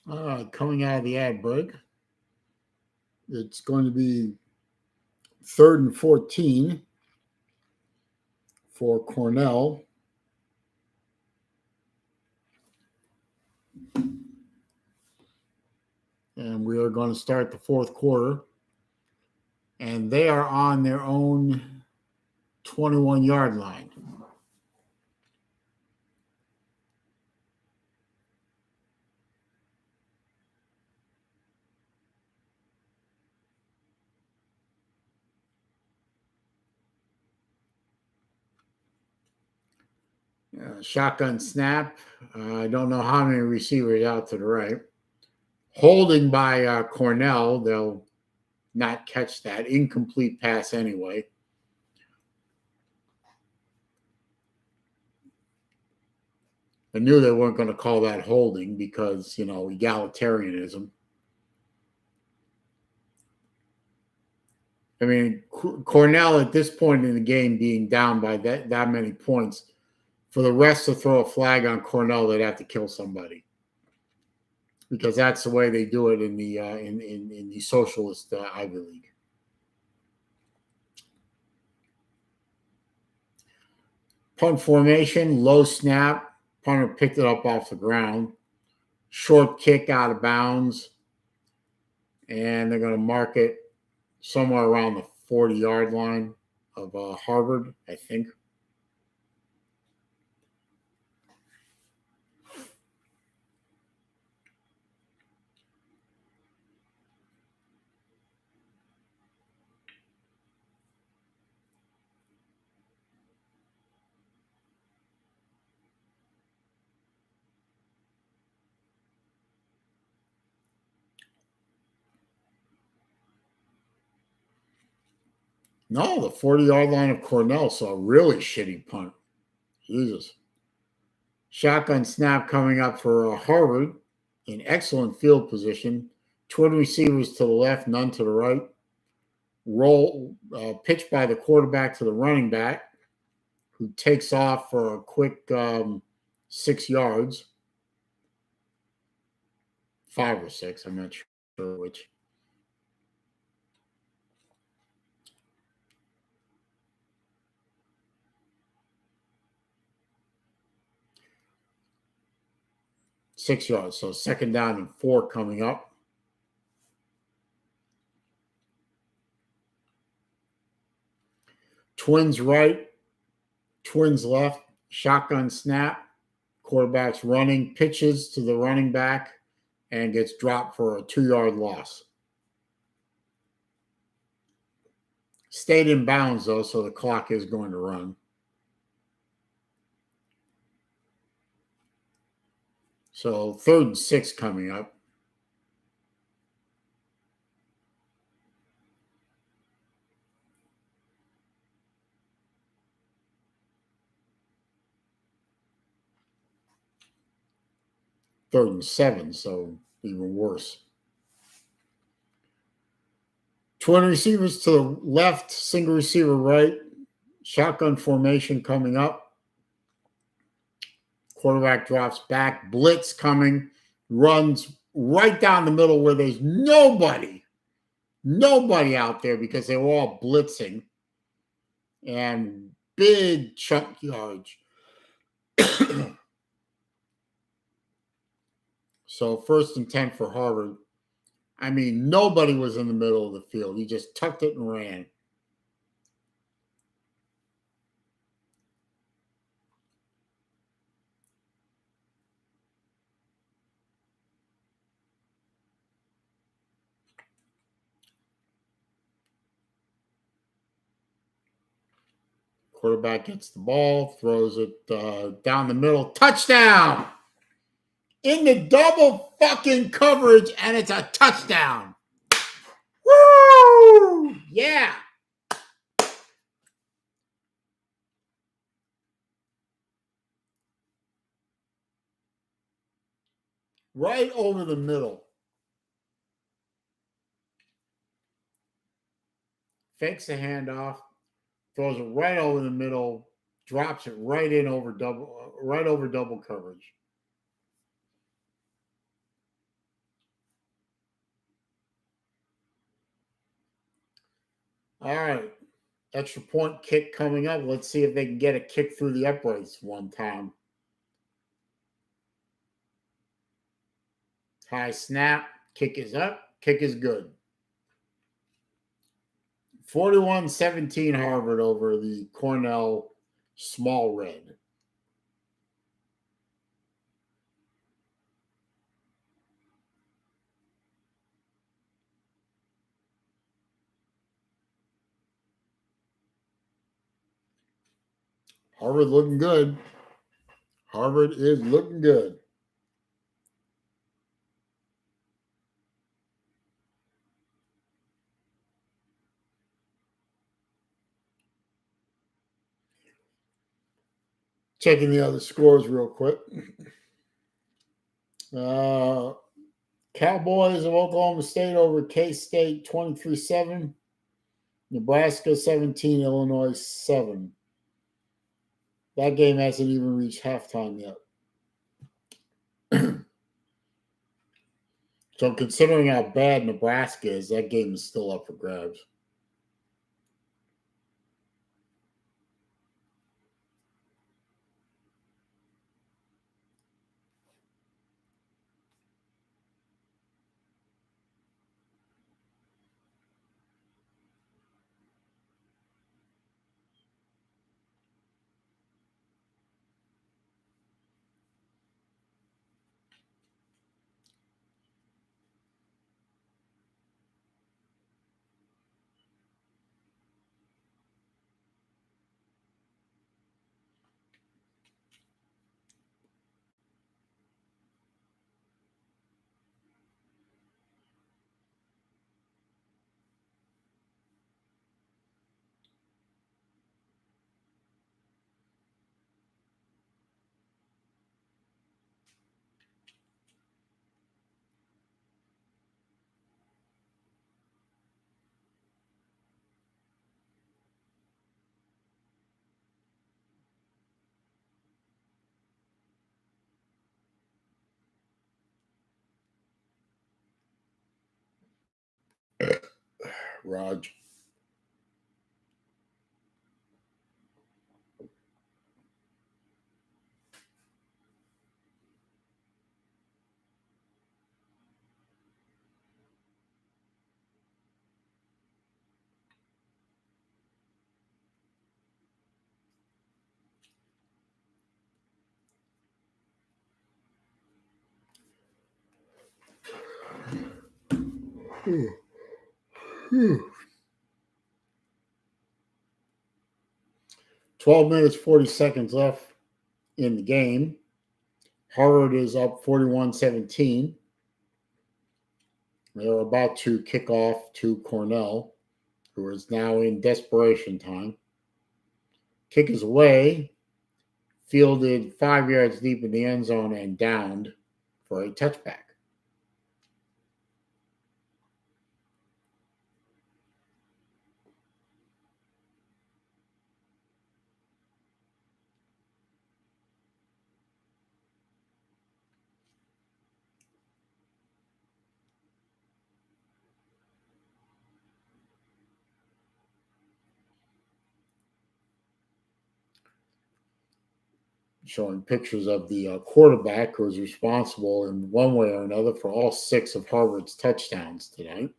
All right, coming out of the ad break, it's going to be 3rd and 14 for Cornell. And we are going to start the 4th quarter. And they are on their own 21-yard line. Shotgun snap. I don't know how many receivers out to the right. Holding by Cornell. They'll not catch that. Incomplete pass anyway. I knew they weren't going to call that holding because, egalitarianism. I mean, Cornell at this point in the game being down by that many points, for the rest to throw a flag on Cornell, they'd have to kill somebody, because that's the way they do it in the in the socialist Ivy League. Punt formation, low snap. Punter picked it up off the ground. Short kick out of bounds, and they're going to mark it somewhere around the 40-yard line of Harvard, I think. No, the 40-yard line of Cornell saw a really shitty punt. Jesus. Shotgun snap coming up for Harvard in excellent field position. Twin receivers to the left, none to the right. Roll pitch by the quarterback to the running back, who takes off for a quick 6 yards. 5 or 6, I'm not sure which. Six yards. So 2nd down and 4 coming up. Twins right, Twins left. Shotgun snap. Quarterback's running, pitches to the running back, and gets dropped for a 2-yard loss. Stayed in bounds, though, so the clock is going to run. So 3rd and 6 coming up. Third and 7, so even worse. Twin receivers to the left, single receiver right. Shotgun formation coming up. Quarterback drops back. Blitz coming. Runs right down the middle where there's nobody out there because they were all blitzing and big chunk yards. So 1st and 10 for Harvard. I mean, nobody was in the middle of the field. He just tucked it and ran. Quarterback gets the ball, throws it down the middle. Touchdown! In the double fucking coverage, and it's a touchdown. Woo! Yeah. Right over the middle. Fakes the handoff, throws it right over the middle, drops it right over double coverage. All right. Extra point kick coming up. Let's see if they can get a kick through the uprights one time. High snap. Kick is up. Kick is good. 41-17 Harvard over the Cornell Small Red. Harvard looking good. Harvard is looking good. Checking the other scores real quick. Cowboys of Oklahoma State over K-State 23-7. Nebraska 17, Illinois 7. That game hasn't even reached halftime yet. So considering how bad Nebraska is, that game is still up for grabs. Raj. Hmm. Hmm. 12 minutes, 40 seconds left in the game. Harvard is up 41-17. They're about to kick off to Cornell, who is now in desperation time. Kick is away, fielded 5 yards deep in the end zone and downed for a touchback. showing pictures of the quarterback who was responsible in one way or another for all 6 of Harvard's touchdowns tonight.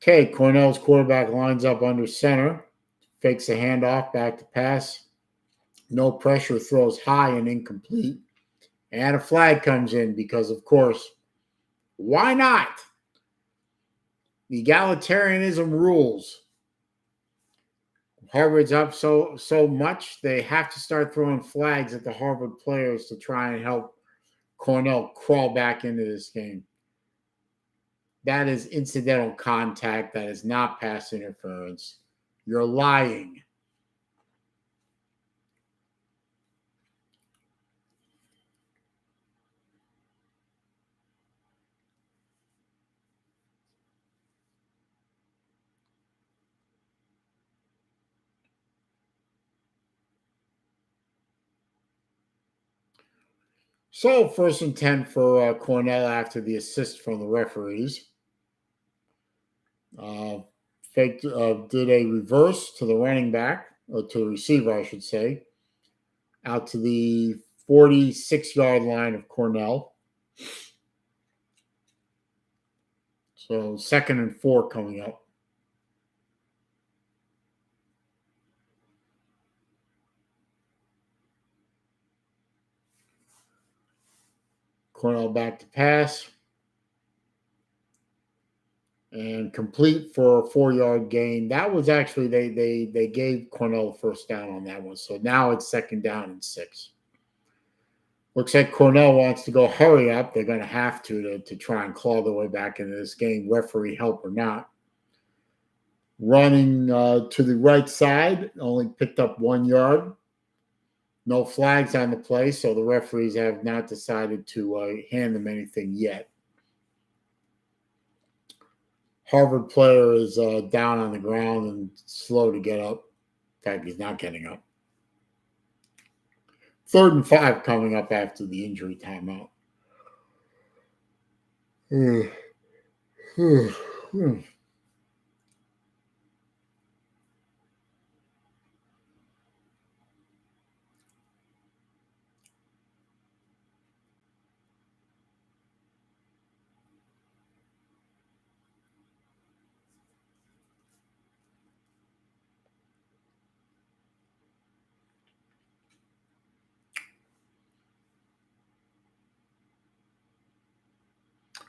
Okay, Cornell's quarterback lines up under center, fakes a handoff, back to pass. No pressure, throws high and incomplete. And a flag comes in because, of course, why not? Egalitarianism rules. Harvard's up so much, they have to start throwing flags at the Harvard players to try and help Cornell crawl back into this game. That is incidental contact. That is not pass interference. You're lying. So 1st and 10 for Cornell after the assist from the referees. Faked, did a reverse to the running back, or to the receiver, I should say, out to the 46-yard line of Cornell. So 2nd and 4 coming up. Cornell back to pass. And complete for a 4-yard gain. That was actually, they gave Cornell the first down on that one. So now it's 2nd down and 6. Looks like Cornell wants to go hurry up. They're going to have to try and claw their way back into this game, referee help or not. Running to the right side, only picked up 1 yard. No flags on the play, so the referees have not decided to hand them anything yet. Harvard player is down on the ground and slow to get up. In fact, he's not getting up. 3rd and 5 coming up after the injury timeout.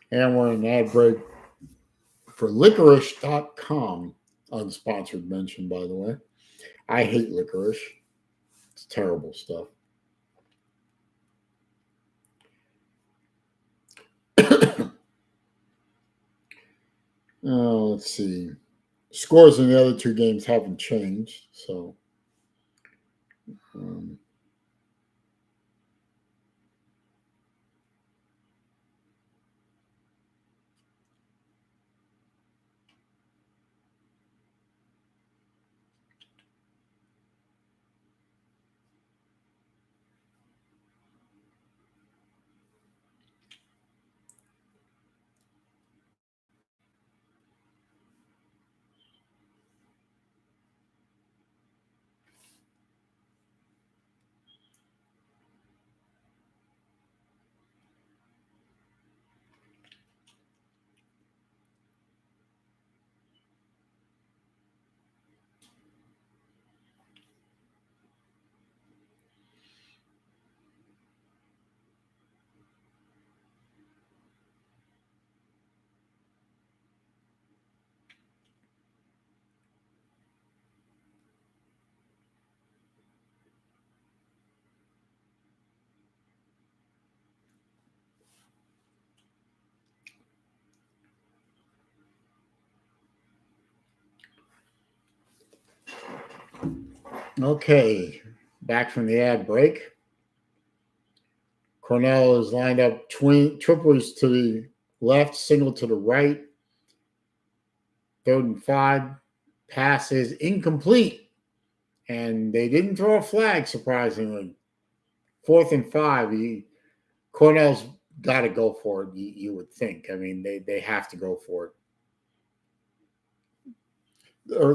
And we're in an ad break for licorice.com. Unsponsored mention, by the way. I hate licorice. It's terrible stuff. Let's see. Scores in the other 2 games haven't changed, so okay. Back from the ad break. Cornell is lined up triplers to the left, single to the right. 3rd and 5. Pass is incomplete. And they didn't throw a flag, surprisingly. 4th and 5. Cornell's got to go for it, you would think. I mean, they have to go for it.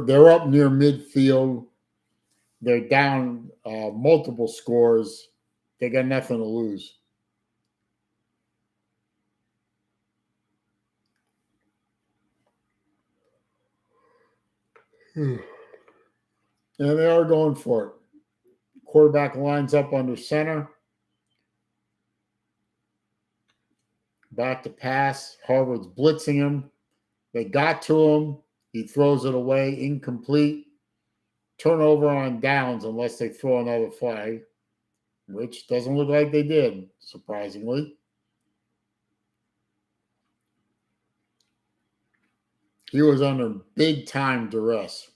They're up near midfield. They're down multiple scores. They got nothing to lose. And they are going for it. Quarterback lines up under center. Back to pass. Harvard's blitzing him. They got to him. He throws it away, incomplete. Turnover on downs unless they throw another flag, which doesn't look like they did, surprisingly. He was under big time duress.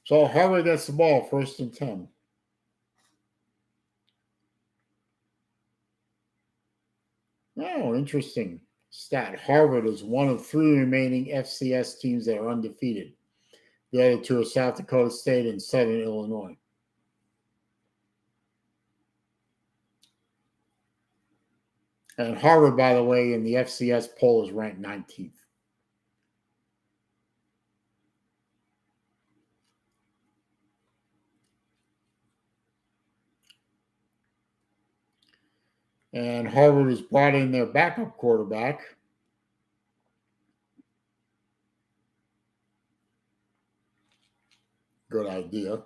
So Harvard gets the ball, 1st and 10. Oh, interesting stat. Harvard is one of 3 remaining FCS teams that are undefeated. The other 2 are South Dakota State and Southern Illinois. And Harvard, by the way, in the FCS poll is ranked 19th. And Harvard has brought in their backup quarterback. Good idea.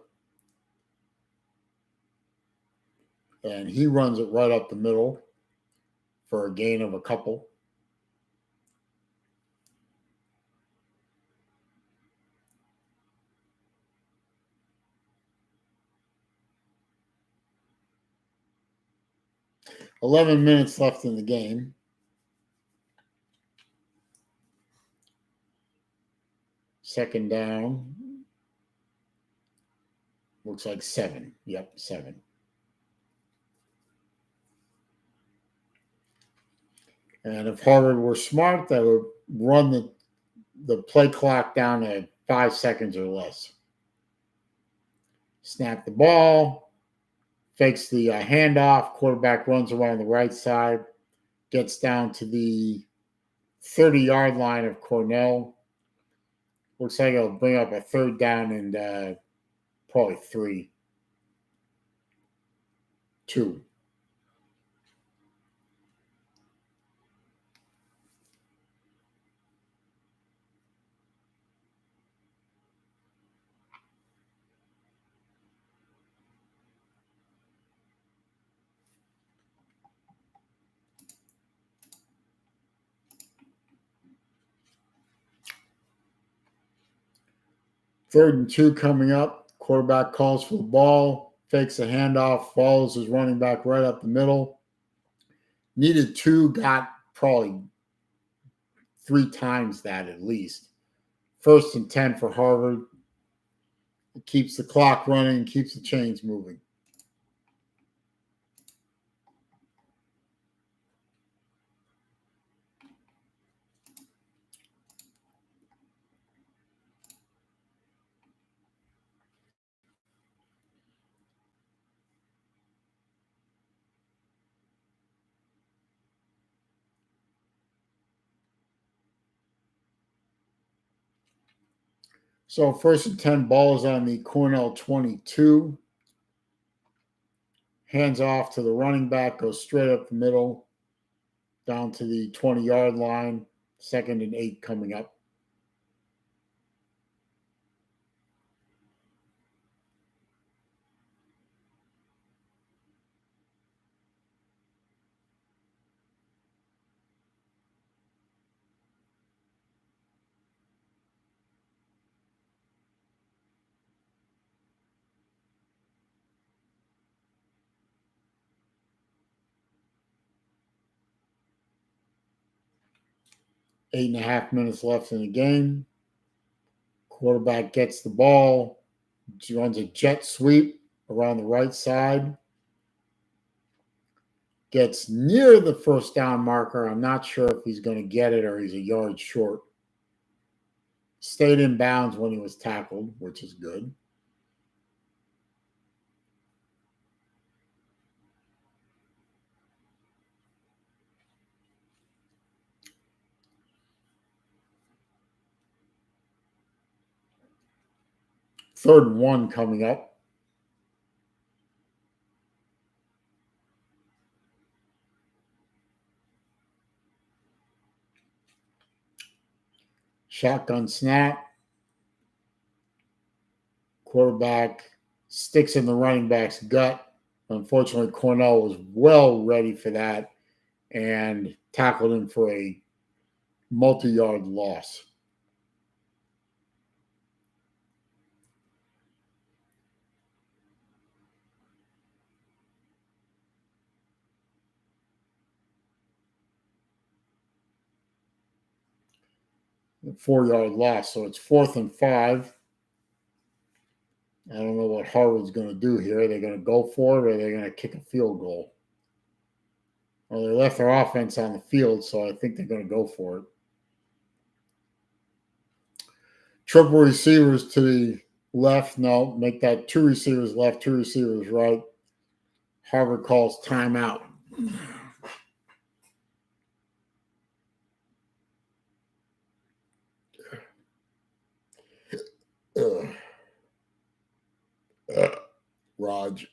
And he runs it right up the middle for a gain of a couple. "11 minutes left in the game. Second down. Looks like 7. Yep, 7. And if Harvard were smart, they would run the play clock down to 5 seconds or less. Snap the ball, fakes the handoff. Quarterback runs around the right side, gets down to the 30-yard line of Cornell. Looks like it'll bring up a 3rd down and probably 3. 2. Third and 2 coming up. Quarterback calls for the ball, fakes a handoff, follows his running back right up the middle. Needed 2, got probably 3 times that at least. 1st and 10 for Harvard. It keeps the clock running, keeps the chains moving. So 1st and 10, ball is on the Cornell 22. Hands off to the running back, goes straight up the middle, down to the 20-yard line. 2nd and 8 coming up. Eight and a half minutes left in the game. Quarterback gets the ball, runs a jet sweep around the right side. Gets near the 1st down marker. I'm not sure if he's going to get it or he's a yard short. Stayed in bounds when he was tackled, which is good. 3rd and 1 coming up. Shotgun snap. Quarterback sticks in the running back's gut. Unfortunately, Cornell was well ready for that and tackled him for a multi-yard loss. A 4-yard loss. So it's 4th and 5. I don't know what Harvard's going to do here. Are they going to go for it or are they going to kick a field goal? Well, they left their offense on the field, so I think they're going to go for it. Triple receivers to the left. No, make that 2 receivers left, 2 receivers right. Harvard calls timeout. Raj.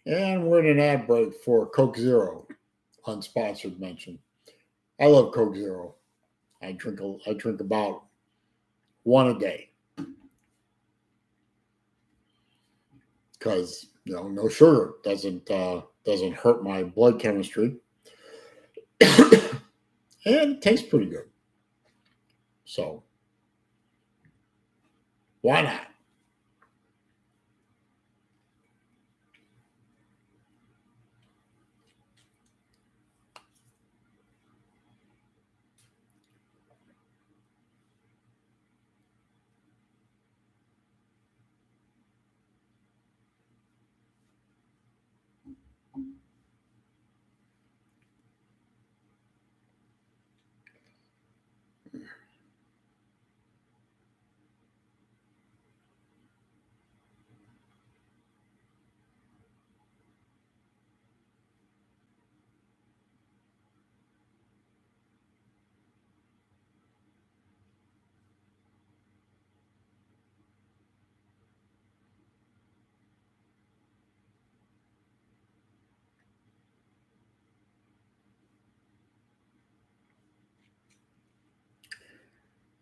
And we're in an ad break for Coke Zero, unsponsored mention. I love Coke Zero. I drink about 1 a day because no sugar doesn't hurt my blood chemistry, and it tastes pretty good. So why not?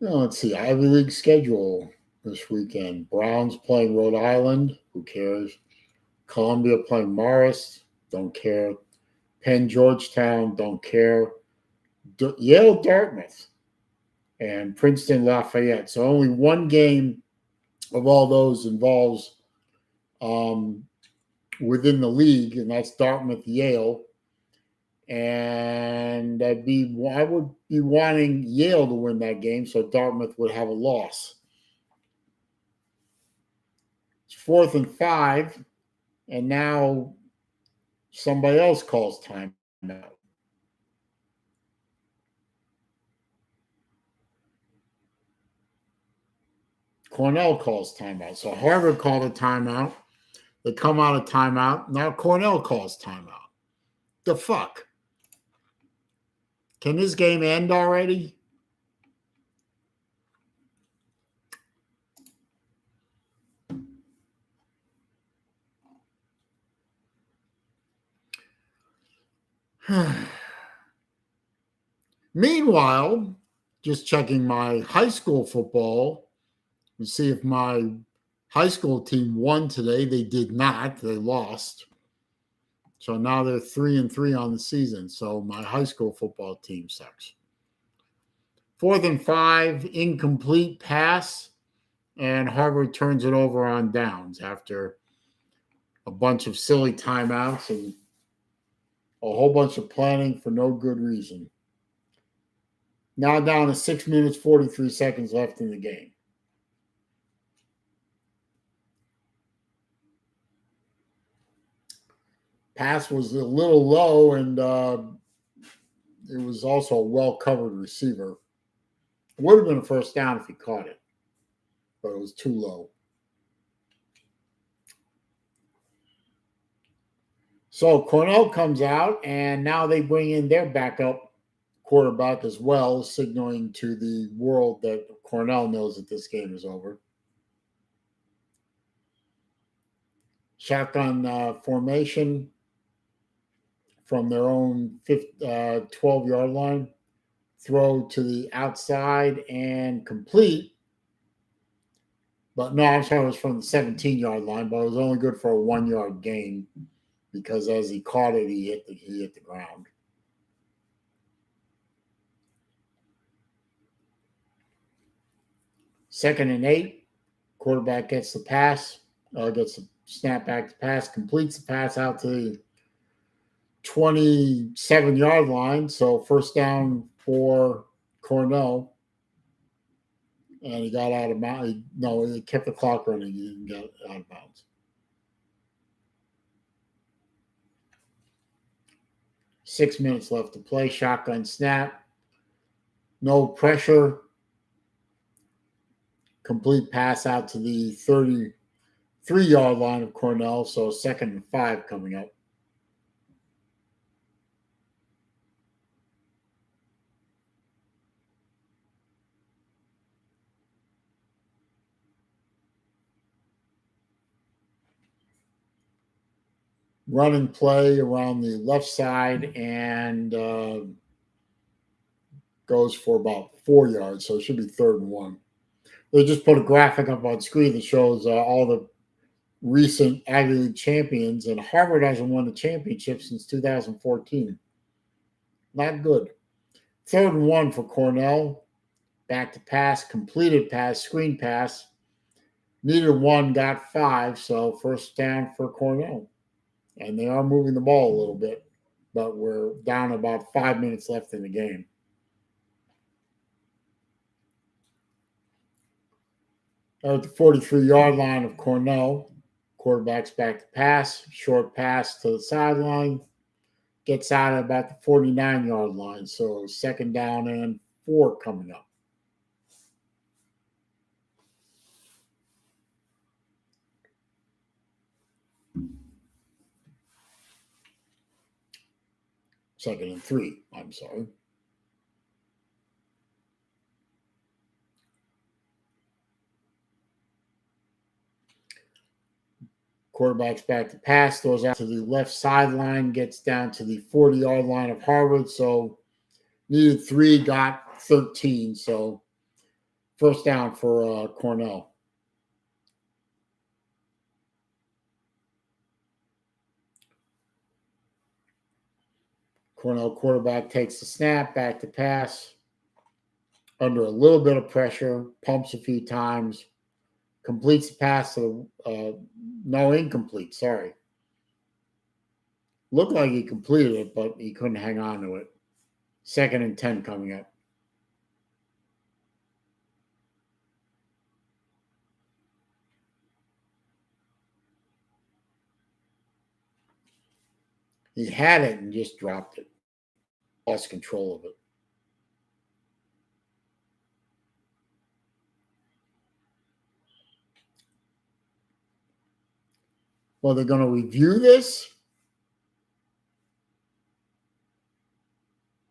Let's see, Ivy League schedule this weekend. Browns playing Rhode Island. Who cares? Columbia playing Morris. Don't care. Penn Georgetown. Don't care. Yale Dartmouth. And Princeton Lafayette. So only one game of all those involves within the league, and that's Dartmouth Yale. And I would be wanting Yale to win that game, so Dartmouth would have a loss. It's 4th and 5, and now somebody else calls timeout. Cornell calls timeout. So Harvard called a timeout. They come out of timeout. Now Cornell calls timeout. The fuck? Can this game end already? Meanwhile, just checking my high school football to see if my high school team won today. They did not. They lost. So now they're 3-3 on the season. So my high school football team sucks. 4th and 5, incomplete pass, and Harvard turns it over on downs after a bunch of silly timeouts and a whole bunch of planning for no good reason. Now down to 6 minutes, 43 seconds left in the game. Pass was a little low, and it was also a well-covered receiver. It would have been a first down if he caught it, but it was too low. So Cornell comes out, and now they bring in their backup quarterback as well, signaling to the world that Cornell knows that this game is over. Shotgun formation from their own 12-yard line. Throw to the outside and complete. But no, I'm sorry, it was from the 17-yard line, but it was only good for a 1-yard gain because as he caught it, he hit the ground. Second and 8, quarterback gets the pass, gets the snap back to pass, completes the pass out to the 27-yard line. So first down for Cornell. And he got out of bounds. No, he kept the clock running. He didn't get out of bounds. 6 minutes left to play. Shotgun snap. No pressure. Complete pass out to the 33-yard line of Cornell. So 2nd and 5 coming up. Running play around the left side and goes for about 4 yards. So it should be 3rd and 1. They just put a graphic up on screen that shows all the recent Ivy League champions, and Harvard hasn't won a championship since 2014. Not good. 3rd and 1 for Cornell. Back to pass, completed pass, screen pass. Needed 1, got 5, so first down for Cornell. And they are moving the ball a little bit, but we're down about 5 minutes left in the game. At the 43-yard line of Cornell, quarterback's back to pass, short pass to the sideline, gets out at about the 49-yard line. So 2nd down and 4 coming up. Second and 3, I'm sorry. Quarterback's back to pass, throws out to the left sideline, gets down to the 40-yard line of Harvard. So needed 3, got 13. So first down for Cornell. Cornell quarterback takes the snap, back to pass, under a little bit of pressure, pumps a few times, completes the pass to no, incomplete, sorry. Looked like he completed it, but he couldn't hang on to it. 2nd and 10 coming up. He had it and just dropped it. Lost control of it. Well, they're going to review this.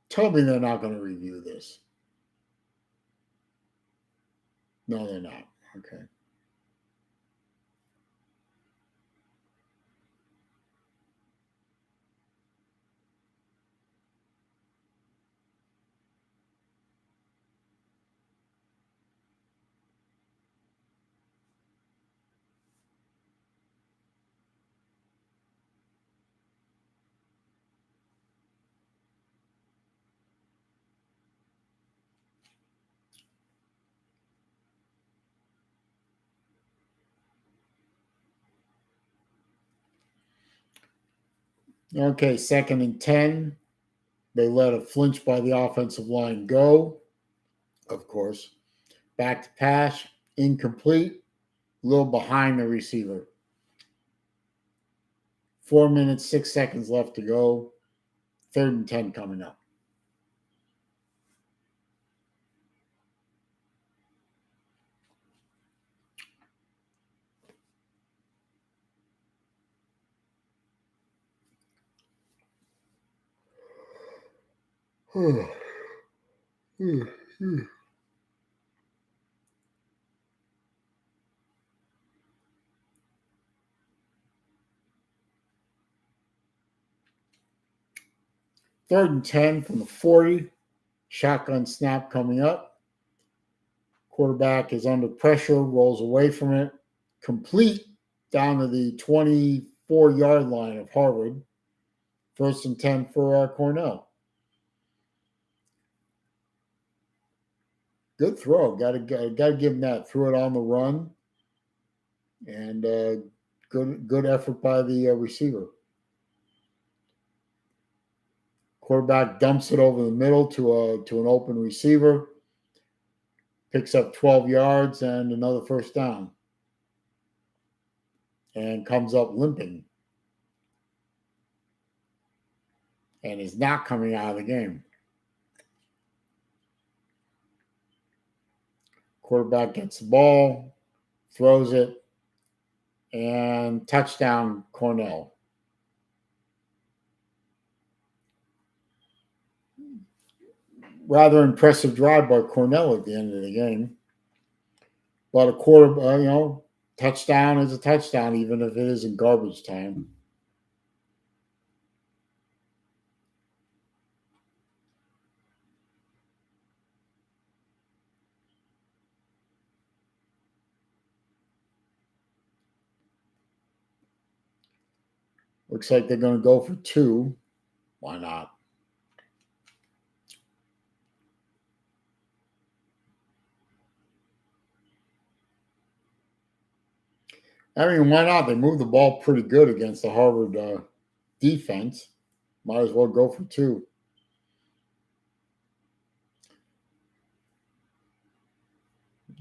Tell me they're not going to review this. No, they're not. Okay. Okay, 2nd and 10. They let a flinch by the offensive line go, of course. Back to pass, incomplete, a little behind the receiver. 4 minutes, 6 seconds left to go. 3rd and 10 coming up. Third and 10 from the 40. Shotgun snap coming up. Quarterback is under pressure, rolls away from it, complete down to the 24-yard line of Harvard. First and 10 for Cornell. Good throw. Got to give him that. Threw it on the run, and good effort by the receiver. Quarterback dumps it over the middle to an open receiver. Picks up 12 yards and another first down. And comes up limping. And is not coming out of the game. Quarterback gets the ball, throws it, and touchdown Cornell. Rather impressive drive by Cornell at the end of the game. But a touchdown is a touchdown, even if it is in garbage time. Looks like they're going to go for 2. Why not? I mean, why not? They moved the ball pretty good against the Harvard defense. Might as well go for 2.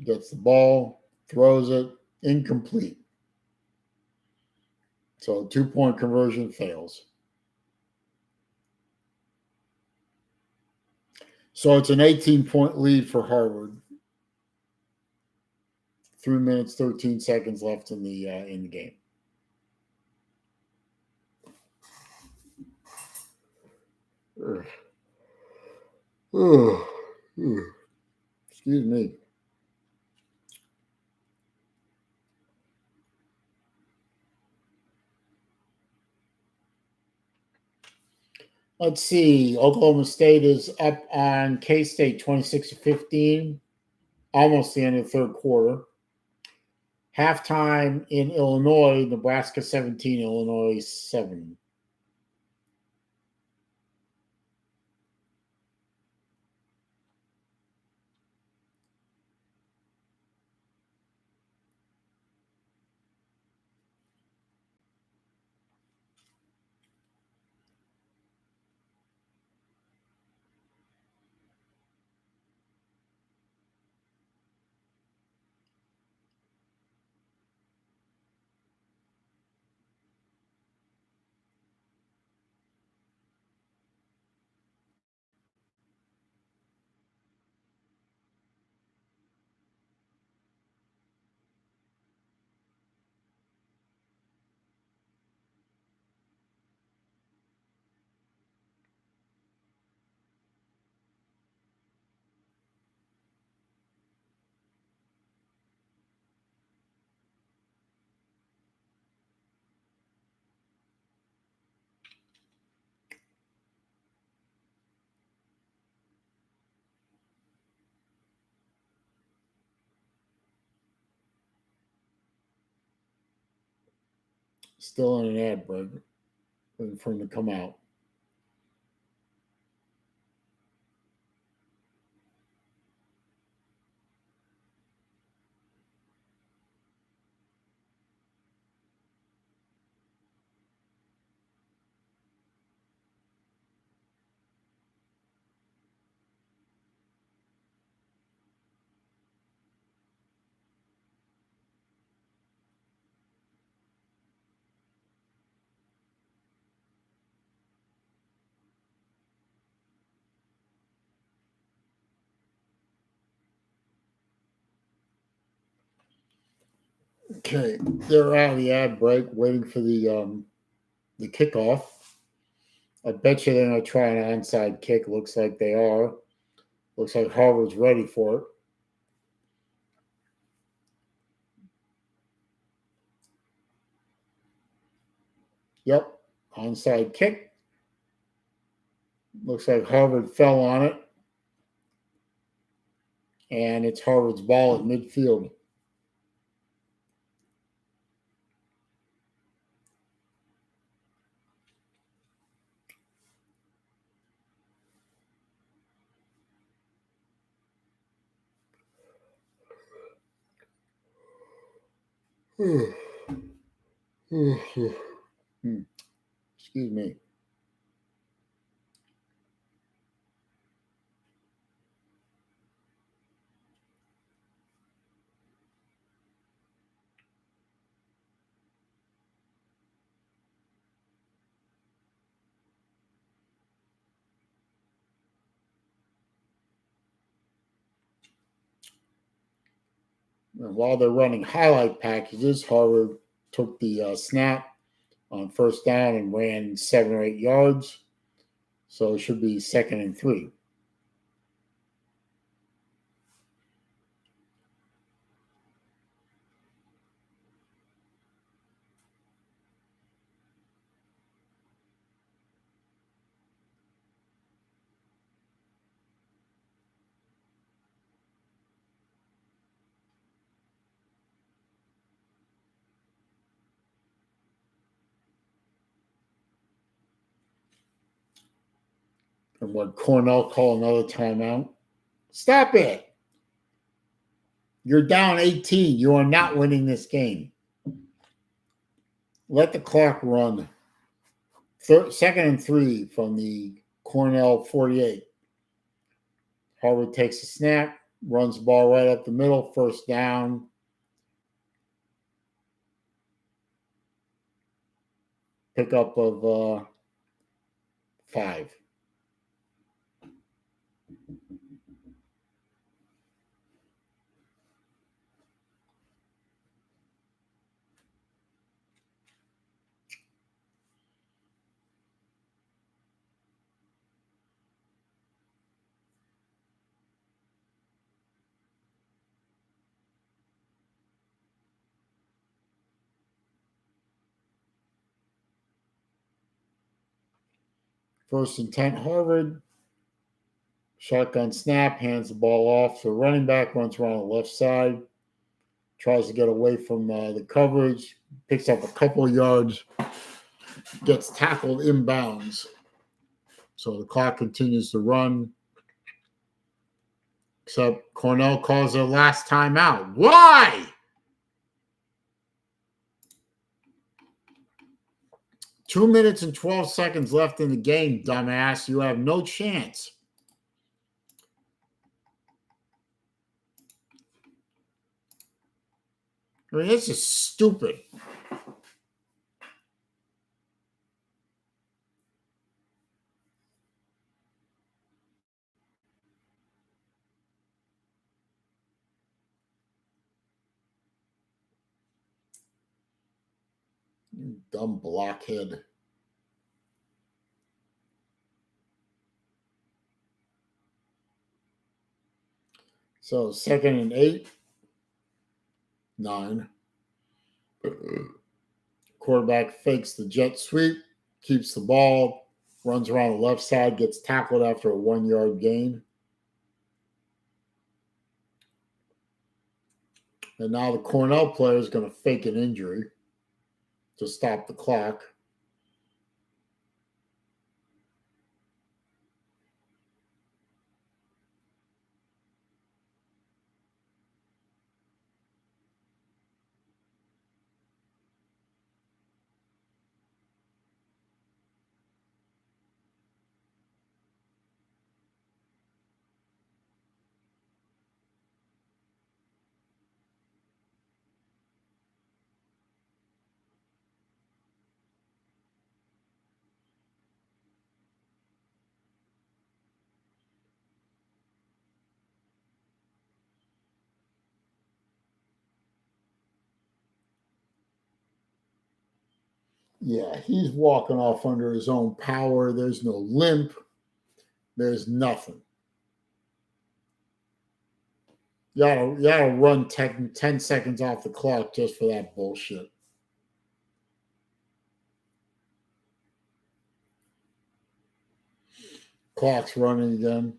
Gets the ball, throws it, incomplete. So 2-point conversion fails. So it's an 18-point lead for Harvard. 3 minutes, 13 seconds left in the game. Excuse me. Let's see. Oklahoma State is up on K-State 26-15. Almost the end of the third quarter. Halftime in Illinois, Nebraska 17, Illinois 7. Still in an ad break, waiting for him to come out. Okay, they're out of the ad break, waiting for the kickoff. I bet you they're going to try an onside kick. Looks like they are. Looks like Harvard's ready for it. Yep, onside kick. Looks like Harvard fell on it. And it's Harvard's ball at midfield. Excuse me. And while they're running highlight packages, Harvard took the snap on first down and ran 7 or 8 yards. So it should be 2nd and 3. And what Cornell called another timeout. Stop it. You're down 18. You are not winning this game. Let the clock run. 2nd and 3 from the Cornell 48. Harvard takes a snap, runs the ball right up the middle, first down. Pickup of 5. First and 10, Harvard. Shotgun snap, hands the ball off. So running back runs around the left side, tries to get away from the coverage, picks up a couple of yards, gets tackled inbounds. So the clock continues to run. Except Cornell calls their last timeout. Why? Two minutes and 12 seconds left in the game, dumbass. You have no chance. I mean, this is stupid. You dumb blockhead. So 2nd and 8. 9. Quarterback fakes the jet sweep, keeps the ball, runs around the left side, gets tackled after a 1-yard gain. And now the Cornell player is going to fake an injury to stop the clock. Yeah, he's walking off under his own power. There's no limp. There's nothing. You gotta run 10 seconds off the clock just for that bullshit. Clock's running again.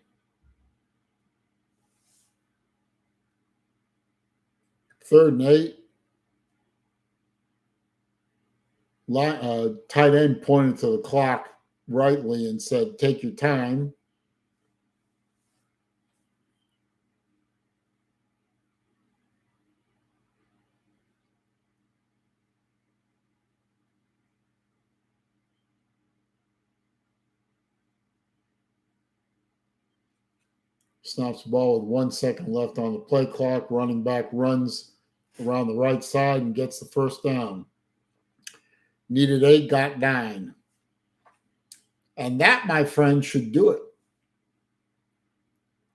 Third and 8. Tight end pointed to the clock rightly and said, "Take your time." Snaps the ball with 1 second left on the play clock. Running back runs around the right side and gets the first down. Needed 8, got 9. And that, my friend, should do it.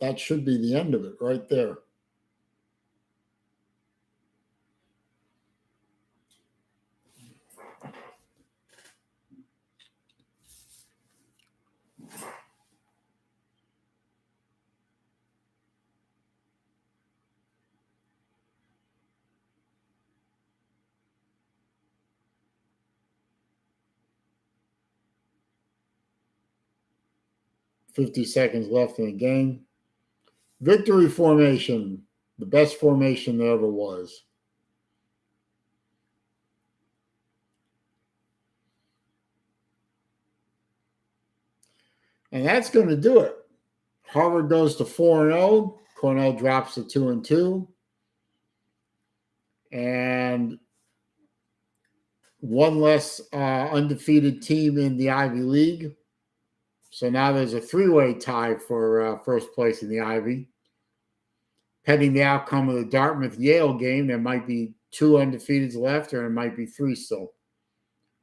That should be the end of it right there. $50 left in the game. Victory formation, the best formation there ever was. And that's going to do it. Harvard goes to 4-0. Cornell drops to 2-2. And one less undefeated team in the Ivy League. So now there's a 3-way tie for first place in the Ivy. Pending the outcome of the Dartmouth-Yale game, there might be 2 undefeateds left, or it might be 3 still.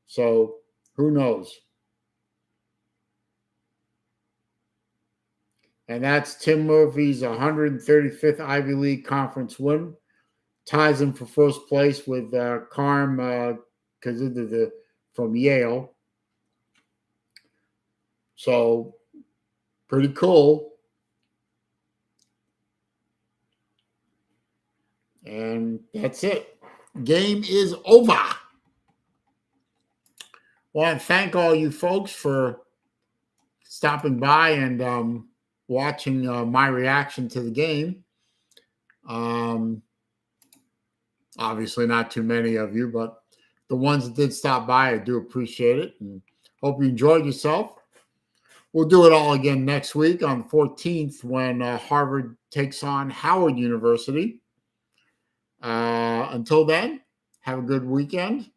So who knows? And that's Tim Murphy's 135th Ivy League Conference win. Ties him for first place with Carm from Yale. So pretty cool. And that's it. Game is over. I want to thank all you folks for stopping by and watching my reaction to the game. Obviously, not too many of you, but the ones that did stop by, I do appreciate it. And hope you enjoyed yourself. We'll do it all again next week on the 14th when Harvard takes on Howard University. Until then, have a good weekend.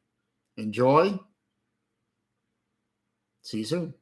Enjoy. See you soon.